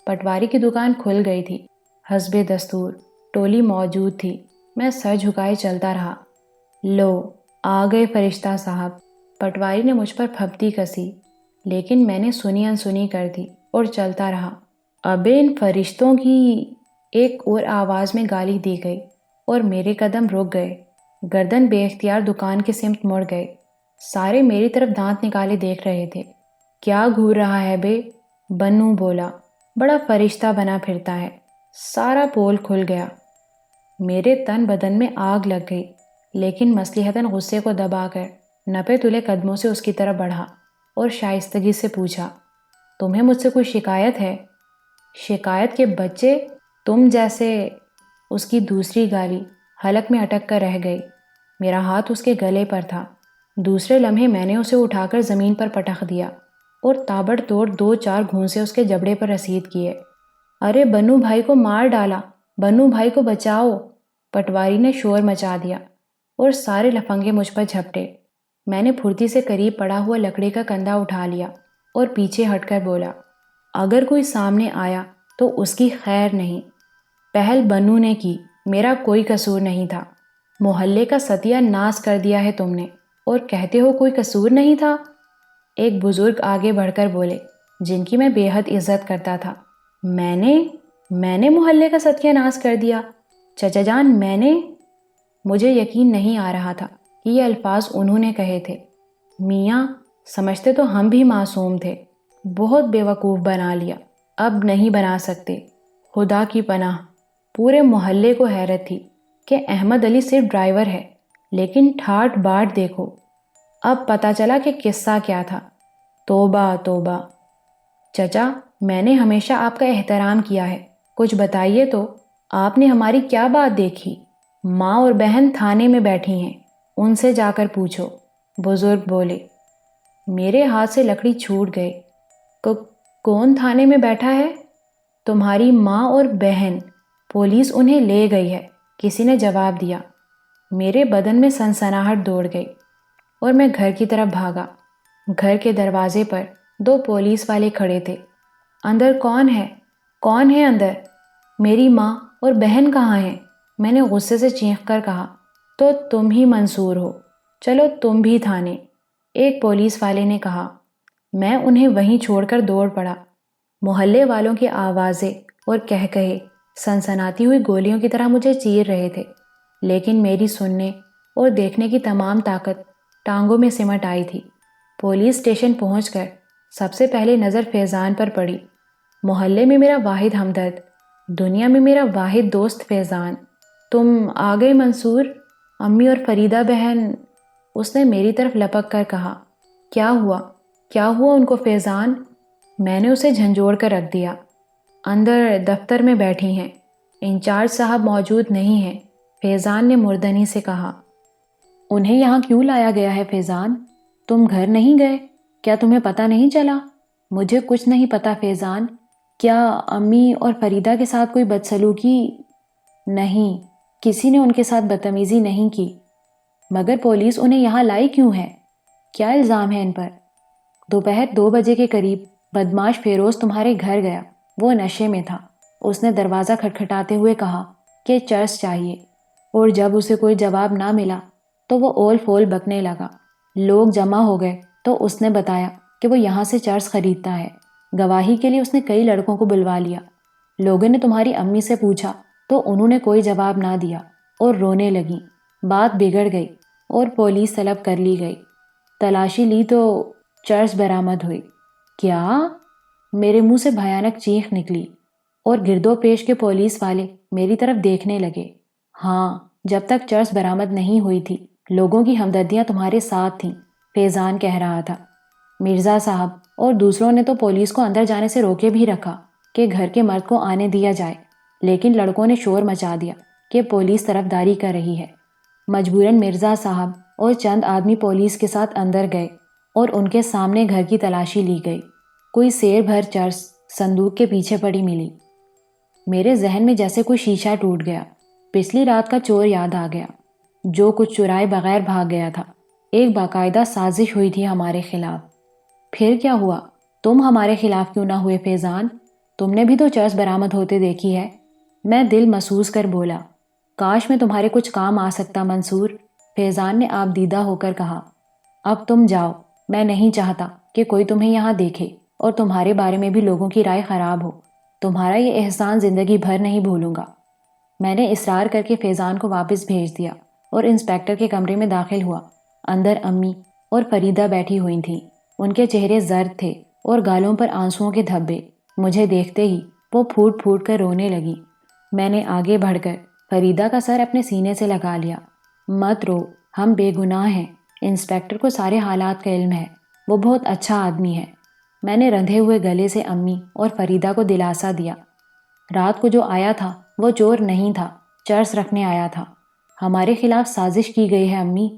پٹواری کی دکان کھل گئی تھی۔ حسب دستور ٹولی موجود تھی۔ میں سر جھکائے چلتا رہا۔ لو آ گئے فرشتہ صاحب۔ پٹواری نے مجھ پر پھپتی کسی، لیکن میں نے سنی انسنی کر دی اور چلتا رہا۔ ابے ان فرشتوں کی، ایک اور آواز میں گالی دی گئی اور میرے قدم رک گئے۔ گردن بے اختیار دکان کے سمت مڑ گئے۔ سارے میری طرف دانت نکالے دیکھ رہے تھے۔ کیا گھور رہا ہے بے؟ بنو بولا۔ بڑا فرشتہ بنا پھرتا ہے۔ سارا پول کھل گیا۔ میرے تن بدن میں آگ لگ گئی، لیکن مصلحتاً غصے کو دبا کر نپے تلے قدموں سے اس کی طرف بڑھا اور شائستگی سے پوچھا، تمہیں مجھ سے کوئی شکایت ہے؟ شکایت کے بچے تم جیسے۔ اس کی دوسری گالی حلق میں اٹک کر رہ گئی۔ میرا ہاتھ اس کے گلے پر تھا۔ دوسرے لمحے میں نے اسے اٹھا کر زمین پر پٹخ دیا اور تابڑ توڑ 2-4 گھونسے اس کے جبڑے پر رسید کیے۔ ارے بنو بھائی کو مار ڈالا، بنو بھائی کو بچاؤ! پٹواری نے شور مچا دیا اور سارے لفنگے مجھ پر جھپٹے۔ میں نے پھرتی سے قریب پڑا ہوا لکڑی کا کندھا اٹھا لیا اور پیچھے ہٹ کر بولا، اگر کوئی سامنے آیا تو اس کی خیر نہیں۔ پہل بنو نے کی، میرا کوئی قصور نہیں تھا۔ محلے کا ستیہ ناس کر دیا ہے تم نے اور کہتے ہو کوئی قصور نہیں تھا؟ ایک بزرگ آگے بڑھ کر بولے جن کی میں بے حد عزت کرتا تھا۔ میں نے محلے کا ستیہ ناس کر دیا؟ چچا جان میں نے؟ مجھے یقین نہیں آ رہا تھا کہ یہ الفاظ انہوں نے کہے تھے۔ میاں سمجھتے تو ہم بھی معصوم تھے، بہت بیوقوف بنا لیا، اب نہیں بنا سکتے۔ خدا کی پناہ، پورے محلے کو حیرت تھی کہ احمد علی صرف ڈرائیور ہے، لیکن ٹھاٹ باٹ دیکھو۔ اب پتہ چلا کہ قصہ کیا تھا۔ توبہ توبہ! چچا میں نے ہمیشہ آپ کا احترام کیا ہے، کچھ بتائیے تو، آپ نے ہماری کیا بات دیکھی؟ ماں اور بہن تھانے میں بیٹھی ہیں، ان سے جا کر پوچھو، بزرگ بولے۔ میرے ہاتھ سے لکڑی چھوٹ گئی۔ کون تھانے میں بیٹھا ہے؟ تمہاری ماں اور بہن، پولیس انہیں لے گئی ہے، کسی نے جواب دیا۔ میرے بدن میں سنسناہٹ دوڑ گئی اور میں گھر کی طرف بھاگا۔ گھر کے دروازے پر 2 پولیس والے کھڑے تھے۔ اندر کون ہے؟ کون ہے اندر؟ میری ماں اور بہن کہاں ہیں؟ میں نے غصے سے چینخ کر کہا۔ تو تم ہی منصور ہو، چلو تم بھی تھانے، ایک پولیس والے نے کہا۔ میں انہیں وہیں چھوڑ کر دوڑ پڑا۔ محلے والوں کی آوازیں اور کہے سنسناتی ہوئی گولیوں کی طرح مجھے چیر رہے تھے، لیکن میری سننے اور دیکھنے کی تمام طاقت ٹانگوں میں سمٹ آئی تھی۔ پولیس اسٹیشن پہنچ کر سب سے پہلے نظر فیضان پر پڑی، محلے میں میرا واحد ہمدرد۔ دنیا میں میرا واحد دوست فیضان، تم آ گئے منصور؟ امی اور فریدہ بہن، اس نے میری طرف لپک کر کہا۔ کیا ہوا؟ کیا ہوا ان کو فیضان؟ میں نے اسے جھنجھوڑ کر رکھ دیا۔ اندر دفتر میں بیٹھی ہیں، انچارج صاحب موجود نہیں ہیں، فیضان نے مردنی سے کہا۔ انہیں یہاں کیوں لایا گیا ہے فیضان؟ تم گھر نہیں گئے؟ کیا تمہیں پتہ نہیں چلا؟ مجھے کچھ نہیں پتہ فیضان۔ کیا امی اور فریدہ کے ساتھ کوئی بدسلوکی؟ نہیں، کسی نے ان کے ساتھ بدتمیزی نہیں کی۔ مگر پولیس انہیں یہاں لائی کیوں ہے؟ کیا الزام ہے ان پر؟ دوپہر 2 بجے کے قریب بدماش فیروز تمہارے گھر گیا۔ وہ نشے میں تھا۔ اس نے دروازہ کھٹکھٹاتے ہوئے کہا کہ چرس چاہیے، اور جب اسے کوئی جواب نہ ملا تو وہ اول فول بکنے لگا۔ لوگ جمع ہو گئے تو اس نے بتایا کہ وہ یہاں سے چرس خریدتا ہے۔ گواہی کے لیے اس نے کئی لڑکوں کو بلوا لیا۔ لوگوں نے تمہاری امی سے پوچھا تو انہوں نے کوئی جواب نہ دیا اور رونے لگیں۔ بات بگڑ گئی اور پولیس طلب کر لی گئی۔ تلاشی لی تو چرس برآمد ہوئی۔ کیا؟ میرے منہ سے بھیانک چیخ نکلی اور گردو پیش کے پولیس والے میری طرف دیکھنے لگے۔ ہاں، جب تک چرس برآمد نہیں ہوئی تھی لوگوں کی ہمدردیاں تمہارے ساتھ تھیں، فیضان کہہ رہا تھا۔ مرزا صاحب اور دوسروں نے تو پولیس کو اندر جانے سے روکے بھی رکھا کہ گھر کے مرد کو آنے دیا جائے، لیکن لڑکوں نے شور مچا دیا کہ پولیس طرفداری کر رہی ہے۔ مجبوراً مرزا صاحب اور چند آدمی پولیس کے ساتھ اندر گئے اور ان کے سامنے گھر کی تلاشی لی گئی۔ کوئی سیر بھر چرس صندوق کے پیچھے پڑی ملی۔ میرے ذہن میں جیسے کوئی شیشہ ٹوٹ گیا۔ پچھلی رات کا چور یاد آ گیا جو کچھ چرائے بغیر بھاگ گیا تھا۔ ایک باقاعدہ سازش ہوئی تھی ہمارے خلاف۔ پھر کیا ہوا؟ تم ہمارے خلاف کیوں نہ ہوئے فیضان؟ تم نے بھی تو چرس برآمد ہوتے دیکھی ہے۔ میں دل محسوس کر بولا۔ کاش میں تمہارے کچھ کام آ سکتا منصور، فیضان نے آپ دیدہ ہو کر کہا۔ اب تم جاؤ، میں نہیں چاہتا کہ کوئی تمہیں یہاں دیکھے اور تمہارے بارے میں بھی لوگوں کی رائے خراب ہو۔ تمہارا یہ احسان زندگی بھر نہیں بھولوں گا۔ میں نے اصرار کر کے فیضان کو واپس بھیج دیا اور انسپیکٹر کے کمرے میں داخل ہوا۔ اندر امی اور فریدہ بیٹھی ہوئی تھیں۔ ان کے چہرے زرد تھے اور گالوں پر آنسوؤں کے دھبے۔ مجھے دیکھتے ہی وہ پھوٹ پھوٹ کر رونے لگی۔ میں نے آگے بڑھ کر فریدہ کا سر اپنے سینے سے لگا لیا۔ مت رو، ہم بے گناہ ہیں۔ انسپیکٹر کو سارے حالات کا علم ہے، وہ بہت اچھا آدمی ہے۔ میں نے رندھے ہوئے گلے سے امی اور فریدہ کو دلاسا دیا۔ رات کو جو آیا تھا وہ چور نہیں تھا، چرس رکھنے آیا تھا۔ ہمارے خلاف سازش کی گئی ہے امی۔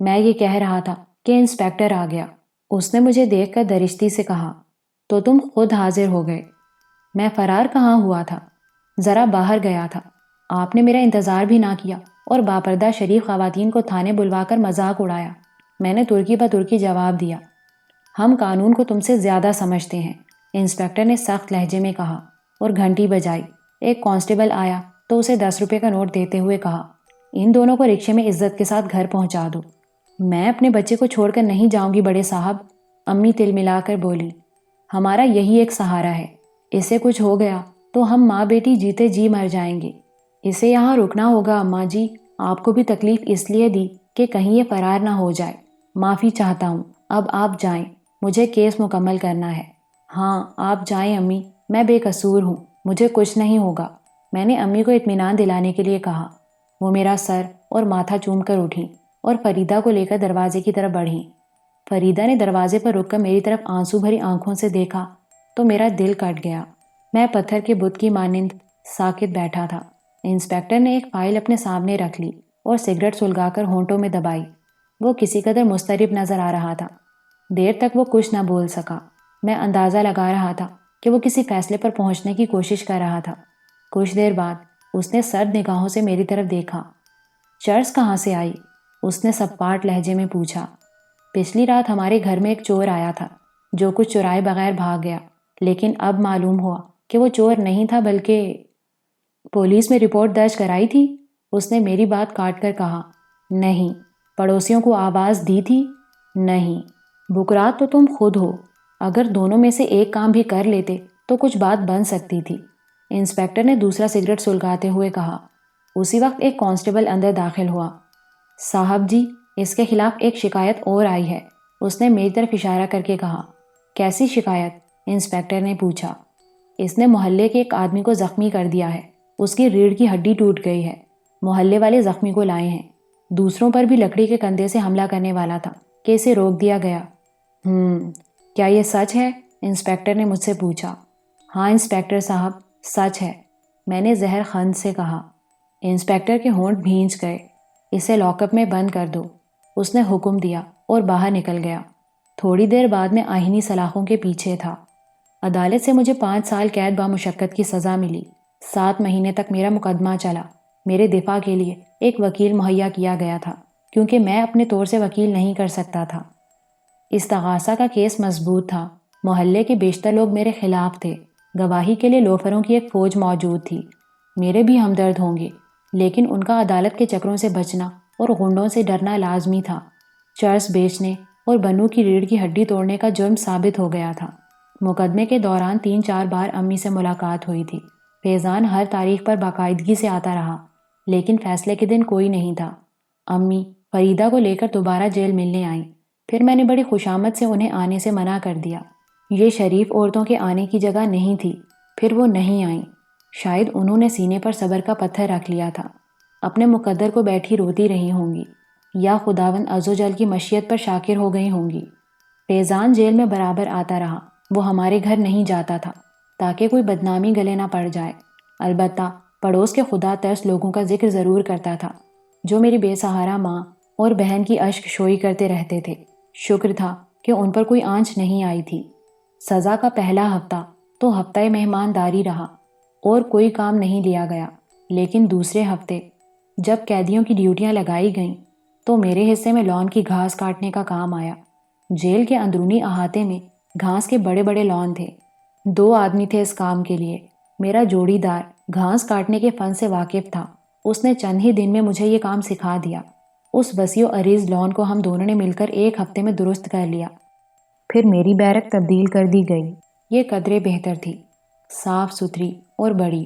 میں یہ کہہ رہا تھا کہ انسپیکٹر آ گیا۔ اس نے مجھے دیکھ کر درشتی سے کہا، تو تم خود حاضر ہو گئے؟ میں فرار کہاں ہوا تھا؟ ذرا باہر گیا تھا۔ آپ نے میرا انتظار بھی نہ کیا اور باپردہ شریف خواتین کو تھانے بلوا کر مذاق اڑایا۔ میں نے ترکی بہ ترکی جواب دیا۔ ہم قانون کو تم سے زیادہ سمجھتے ہیں، انسپیکٹر نے سخت لہجے میں کہا اور گھنٹی بجائی۔ ایک کانسٹیبل آیا تو اسے 10 روپے کا نوٹ دیتے ہوئے کہا، ان دونوں کو رکشے میں عزت کے ساتھ گھر پہنچا دو۔ میں اپنے بچے کو چھوڑ کر نہیں جاؤں گی بڑے صاحب، امی تل ملا کر بولی۔ ہمارا یہی ایک سہارا ہے، اسے کچھ ہو گیا تو ہم ماں بیٹی جیتے جی مر جائیں گے۔ اسے یہاں رکنا ہوگا اماں جی، آپ کو بھی تکلیف اس لیے دی کہ کہیں یہ فرار نہ ہو جائے۔ معافی چاہتا ہوں، اب آپ جائیں، مجھے کیس مکمل کرنا ہے۔ ہاں آپ جائیں امی، میں بے قصور ہوں، مجھے کچھ نہیں ہوگا، میں نے امی کو اطمینان دلانے کے لیے کہا۔ وہ میرا سر اور ماتھا چوم کر اٹھیں اور فریدہ کو لے کر دروازے کی طرف بڑھیں۔ فریدہ نے دروازے پر رک کر میری طرف آنسو بھری آنکھوں سے دیکھا تو میرا دل کٹ گیا۔ میں پتھر کے بت کی مانند ساکت بیٹھا تھا۔ انسپیکٹر نے ایک فائل اپنے سامنے رکھ لی اور سگریٹ سلگا کر ہونٹوں میں دبائی۔ وہ کسی قدر مضطرب نظر آ رہا تھا۔ دیر تک وہ کچھ نہ بول سکا۔ میں اندازہ لگا رہا تھا کہ وہ کسی فیصلے پر پہنچنے کی کوشش کر رہا تھا۔ کچھ دیر بعد اس نے سرد نگاہوں سے میری طرف دیکھا۔ چرس کہاں سے آئی؟ اس نے سپاٹ لہجے میں پوچھا۔ پچھلی رات ہمارے گھر میں ایک چور آیا تھا جو کچھ چرائے بغیر بھاگ گیا، لیکن اب معلوم ہوا کہ وہ چور نہیں تھا بلکہ… پولیس میں رپورٹ درج کرائی تھی؟ اس نے میری بات کاٹ کر کہا۔ نہیں۔ پڑوسیوں کو آواز دی تھی؟ نہیں۔ بکرات تو تم خود ہو، اگر دونوں میں سے ایک کام بھی کر لیتے تو کچھ بات بن سکتی تھی، انسپیکٹر نے دوسرا سگریٹ سلگاتے ہوئے کہا۔ اسی وقت ایک کانسٹیبل اندر داخل ہوا۔ صاحب جی، اس کے خلاف ایک شکایت اور آئی ہے، اس نے میری طرف اشارہ کر کے کہا۔ کیسی شکایت؟ انسپیکٹر نے پوچھا۔ اس نے محلے کے ایک آدمی کو زخمی کر دیا ہے، اس کی ریڑھ کی ہڈی ٹوٹ گئی ہے، محلے والے زخمی کو لائے ہیں، دوسروں پر بھی لکڑی کے کندھے سے حملہ کرنے والا تھا کہ اسے روک دیا گیا۔ کیا یہ سچ ہے؟ انسپیکٹر نے مجھ سے پوچھا۔ ہاں انسپیکٹر صاحب، سچ ہے، میں نے زہر خند سے کہا۔ انسپیکٹر کے ہونٹ بھینچ گئے۔ اسے لاک اپ میں بند کر دو، اس نے حکم دیا اور باہر نکل گیا۔ تھوڑی دیر بعد میں آئینی سلاخوں کے پیچھے تھا۔ عدالت سے مجھے 5 سال قید بامشقت کی سزا ملی۔ 7 مہینے تک میرا مقدمہ چلا۔ میرے دفاع کے لیے ایک وکیل مہیا کیا گیا تھا کیونکہ میں اپنے طور سے وکیل نہیں کر سکتا تھا۔ استغاثہ کا کیس مضبوط تھا، محلے کے بیشتر لوگ میرے خلاف تھے، گواہی کے لیے لوفروں کی ایک فوج موجود تھی۔ میرے بھی ہمدرد ہوں گے، لیکن ان کا عدالت کے چکروں سے بچنا اور غنڈوں سے ڈرنا لازمی تھا۔ چرس بیچنے اور بنو کی ریڑھ کی ہڈی توڑنے کا جرم ثابت ہو گیا تھا۔ مقدمے کے دوران 3-4 بار امی سے ملاقات ہوئی تھی۔ فیضان ہر تاریخ پر باقاعدگی سے آتا رہا، لیکن فیصلے کے دن کوئی نہیں تھا۔ امی فریدہ کو لے کر دوبارہ جیل ملنے آئیں، پھر میں نے بڑی خوشامد سے انہیں آنے سے منع کر دیا۔ یہ شریف عورتوں کے آنے کی جگہ نہیں تھی، پھر وہ نہیں آئیں۔ شاید انہوں نے سینے پر صبر کا پتھر رکھ لیا تھا، اپنے مقدر کو بیٹھی روتی رہی ہوں گی، یا خداوند عزوجل کی مشیت پر شاکر ہو گئی ہوں گی۔ فیضان جیل میں برابر آتا رہا، وہ ہمارے گھر نہیں جاتا تھا تاکہ کوئی بدنامی گلے نہ پڑ جائے۔ البتہ پڑوس کے خدا ترس لوگوں کا ذکر ضرور کرتا تھا، جو میری بے سہارا ماں اور بہن کی اشک شوئی کرتے رہتے تھے۔ شکر تھا کہ ان پر کوئی آنچ نہیں آئی تھی۔ سزا کا پہلا ہفتہ تو ہفتہ مہمانداری رہا اور کوئی کام نہیں لیا گیا، لیکن دوسرے ہفتے جب قیدیوں کی ڈیوٹیاں لگائی گئیں تو میرے حصے میں لان کی گھاس کاٹنے کا کام آیا۔ جیل کے اندرونی احاطے میں گھاس کے بڑے بڑے لان تھے، 2 آدمی تھے اس کام کے لیے۔ میرا جوڑی دار گھاس کاٹنے کے فن سے واقف تھا، اس نے چند ہی دن میں مجھے یہ کام سکھا دیا۔ اس وسیع و عریض لان کو ہم دونوں نے مل کر 1 ہفتے میں درست کر لیا۔ پھر میری بیرک تبدیل کر دی گئی۔ یہ قدرے بہتر تھی، صاف ستھری اور بڑی۔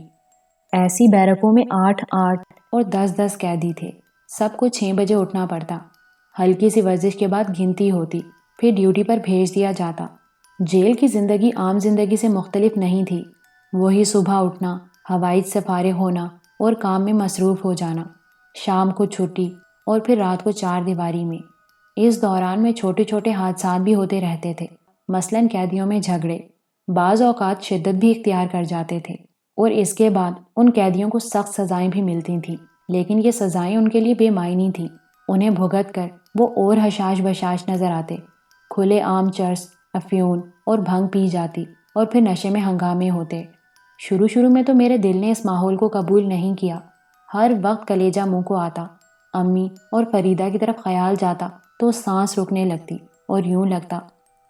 ایسی بیرکوں میں 8-8 اور 10-10 قیدی تھے۔ سب کو 6 بجے اٹھنا پڑتا، ہلکی سی ورزش کے بعد گنتی ہوتی، پھر ڈیوٹی پر بھیج دیا جاتا۔ جیل کی زندگی عام زندگی سے مختلف نہیں تھی۔ وہی صبح اٹھنا، ہوائج سے فارغ ہونا اور کام میں مصروف ہو جانا، شام کو چھٹی اور پھر رات کو 4 دیواری میں۔ اس دوران میں چھوٹے چھوٹے حادثات بھی ہوتے رہتے تھے، مثلاً قیدیوں میں جھگڑے، بعض اوقات شدت بھی اختیار کر جاتے تھے، اور اس کے بعد ان قیدیوں کو سخت سزائیں بھی ملتی تھیں، لیکن یہ سزائیں ان کے لیے بے معنی تھیں۔ انہیں بھگت کر وہ اور حشاش بشاش نظر آتے۔ کھلے عام چرس، افیون اور بھنگ پی جاتی اور پھر نشے میں ہنگامے ہوتے۔ شروع میں تو میرے دل نے اس ماحول کو قبول نہیں کیا۔ ہر وقت کلیجہ منہ کو آتا، امی اور فریدہ کی طرف خیال جاتا تو سانس رکنے لگتی اور یوں لگتا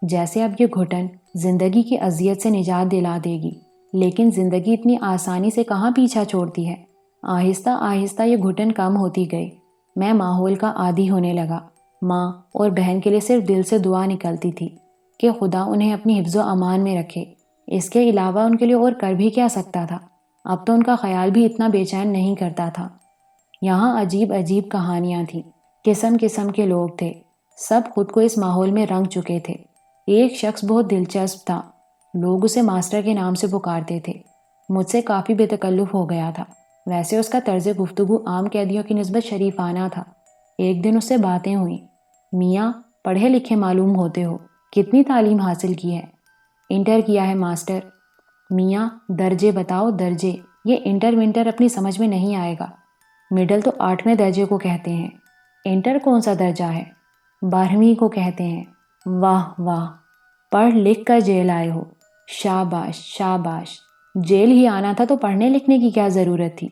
جیسے اب یہ گھٹن زندگی کی اذیت سے نجات دلا دے گی، لیکن زندگی اتنی آسانی سے کہاں پیچھا چھوڑتی ہے۔ آہستہ آہستہ یہ گھٹن کم ہوتی گئی، میں ماحول کا عادی ہونے لگا۔ ماں اور بہن کے لیے صرف دل سے دعا نکلتی تھی کہ خدا انہیں اپنی حفظ و امان میں رکھے۔ اس کے علاوہ ان کے لیے اور کر بھی کیا سکتا تھا؟ اب تو ان کا خیال بھی اتنا بے چین نہیں کرتا تھا۔ یہاں عجیب عجیب کہانیاں تھیں، قسم قسم کے لوگ تھے، سب خود کو اس ماحول میں رنگ چکے تھے۔ ایک شخص بہت دلچسپ تھا، لوگ اسے ماسٹر کے نام سے پکارتے تھے۔ مجھ سے کافی بے تکلف ہو گیا تھا، ویسے اس کا طرز گفتگو عام قیدیوں کی نسبت شریفانہ تھا۔ ایک دن اس سے باتیں ہوئیں۔ میاں پڑھے لکھے معلوم ہوتے ہو، کتنی تعلیم حاصل کی ہے؟ انٹر کیا ہے ماسٹر۔ میاں درجے بتاؤ درجے، یہ انٹر ونٹر اپنی سمجھ میں نہیں آئے گا، مڈل تو 8ویں درجے کو کہتے ہیں، انٹر کون سا درجہ ہے؟ 12ویں کو کہتے ہیں۔ واہ واہ، پڑھ لکھ کر جیل آئے ہو، شاباش شاباش۔ جیل ہی آنا تھا تو پڑھنے لکھنے کی کیا ضرورت تھی؟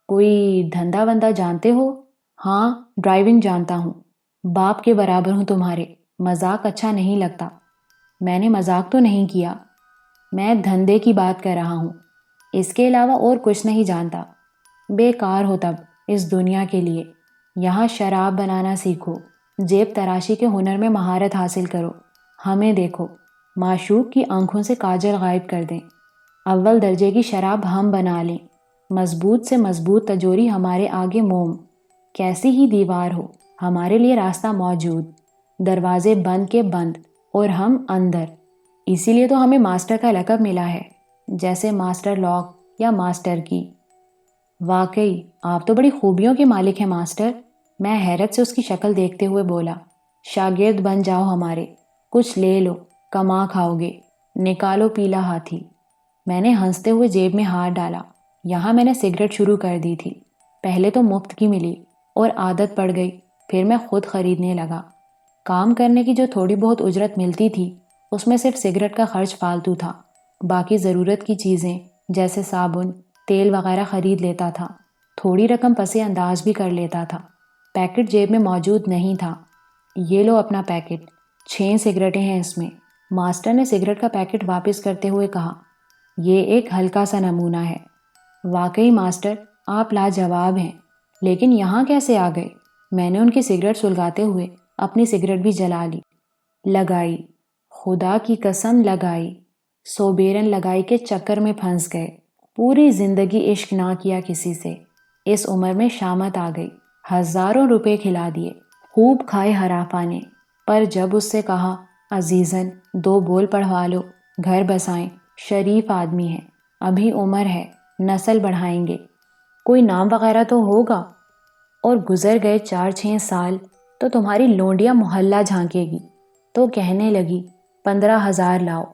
کوئی دھندا وندہ جانتے ہو؟ ہاں، ڈرائیونگ جانتا ہوں، باپ کے برابر ہوں تمہارے، مذاق اچھا نہیں لگتا۔ میں نے مذاق تو نہیں کیا، میں دھندے کی بات کر رہا ہوں، اس کے علاوہ اور کچھ نہیں جانتا۔ بیکار ہو تب اس دنیا کے لیے۔ یہاں شراب بنانا سیکھو، جیب تراشی کے ہنر میں مہارت حاصل کرو، ہمیں دیکھو، معشوق کی آنکھوں سے کاجل غائب کر دیں، اول درجے کی شراب ہم بنا لیں، مضبوط سے مضبوط تجوری ہمارے آگے موم، کیسی ہی دیوار ہو ہمارے لیے راستہ موجود، دروازے بند کے بند اور ہم اندر، اسی لیے تو ہمیں ماسٹر کا لقب ملا ہے۔ جیسے ماسٹر لاک یا ماسٹر کی۔ واقعی آپ تو بڑی خوبیوں کے مالک ہیں ماسٹر، میں حیرت سے اس کی شکل دیکھتے ہوئے بولا۔ شاگرد بن جاؤ ہمارے، کچھ لے لو، کما کھاؤ گے، نکالو پیلا ہاتھی۔ میں نے ہنستے ہوئے جیب میں ہاتھ ڈالا۔ یہاں میں نے سگریٹ شروع کر دی تھی، پہلے تو مفت کی ملی اور عادت پڑ گئی، پھر میں خود خریدنے لگا۔ کام کرنے کی جو تھوڑی بہت اجرت ملتی تھی اس میں صرف سگریٹ کا خرچ فالتو تھا، باقی ضرورت کی چیزیں جیسے صابن، تیل وغیرہ خرید لیتا تھا، تھوڑی رقم پس انداز بھی کر لیتا تھا۔ پیکٹ جیب میں موجود نہیں تھا۔ یہ لو اپنا پیکٹ، 6 سگریٹیں ہیں اس میں۔ ماسٹر نے سگریٹ کا پیکٹ واپس کرتے ہوئے کہا، یہ ایک ہلکا سا نمونہ ہے۔ واقعی ماسٹر آپ لاجواب ہیں، لیکن یہاں کیسے آ گئے؟ میں نے ان کی سگریٹ سلگاتے ہوئے اپنی سگریٹ بھی جلا لی۔ لگائی، خدا کی قسم لگائی، سوبیرن لگائی کے چکر میں پھنس گئے۔ پوری زندگی عشق نہ کیا کسی سے، اس عمر میں شامت آ گئی، ہزاروں روپے کھلا دیے، خوب کھائے ہرافا نے، پر جب اس سے کہا عزیزاً 2 بول پڑھوا لو، گھر بسائیں، شریف آدمی ہے، ابھی عمر ہے، نسل بڑھائیں گے، کوئی نام وغیرہ تو ہوگا، اور گزر گئے 4-6 سال تو تمہاری لونڈیاں محلہ جھانکے گی، تو کہنے لگی 15,000 لاؤ۔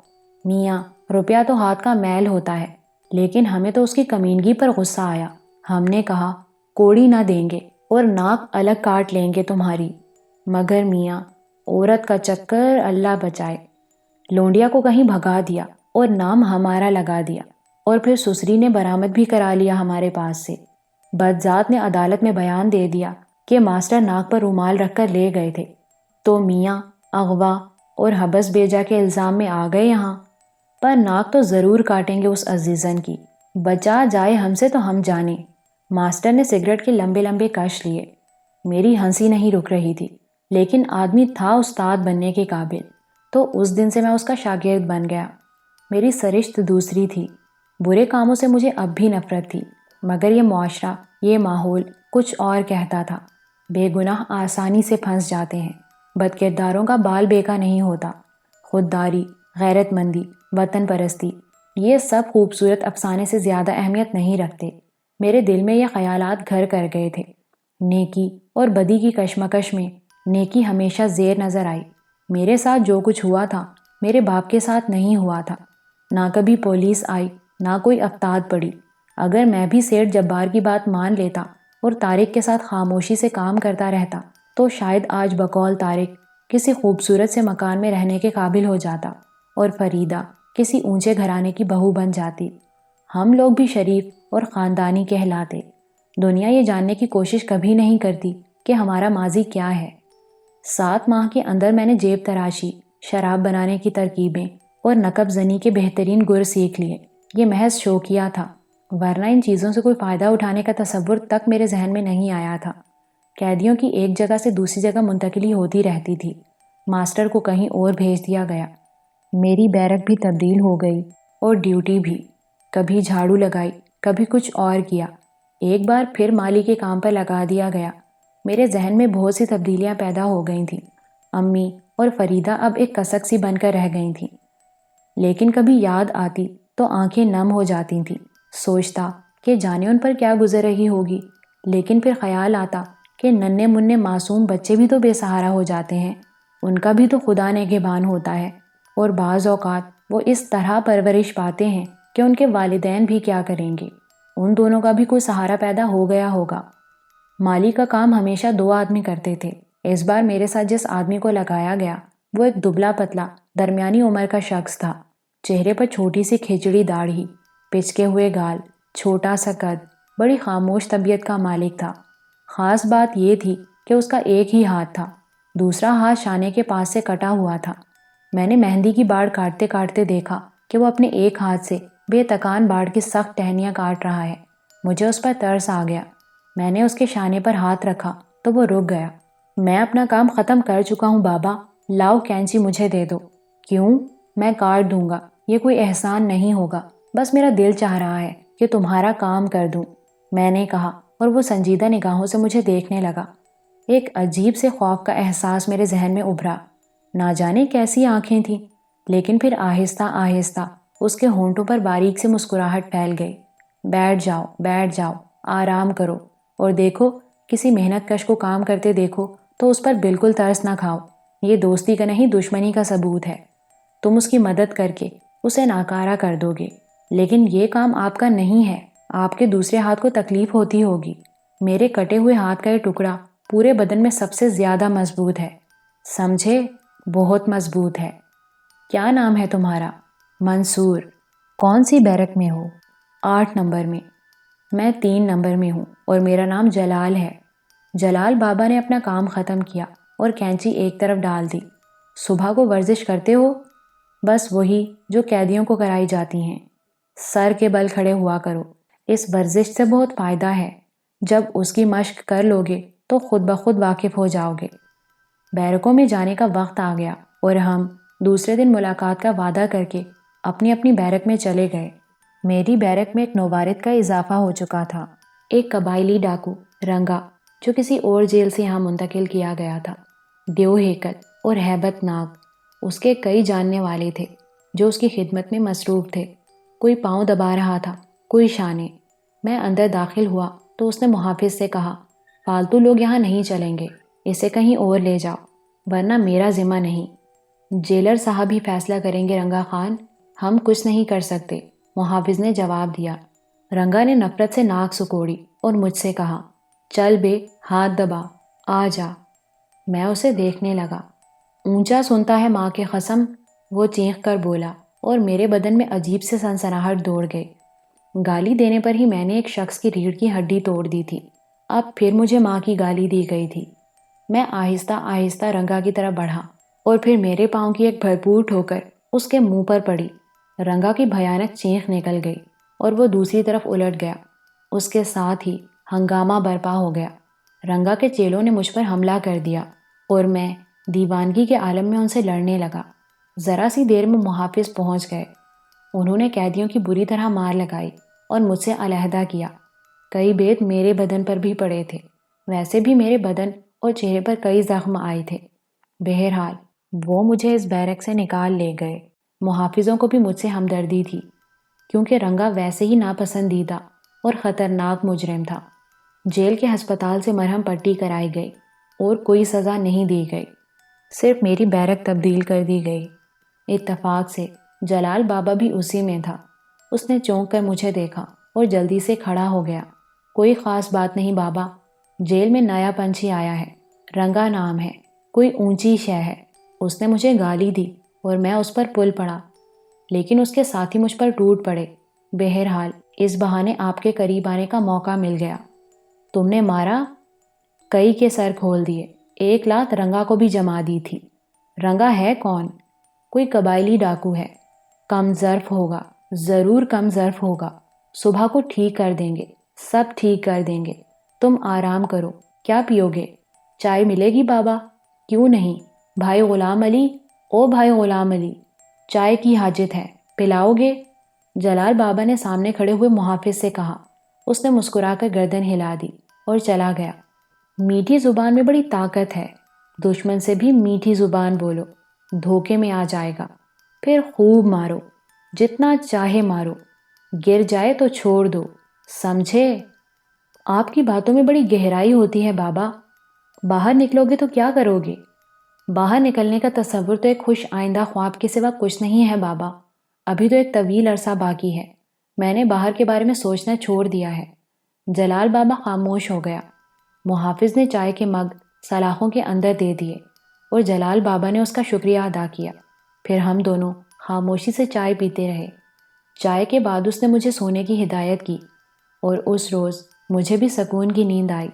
میاں روپیہ تو ہاتھ کا میل ہوتا ہے، لیکن ہمیں تو اس کی کمینگی پر غصہ آیا۔ ہم نے کہا کوڑی نہ دیں گے اور ناک الگ کاٹ لیں گے تمہاری، مگر میاں عورت کا چکر اللہ بچائے، لونڈیا کو کہیں بھگا دیا اور نام ہمارا لگا دیا، اور پھر سسری نے برآمد بھی کرا لیا ہمارے پاس سے۔ بدذات نے عدالت میں بیان دے دیا کہ ماسٹر ناک پر رومال رکھ کر لے گئے تھے، تو میاں اغوا اور حبس بیجا کے الزام میں آ گئے یہاں، پر ناک تو ضرور کاٹیں گے اس عزیزن کی، بچا جائے ہم سے تو ہم جانیں۔ ماسٹر نے سگریٹ کے لمبے لمبے کش لیے۔ میری ہنسی نہیں رک رہی تھی، لیکن آدمی تھا استاد بننے کے قابل، تو اس دن سے میں اس کا شاگرد بن گیا۔ میری سرشت دوسری تھی، برے کاموں سے مجھے اب بھی نفرت تھی، مگر یہ معاشرہ، یہ ماحول کچھ اور کہتا تھا۔ بے گناہ آسانی سے پھنس جاتے ہیں، بد کرداروں کا بال بیکا نہیں ہوتا۔ خودداری، غیرت مندی، وطن پرستی، یہ سب خوبصورت افسانے سے زیادہ اہمیت نہیں رکھتے۔ میرے دل میں یہ خیالات گھر کر گئے تھے۔ نیکی اور بدی کی کشمکش میں نیکی ہمیشہ زیر نظر آئی۔ میرے ساتھ جو کچھ ہوا تھا میرے باپ کے ساتھ نہیں ہوا تھا، نہ کبھی پولیس آئی، نہ کوئی افتاد پڑی۔ اگر میں بھی سیٹھ جبار کی بات مان لیتا اور طارق کے ساتھ خاموشی سے کام کرتا رہتا تو شاید آج بقول طارق کسی خوبصورت سے مکان میں رہنے کے قابل ہو جاتا اور فریدہ کسی اونچے گھرانے کی بہو بن جاتی۔ ہم لوگ بھی شریف اور خاندانی کہلاتے۔ دنیا یہ جاننے کی کوشش کبھی نہیں کرتی کہ ہمارا ماضی کیا ہے۔ 7 ماہ کے اندر میں نے جیب تراشی، شراب بنانے کی ترکیبیں اور نقب زنی کے بہترین گر سیکھ لیے۔ یہ محض شوقیہ تھا، ورنہ ان چیزوں سے کوئی فائدہ اٹھانے کا تصور تک میرے ذہن میں نہیں آیا تھا۔ قیدیوں کی ایک جگہ سے دوسری جگہ منتقلی ہوتی رہتی تھی، ماسٹر کو کہیں اور بھیج دیا گیا، میری بیرک بھی تبدیل ہو گئی اور ڈیوٹی بھی، کبھی جھاڑو لگائی، کبھی کچھ اور کیا، ایک بار پھر مالی کے کام پر لگا دیا گیا۔ میرے ذہن میں بہت سی تبدیلیاں پیدا ہو گئی تھیں۔ امی اور فریدہ اب ایک کسک سی بن کر رہ گئی تھیں، لیکن کبھی یاد آتی تو آنکھیں نم ہو جاتی تھیں۔ سوچتا کہ جانے ان پر کیا گزر رہی ہوگی، لیکن پھر خیال آتا کہ ننھے منھے معصوم بچے بھی تو بے سہارا ہو جاتے ہیں، ان کا بھی تو خدا نگہبان ہوتا ہے، اور بعض اوقات وہ اس طرح پرورش پاتے ہیں کہ ان کے والدین بھی کیا کریں گے، ان دونوں کا بھی کوئی سہارا پیدا ہو گیا ہوگا۔ مالی کا کام ہمیشہ 2 آدمی کرتے تھے، اس بار میرے ساتھ جس آدمی کو لگایا گیا وہ ایک دبلا پتلا درمیانی عمر کا شخص تھا، چہرے پر چھوٹی سی کھچڑی داڑھی، پچکے ہوئے گال، چھوٹا سا قد، بڑی خاموش طبیعت کا مالک تھا۔ خاص بات یہ تھی کہ اس کا ایک ہی ہاتھ تھا، دوسرا ہاتھ شانے کے پاس سے کٹا ہوا تھا۔ میں نے مہندی کی باڑ کاٹتے کاٹتے دیکھا کہ وہ اپنے ایک ہاتھ سے بے تکان باڑ کی سخت ٹہنیاں کاٹ رہا ہے۔ مجھے اس پر ترس آ گیا، میں نے اس کے شانے پر ہاتھ رکھا تو وہ رک گیا۔ میں اپنا کام ختم کر چکا ہوں بابا، لاؤ کینچی مجھے دے دو۔ کیوں؟ میں کاٹ دوں گا، یہ کوئی احسان نہیں ہوگا، بس میرا دل چاہ رہا ہے کہ تمہارا کام کر دوں، میں نے کہا، اور وہ سنجیدہ نگاہوں سے مجھے دیکھنے لگا۔ ایک عجیب سے خوف کا احساس میرے ذہن میں ابھرا، نہ جانے کیسی آنکھیں تھیں، لیکن پھر آہستہ آہستہ اس کے ہونٹوں پر باریک سے مسکراہٹ پھیل گئی۔ بیٹھ جاؤ، آرام کرو، اور دیکھو کسی محنت کش کو کام کرتے دیکھو تو اس پر بالکل ترس نہ کھاؤ۔ یہ دوستی کا نہیں دشمنی کا ثبوت ہے۔ تم اس کی مدد کر کے اسے ناکارہ کر دو گے، لیکن یہ کام آپ کا نہیں ہے۔ آپ کے دوسرے ہاتھ کو تکلیف ہوتی ہوگی۔ میرے کٹے ہوئے ہاتھ کا یہ ٹکڑا پورے بدن میں سب سے زیادہ مضبوط ہے، سمجھے؟ بہت مضبوط ہے۔ کیا نام ہے تمہارا؟ منصور۔ کون سی بیرک میں ہو؟ 8 نمبر میں۔ میں 3 نمبر میں ہوں اور میرا نام جلال ہے۔ جلال بابا نے اپنا کام ختم کیا اور کینچی ایک طرف ڈال دی۔ صبح کو ورزش کرتے ہو؟ بس وہی جو قیدیوں کو کرائی جاتی ہیں۔ سر کے بل کھڑے ہوا کرو، اس ورزش سے بہت فائدہ ہے۔ جب اس کی مشق کر لوگے تو خود بخود واقف ہو جاؤ گے۔ بیرکوں میں جانے کا وقت آ گیا اور ہم دوسرے دن ملاقات کا وعدہ کر کے اپنی اپنی بیرک میں چلے گئے۔ میری بیرک میں ایک نوارد کا اضافہ ہو چکا تھا، ایک قبائلی ڈاکو رنگا، جو کسی اور جیل سے یہاں منتقل کیا گیا تھا۔ دیو ہیکل اور ہیبت ناک اس کے کئی جاننے والے تھے جو اس کی خدمت میں مصروف تھے۔ کوئی پاؤں دبا رہا تھا، کوئی شانے۔ میں اندر داخل ہوا تو اس نے محافظ سے کہا، فالتو لوگ یہاں نہیں چلیں گے، اسے کہیں اور لے جاؤ، ورنہ میرا ذمہ نہیں۔ جیلر صاحب ہی فیصلہ کریں گے رنگا خان، ہم کچھ نہیں کر سکتے، محافظ نے جواب دیا۔ رنگا نے نفرت سے ناک سکوڑی اور مجھ سے کہا، چل بے، ہاتھ دبا، آ جا۔ میں اسے دیکھنے لگا۔ اونچا سنتا ہے ماں کے قسم، وہ چینخ کر بولا، اور میرے بدن میں عجیب سے سنسناہٹ دوڑ گئی۔ گالی دینے پر ہی میں نے ایک شخص کی ریڑھ کی ہڈی توڑ دی تھی، اب پھر مجھے ماں کی گالی دی گئی تھی۔ میں آہستہ آہستہ رنگا کی طرف بڑھا اور پھر میرے پاؤں کی ایک بھرپور ٹھوکر اس کے منہ پر پڑی۔ رنگا کی بھیانک چینخ نکل گئی اور وہ دوسری طرف الٹ گیا۔ اس کے ساتھ ہی ہنگامہ برپا ہو گیا۔ رنگا کے چیلوں نے مجھ پر حملہ کر دیا اور میں دیوانگی کے عالم میں ان سے لڑنے لگا۔ ذرا سی دیر میں محافظ پہنچ گئے۔ انہوں نے قیدیوں کی بری طرح مار لگائی اور مجھ سے علیحدہ کیا۔ کئی بیت میرے بدن پر بھی پڑے تھے، ویسے بھی میرے بدن اور چہرے پر کئی زخم آئے تھے۔ بہرحال وہ مجھے اس بیرک سے نکال لے گئے۔ محافظوں کو بھی مجھ سے ہمدردی تھی، کیونکہ رنگا ویسے ہی ناپسندیدہ اور خطرناک مجرم تھا۔ جیل کے ہسپتال سے مرہم پٹی کرائی گئی اور کوئی سزا نہیں دی گئی، صرف میری بیرک تبدیل کر دی گئی۔ اتفاق سے جلال بابا بھی اسی میں تھا۔ اس نے چونک کر مجھے دیکھا اور جلدی سے کھڑا ہو گیا۔ کوئی خاص بات نہیں بابا، جیل میں نیا پنچھی آیا ہے، رنگا نام ہے، کوئی اونچی شے ہے۔ اس نے مجھے گالی دی اور میں اس پر پل پڑا، لیکن اس کے ساتھی مجھ پر ٹوٹ پڑے۔ بہرحال اس بہانے آپ کے قریب آنے کا موقع مل گیا۔ تم نے مارا؟ کئی کے سر کھول دیے، ایک لات رنگا کو بھی جما دی تھی۔ رنگا ہے کون؟ کوئی قبائلی ڈاکو ہے، کم ظرف ہوگا، ضرور کم ظرف ہوگا۔ صبح کو ٹھیک کر دیں گے، سب ٹھیک کر دیں گے۔ تم آرام کرو، کیا پیو گے؟ چائے ملے گی بابا؟ کیوں نہیں، بھائی غلام علی، او بھائی غلام علی، چائے کی حاجت ہے، پلاؤ گے؟ جلال بابا نے سامنے کھڑے ہوئے محافظ سے کہا۔ اس نے مسکرا کر گردن ہلا دی اور چلا گیا۔ میٹھی زبان میں بڑی طاقت ہے، دشمن سے بھی میٹھی زبان بولو، دھوکے میں آ جائے گا۔ پھر خوب مارو، جتنا چاہے مارو، گر جائے تو چھوڑ دو، سمجھے؟ آپ کی باتوں میں بڑی گہرائی ہوتی ہے بابا۔ باہر نکلو گے تو کیا کرو گے؟ باہر نکلنے کا تصور تو ایک خوش آئندہ خواب کے سوا کچھ نہیں ہے بابا۔ ابھی تو ایک طویل عرصہ باقی ہے، میں نے باہر کے بارے میں سوچنا چھوڑ دیا ہے۔ جلال بابا خاموش ہو گیا۔ محافظ نے چائے کے مگ سلاخوں کے اندر دے دیے اور جلال بابا نے اس کا شکریہ ادا کیا۔ پھر ہم دونوں خاموشی سے چائے پیتے رہے۔ چائے کے بعد اس نے مجھے سونے کی ہدایت کی اور اس روز مجھے بھی سکون کی نیند آئی۔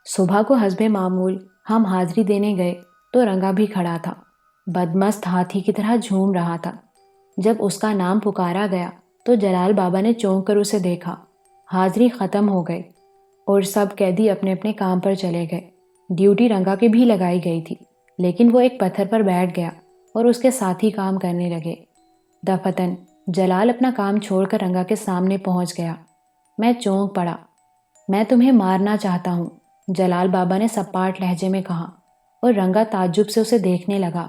صبح کو حسب معمول ہم حاضری دینے گئے تو رنگا بھی کھڑا تھا، بدمست ہاتھی کی طرح جھوم رہا تھا۔ جب اس کا نام پکارا گیا تو جلال بابا نے چونک کر اسے دیکھا۔ حاضری ختم ہو گئی اور سب قیدی اپنے اپنے کام پر چلے گئے۔ ڈیوٹی رنگا کی بھی لگائی گئی تھی، لیکن وہ ایک پتھر پر بیٹھ گیا اور اس کے ساتھی کام کرنے لگے۔ دفتن جلال اپنا کام چھوڑ کر رنگا کے سامنے پہنچ گیا۔ میں چونک پڑا۔ میں تمہیں مارنا چاہتا ہوں، جلال بابا نے سپاٹ لہجے میں کہا، اور رنگا تعجب سے اسے دیکھنے لگا۔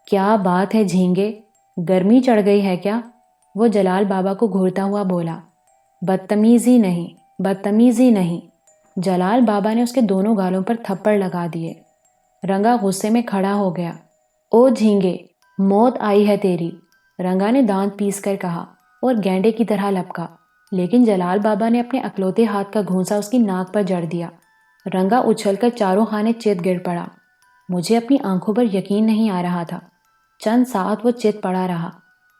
کیا بات ہے جھینگے، گرمی چڑھ گئی ہے کیا؟ وہ جلال بابا کو گھورتا ہوا بولا، بدتمیزی نہیں، بدتمیزی نہیں۔ جلال بابا نے اس کے دونوں گالوں پر تھپڑ لگا دیے۔ رنگا غصے میں کھڑا ہو گیا۔ او جھینگے، موت آئی ہے تیری، رنگا نے دانت پیس کر کہا اور گینڈے کی طرح لپکا، لیکن جلال بابا نے اپنے اکلوتے ہاتھ کا گھونسا اس کی ناک پر جڑ دیا۔ رنگا اچھل کر چاروں خانے چت گر پڑا۔ مجھے اپنی آنکھوں پر یقین نہیں آ رہا تھا۔ چند ساعت وہ چت پڑا رہا،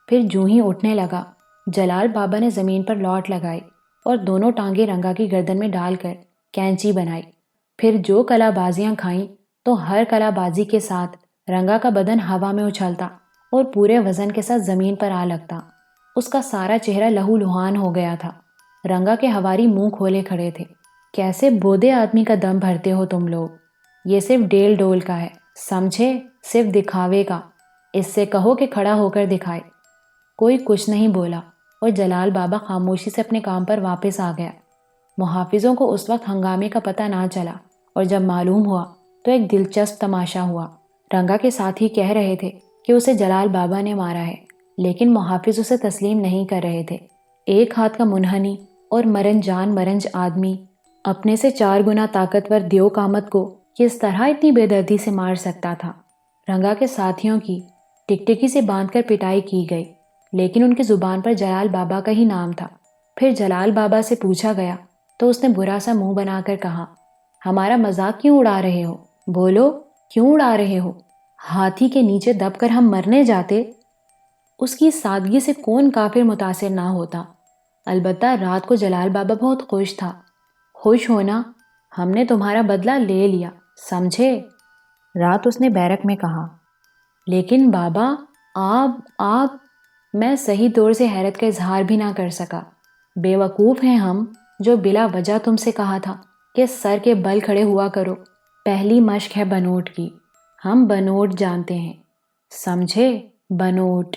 پھر جوں ہی اٹھنے لگا، جلال بابا نے زمین پر لوٹ لگائی اور دونوں ٹانگیں رنگا کی گردن میں ڈال کر کینچی بنائی۔ پھر جو کلا بازیاں کھائیں تو ہر کلا بازی کے ساتھ رنگا کا بدن ہوا میں اچھلتا اور پورے وزن کے ساتھ زمین پر آ لگتا۔ اس کا سارا چہرہ لہو لہان ہو گیا تھا۔ رنگا کے ہواری منہ کھولے کھڑے تھے۔ کیسے بودے آدمی کا دم بھرتے ہو تم لوگ، یہ صرف ڈیل ڈول کا ہے، سمجھے، صرف دکھاوے کا۔ اس سے کہو کہ کھڑا ہو کر دکھائے۔ کوئی کچھ نہیں بولا اور جلال بابا خاموشی سے اپنے کام پر واپس آ گیا۔ محافظوں کو اس وقت ہنگامے کا پتہ نہ چلا، اور جب معلوم ہوا تو ایک دلچسپ تماشا ہوا۔ رنگا کے ساتھی کہہ رہے تھے کہ اسے جلال بابا نے مارا ہے، لیکن محافظ اسے تسلیم نہیں کر رہے تھے۔ ایک ہاتھ کا منحنی اور مرن جان مرنج آدمی اپنے سے 4 گنا طاقتور دیو کامت کو کس طرح اتنی بے دردی سے مار سکتا تھا؟ رنگا کے ساتھیوں کی ٹکٹکی سے باندھ کر پٹائی کی گئی، لیکن ان کی زبان پر جلال بابا کا ہی نام تھا۔ پھر جلال بابا سے پوچھا گیا تو اس نے برا سا منہ بنا کر کہا، ہمارا مذاق کیوں اڑا رہے ہو؟ بولو، کیوں اڑا رہے ہو؟ ہاتھی کے نیچے دب کر ہم مرنے جاتے؟ اس کی سادگی سے کون کافر متاثر نہ ہوتا؟ البتہ رات کو جلال بابا بہت خوش تھا۔ خوش ہونا، ہم نے تمہارا بدلہ لے لیا، سمجھے؟ رات اس نے بیرک میں کہا۔ لیکن بابا، آپ میں صحیح طور سے حیرت کا اظہار بھی نہ کر سکا۔ بے وقوف ہیں ہم جو بلا وجہ تم سے کہا تھا کہ سر کے بل کھڑے ہوا کرو۔ پہلی مشق ہے بنوٹ کی، ہم بنوٹ جانتے ہیں، سمجھے؟ بنوٹ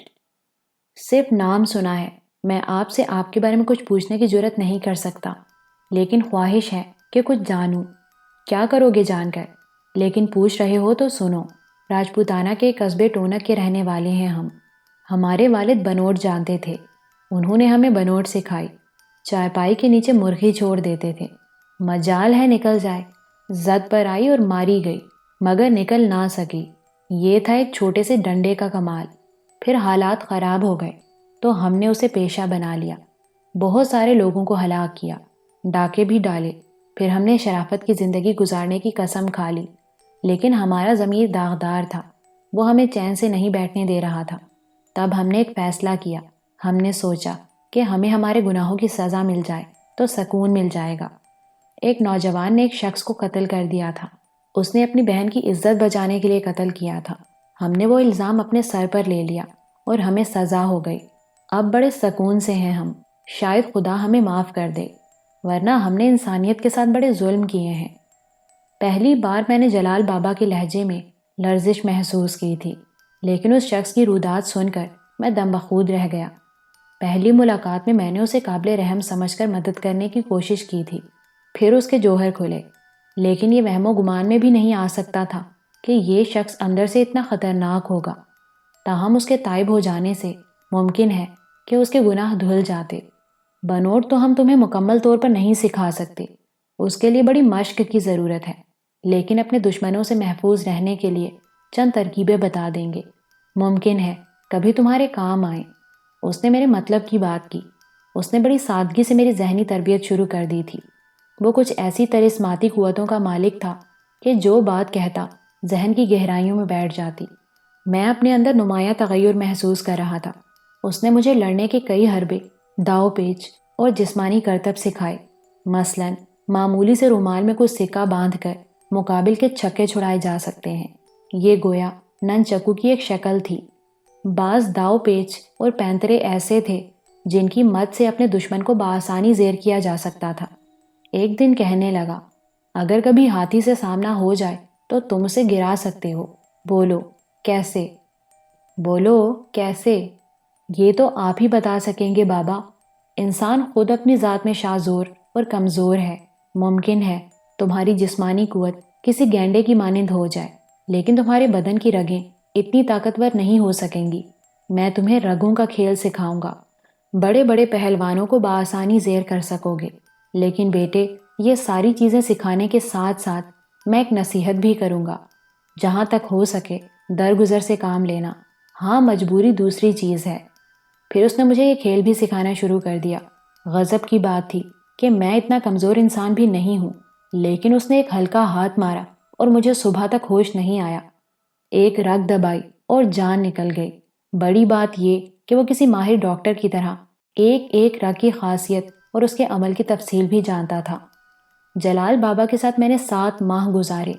صرف نام سنا ہے۔ میں آپ سے آپ کے بارے میں کچھ پوچھنے کی جرات نہیں کر سکتا، لیکن خواہش ہے کہ کچھ جانوں۔ کیا کرو گے جان کر؟ لیکن پوچھ رہے ہو تو سنو۔ راجپوتانہ کے قصبے ٹونک کے رہنے والے ہیں ہم۔ ہمارے والد بنوٹ جانتے تھے، انہوں نے ہمیں بنوٹ سکھائی۔ چارپائی کے نیچے مرغی چھوڑ دیتے تھے، مجال ہے نکل جائے۔ زد پر آئی اور ماری گئی، مگر نکل نہ سکی۔ یہ تھا ایک چھوٹے سے ڈنڈے کا کمال۔ پھر حالات خراب ہو گئے تو ہم نے اسے پیشہ بنا لیا، بہت سارے لوگوں کو ہلاک کیا، ڈاکے بھی ڈالے۔ پھر ہم نے شرافت کی زندگی گزارنے کی قسم کھا لی، لیکن ہمارا ضمیر داغدار تھا، وہ ہمیں چین سے نہیں بیٹھنے دے رہا تھا۔ تب ہم نے ایک فیصلہ کیا، ہم نے سوچا کہ ہمیں ہمارے گناہوں کی سزا مل جائے تو سکون مل جائے گا۔ ایک نوجوان نے ایک شخص کو قتل کر دیا تھا، اس نے اپنی بہن کی عزت بچانے کے لیے قتل کیا تھا۔ ہم نے وہ الزام اپنے سر پر لے لیا اور ہمیں سزا ہو گئی۔ اب بڑے سکون سے ہیں ہم، شاید خدا ہمیں معاف کر دے، ورنہ ہم نے انسانیت کے ساتھ بڑے ظلم کیے ہیں۔ پہلی بار میں نے جلال بابا کے لہجے میں لرزش محسوس کی تھی، لیکن اس شخص کی رودات سن کر میں دم بخود رہ گیا۔ پہلی ملاقات میں نے اسے قابل رحم سمجھ کر مدد کرنے کی کوشش کی تھی، پھر اس کے جوہر کھلے، لیکن یہ وہم و گمان میں بھی نہیں آ سکتا تھا کہ یہ شخص اندر سے اتنا خطرناک ہوگا۔ تاہم اس کے تائب ہو جانے سے ممکن ہے کہ اس کے گناہ دھل جاتے۔ بنوٹ تو ہم تمہیں مکمل طور پر نہیں سکھا سکتے، اس کے لیے بڑی مشق کی ضرورت ہے، لیکن اپنے دشمنوں سے محفوظ رہنے کے لیے چند ترکیبیں بتا دیں گے، ممکن ہے کبھی تمہارے کام آئیں۔ اس نے میرے مطلب کی بات کی، اس نے بڑی سادگی سے میری ذہنی تربیت شروع کر دی تھی۔ وہ کچھ ایسی طرزماتی قوتوں کا مالک تھا کہ جو بات کہتا ذہن کی گہرائیوں میں بیٹھ جاتی۔ میں اپنے اندر نمایاں تغیر محسوس کر رہا تھا۔ اس نے مجھے لڑنے کے کئی حربے، داؤ پیچ اور جسمانی کرتب سکھائے۔ مثلاً معمولی سے رومال میں کچھ سکہ باندھ کر مقابل کے چھکے چھڑائے جا سکتے ہیں، یہ گویا نن چکو کی ایک شکل تھی۔ بعض داؤ پیچ اور پینترے ایسے تھے جن کی مد سے اپنے دشمن کو بآسانی زیر کیا جا سکتا تھا۔ ایک دن کہنے لگا، اگر کبھی ہاتھی سے سامنا ہو جائے تو تم اسے گرا سکتے ہو، بولو کیسے؟ بولو کیسے؟ یہ تو آپ ہی بتا سکیں گے بابا۔ انسان خود اپنی ذات میں شاذور اور کمزور ہے۔ ممکن ہے تمہاری جسمانی قوت کسی گینڈے کی مانند ہو جائے، لیکن تمہارے بدن کی رگیں اتنی طاقتور نہیں ہو سکیں گی۔ میں تمہیں رگوں کا کھیل سکھاؤں گا، بڑے بڑے پہلوانوں کو بآسانی زیر کر سکو گے، لیکن بیٹے یہ ساری چیزیں سکھانے کے ساتھ ساتھ میں ایک نصیحت بھی کروں گا، جہاں تک ہو سکے درگزر سے کام لینا، ہاں مجبوری دوسری چیز ہے۔ پھر اس نے مجھے یہ کھیل بھی سکھانا شروع کر دیا۔ غضب کی بات تھی کہ میں اتنا کمزور انسان بھی نہیں ہوں، لیکن اس نے ایک ہلکا ہاتھ مارا اور مجھے صبح تک ہوش نہیں آیا۔ ایک رگ دبائی اور جان نکل گئی۔ بڑی بات یہ کہ وہ کسی ماہر ڈاکٹر کی طرح ایک ایک رگ کی خاصیت اور اس کے عمل کی تفصیل بھی جانتا تھا۔ جلال بابا کے ساتھ میں نے 7 ماہ گزارے،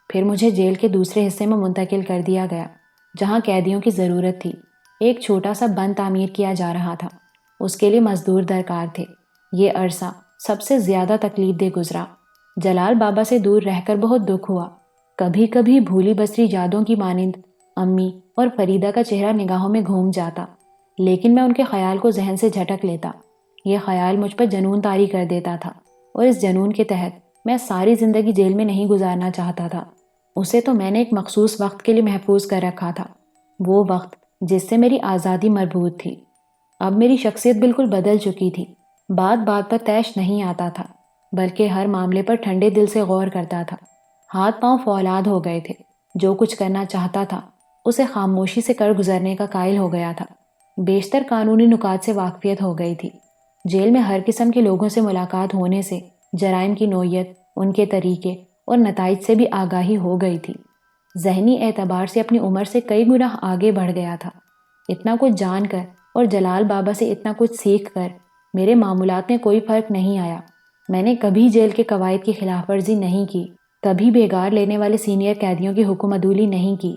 پھر مجھے جیل کے دوسرے حصے میں منتقل کر دیا گیا جہاں قیدیوں کی ضرورت تھی۔ ایک چھوٹا سا بند تعمیر کیا جا رہا تھا، اس کے لیے مزدور درکار تھے۔ یہ عرصہ سب سے زیادہ تکلیف دہ گزرا۔ جلال بابا سے دور رہ کر بہت دکھ ہوا۔ کبھی کبھی بھولی بسری یادوں کی مانند امی اور فریدہ کا چہرہ نگاہوں میں گھوم جاتا، لیکن میں ان کے خیال کو ذہن سے جھٹک لیتا۔ یہ خیال مجھ پر جنون طاری کر دیتا تھا، اور اس جنون کے تحت میں ساری زندگی جیل میں نہیں گزارنا چاہتا تھا۔ اسے تو میں نے ایک مخصوص وقت کے لیے محفوظ کر رکھا تھا، وہ وقت جس سے میری آزادی مربوط تھی۔ اب میری شخصیت بالکل بدل چکی تھی۔ بات بات پر طیش نہیں آتا تھا، بلکہ ہر معاملے پر ٹھنڈے دل سے غور کرتا تھا۔ ہاتھ پاؤں فولاد ہو گئے تھے۔ جو کچھ کرنا چاہتا تھا اسے خاموشی سے کر گزرنے کا قائل ہو گیا تھا۔ بیشتر قانونی نکات سے واقفیت ہو گئی تھی۔ جیل میں ہر قسم کے لوگوں سے ملاقات ہونے سے جرائم کی نوعیت، ان کے طریقے اور نتائج سے بھی آگاہی ہو گئی تھی۔ ذہنی اعتبار سے اپنی عمر سے کئی گنا آگے بڑھ گیا تھا۔ اتنا کچھ جان کر اور جلال بابا سے اتنا کچھ سیکھ کر میرے معمولات میں کوئی فرق نہیں آیا۔ میں نے کبھی جیل کے قواعد کی خلاف ورزی نہیں کی، کبھی بےگار لینے والے سینئر قیدیوں کی حکم عدولی نہیں کی۔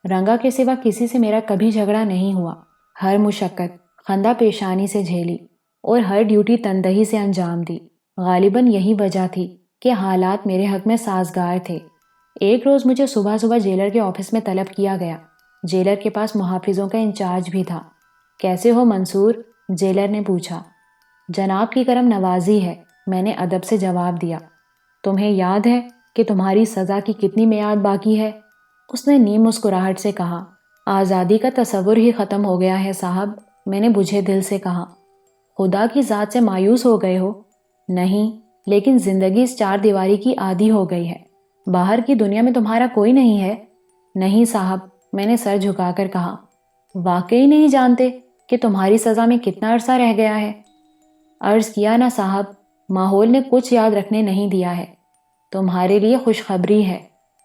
رنگا کے سوا کسی سے میرا کبھی جھگڑا نہیں ہوا۔ ہر مشقت خندہ پیشانی سے جھیلی اور ہر ڈیوٹی تندہی سے انجام دی۔ غالباً یہی وجہ تھی کہ حالات میرے حق میں سازگار تھے۔ ایک روز مجھے صبح صبح جیلر کے آفس میں طلب کیا گیا۔ جیلر کے پاس محافظوں کا انچارج بھی تھا۔ کیسے ہو منصور؟ جیلر نے پوچھا۔ جناب کی کرم نوازی ہے، میں نے ادب سے جواب دیا۔ تمہیں یاد ہے کہ تمہاری سزا کی کتنی میعاد باقی ہے؟ اس نے نیم مسکراہٹ سے کہا۔ آزادی کا تصور ہی ختم ہو گیا ہے صاحب، میں نے بجھے دل سے کہا۔ خدا کی ذات سے مایوس ہو گئے ہو؟ نہیں، لیکن زندگی اس 4 دیواری کی عادی ہو گئی ہے۔ باہر کی دنیا میں تمہارا کوئی نہیں ہے؟ نہیں صاحب، میں نے سر جھکا کر کہا۔ واقعی نہیں جانتے کہ تمہاری سزا میں کتنا عرصہ رہ گیا ہے؟ عرض کیا نا صاحب، ماحول نے کچھ یاد رکھنے نہیں دیا ہے۔ تمہارے لیے خوشخبری ہے،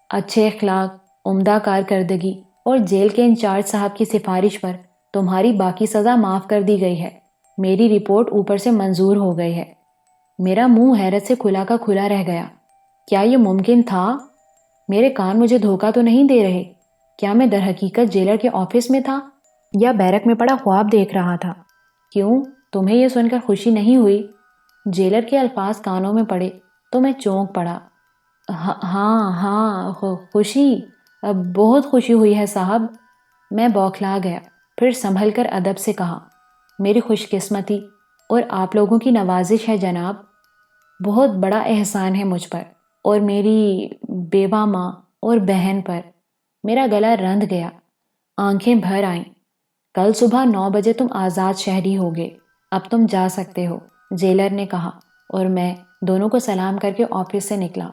اچھے اخلاق، عمدہ کارکردگی اور جیل کے انچارج صاحب کی سفارش پر تمہاری باقی سزا معاف کر دی گئی ہے۔ میری رپورٹ اوپر سے منظور ہو گئی ہے۔ میرا منہ حیرت سے کھلا کا کھلا رہ گیا۔ کیا یہ ممکن تھا؟ میرے کان مجھے دھوکہ تو نہیں دے رہے؟ کیا میں در حقیقت جیلر کے آفس میں تھا یا بیرک میں پڑا خواب دیکھ رہا تھا؟ کیوں، تمہیں یہ سن کر خوشی نہیں ہوئی؟ جیلر کے الفاظ کانوں میں پڑے تو میں چونک پڑا۔ ہاں خوشی، بہت خوشی ہوئی ہے صاحب۔ میں بوکھلا گیا، پھر سنبھل کر ادب سے کہا۔ میری خوش قسمتی اور آپ لوگوں کی نوازش ہے جناب۔ بہت بڑا احسان ہے مجھ پر اور میری بیوہ ماں اور بہن پر۔ میرا گلا رند گیا، آنکھیں بھر آئیں۔ کل صبح 9 بجے تم آزاد شہری ہوگے، اب تم جا سکتے ہو، جیلر نے کہا، اور میں دونوں کو سلام کر کے آفس سے نکلا۔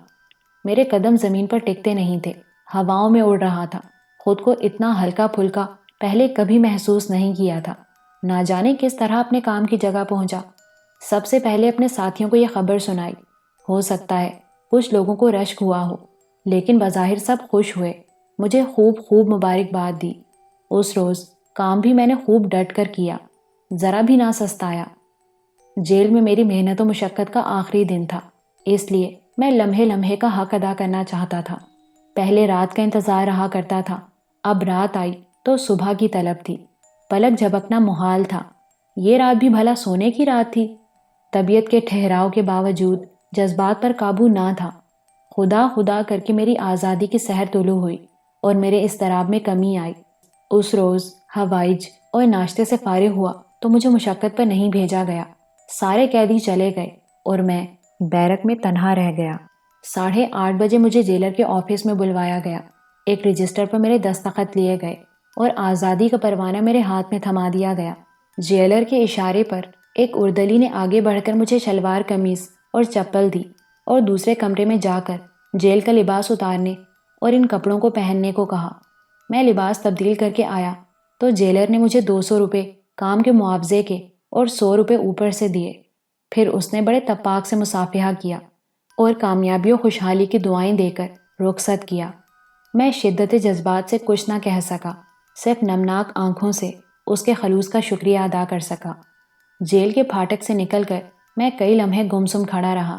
میرے قدم زمین پر ٹکتے نہیں تھے، ہواؤں میں اڑ رہا تھا۔ خود کو اتنا ہلکا پھلکا پہلے کبھی محسوس نہیں کیا تھا۔ نہ جانے کس طرح اپنے کام کی جگہ پہنچا۔ سب سے پہلے اپنے ساتھیوں کو یہ خبر سنائی۔ ہو سکتا ہے کچھ لوگوں کو رشک ہوا ہو، لیکن بظاہر سب خوش ہوئے۔ مجھے خوب مبارکباد دی۔ اس روز کام بھی میں نے خوب ڈٹ کر کیا، ذرا بھی نہ سستایا۔ جیل میں میری محنت و مشقت کا آخری دن تھا، اس لیے میں لمحے لمحے کا حق ادا کرنا چاہتا تھا۔ پہلے رات کا انتظار رہا کرتا تھا، اب رات آئی تو صبح کی طلب تھی۔ پلک جھپکنا محال تھا۔ یہ رات بھی بھلا سونے کی رات تھی؟ طبیعت کے ٹھہراؤ کے باوجود جذبات پر قابو نہ تھا۔ خدا خدا کر کے میری آزادی کی سحر طلوع ہوئی اور میرے اضطراب میں کمی آئی۔ اس روز ہوائج اور ناشتے سے فارغ ہوا تو مجھے مشقت پر نہیں بھیجا گیا۔ سارے قیدی چلے گئے اور میں بیرک میں تنہا رہ گیا۔ 8:30 بجے مجھے جیلر کے آفس میں بلوایا گیا۔ ایک رجسٹر پر میرے دستخط لیے گئے اور آزادی کا پروانہ میرے ہاتھ میں تھما دیا گیا۔ جیلر کے اشارے پر ایک اردلی نے آگے بڑھ کر مجھے شلوار قمیص اور چپل دی اور دوسرے کمرے میں جا کر جیل کا لباس اتارنے اور ان کپڑوں کو پہننے کو کہا۔ میں لباس تبدیل کر کے آیا تو جیلر نے مجھے 200 روپے کام کے معاوضے کے اور 100 روپے اوپر سے دیے۔ پھر اس نے بڑے تپاک سے مصافحہ کیا اور کامیابی و خوشحالی کی دعائیں دے کر رخصت کیا۔ میں شدت جذبات سے کچھ نہ کہہ سکا، صرف نمناک آنکھوں سے اس کے خلوص کا شکریہ ادا کر سکا۔ جیل کے پھاٹک سے نکل کر میں کئی لمحے گمسم کھڑا رہا۔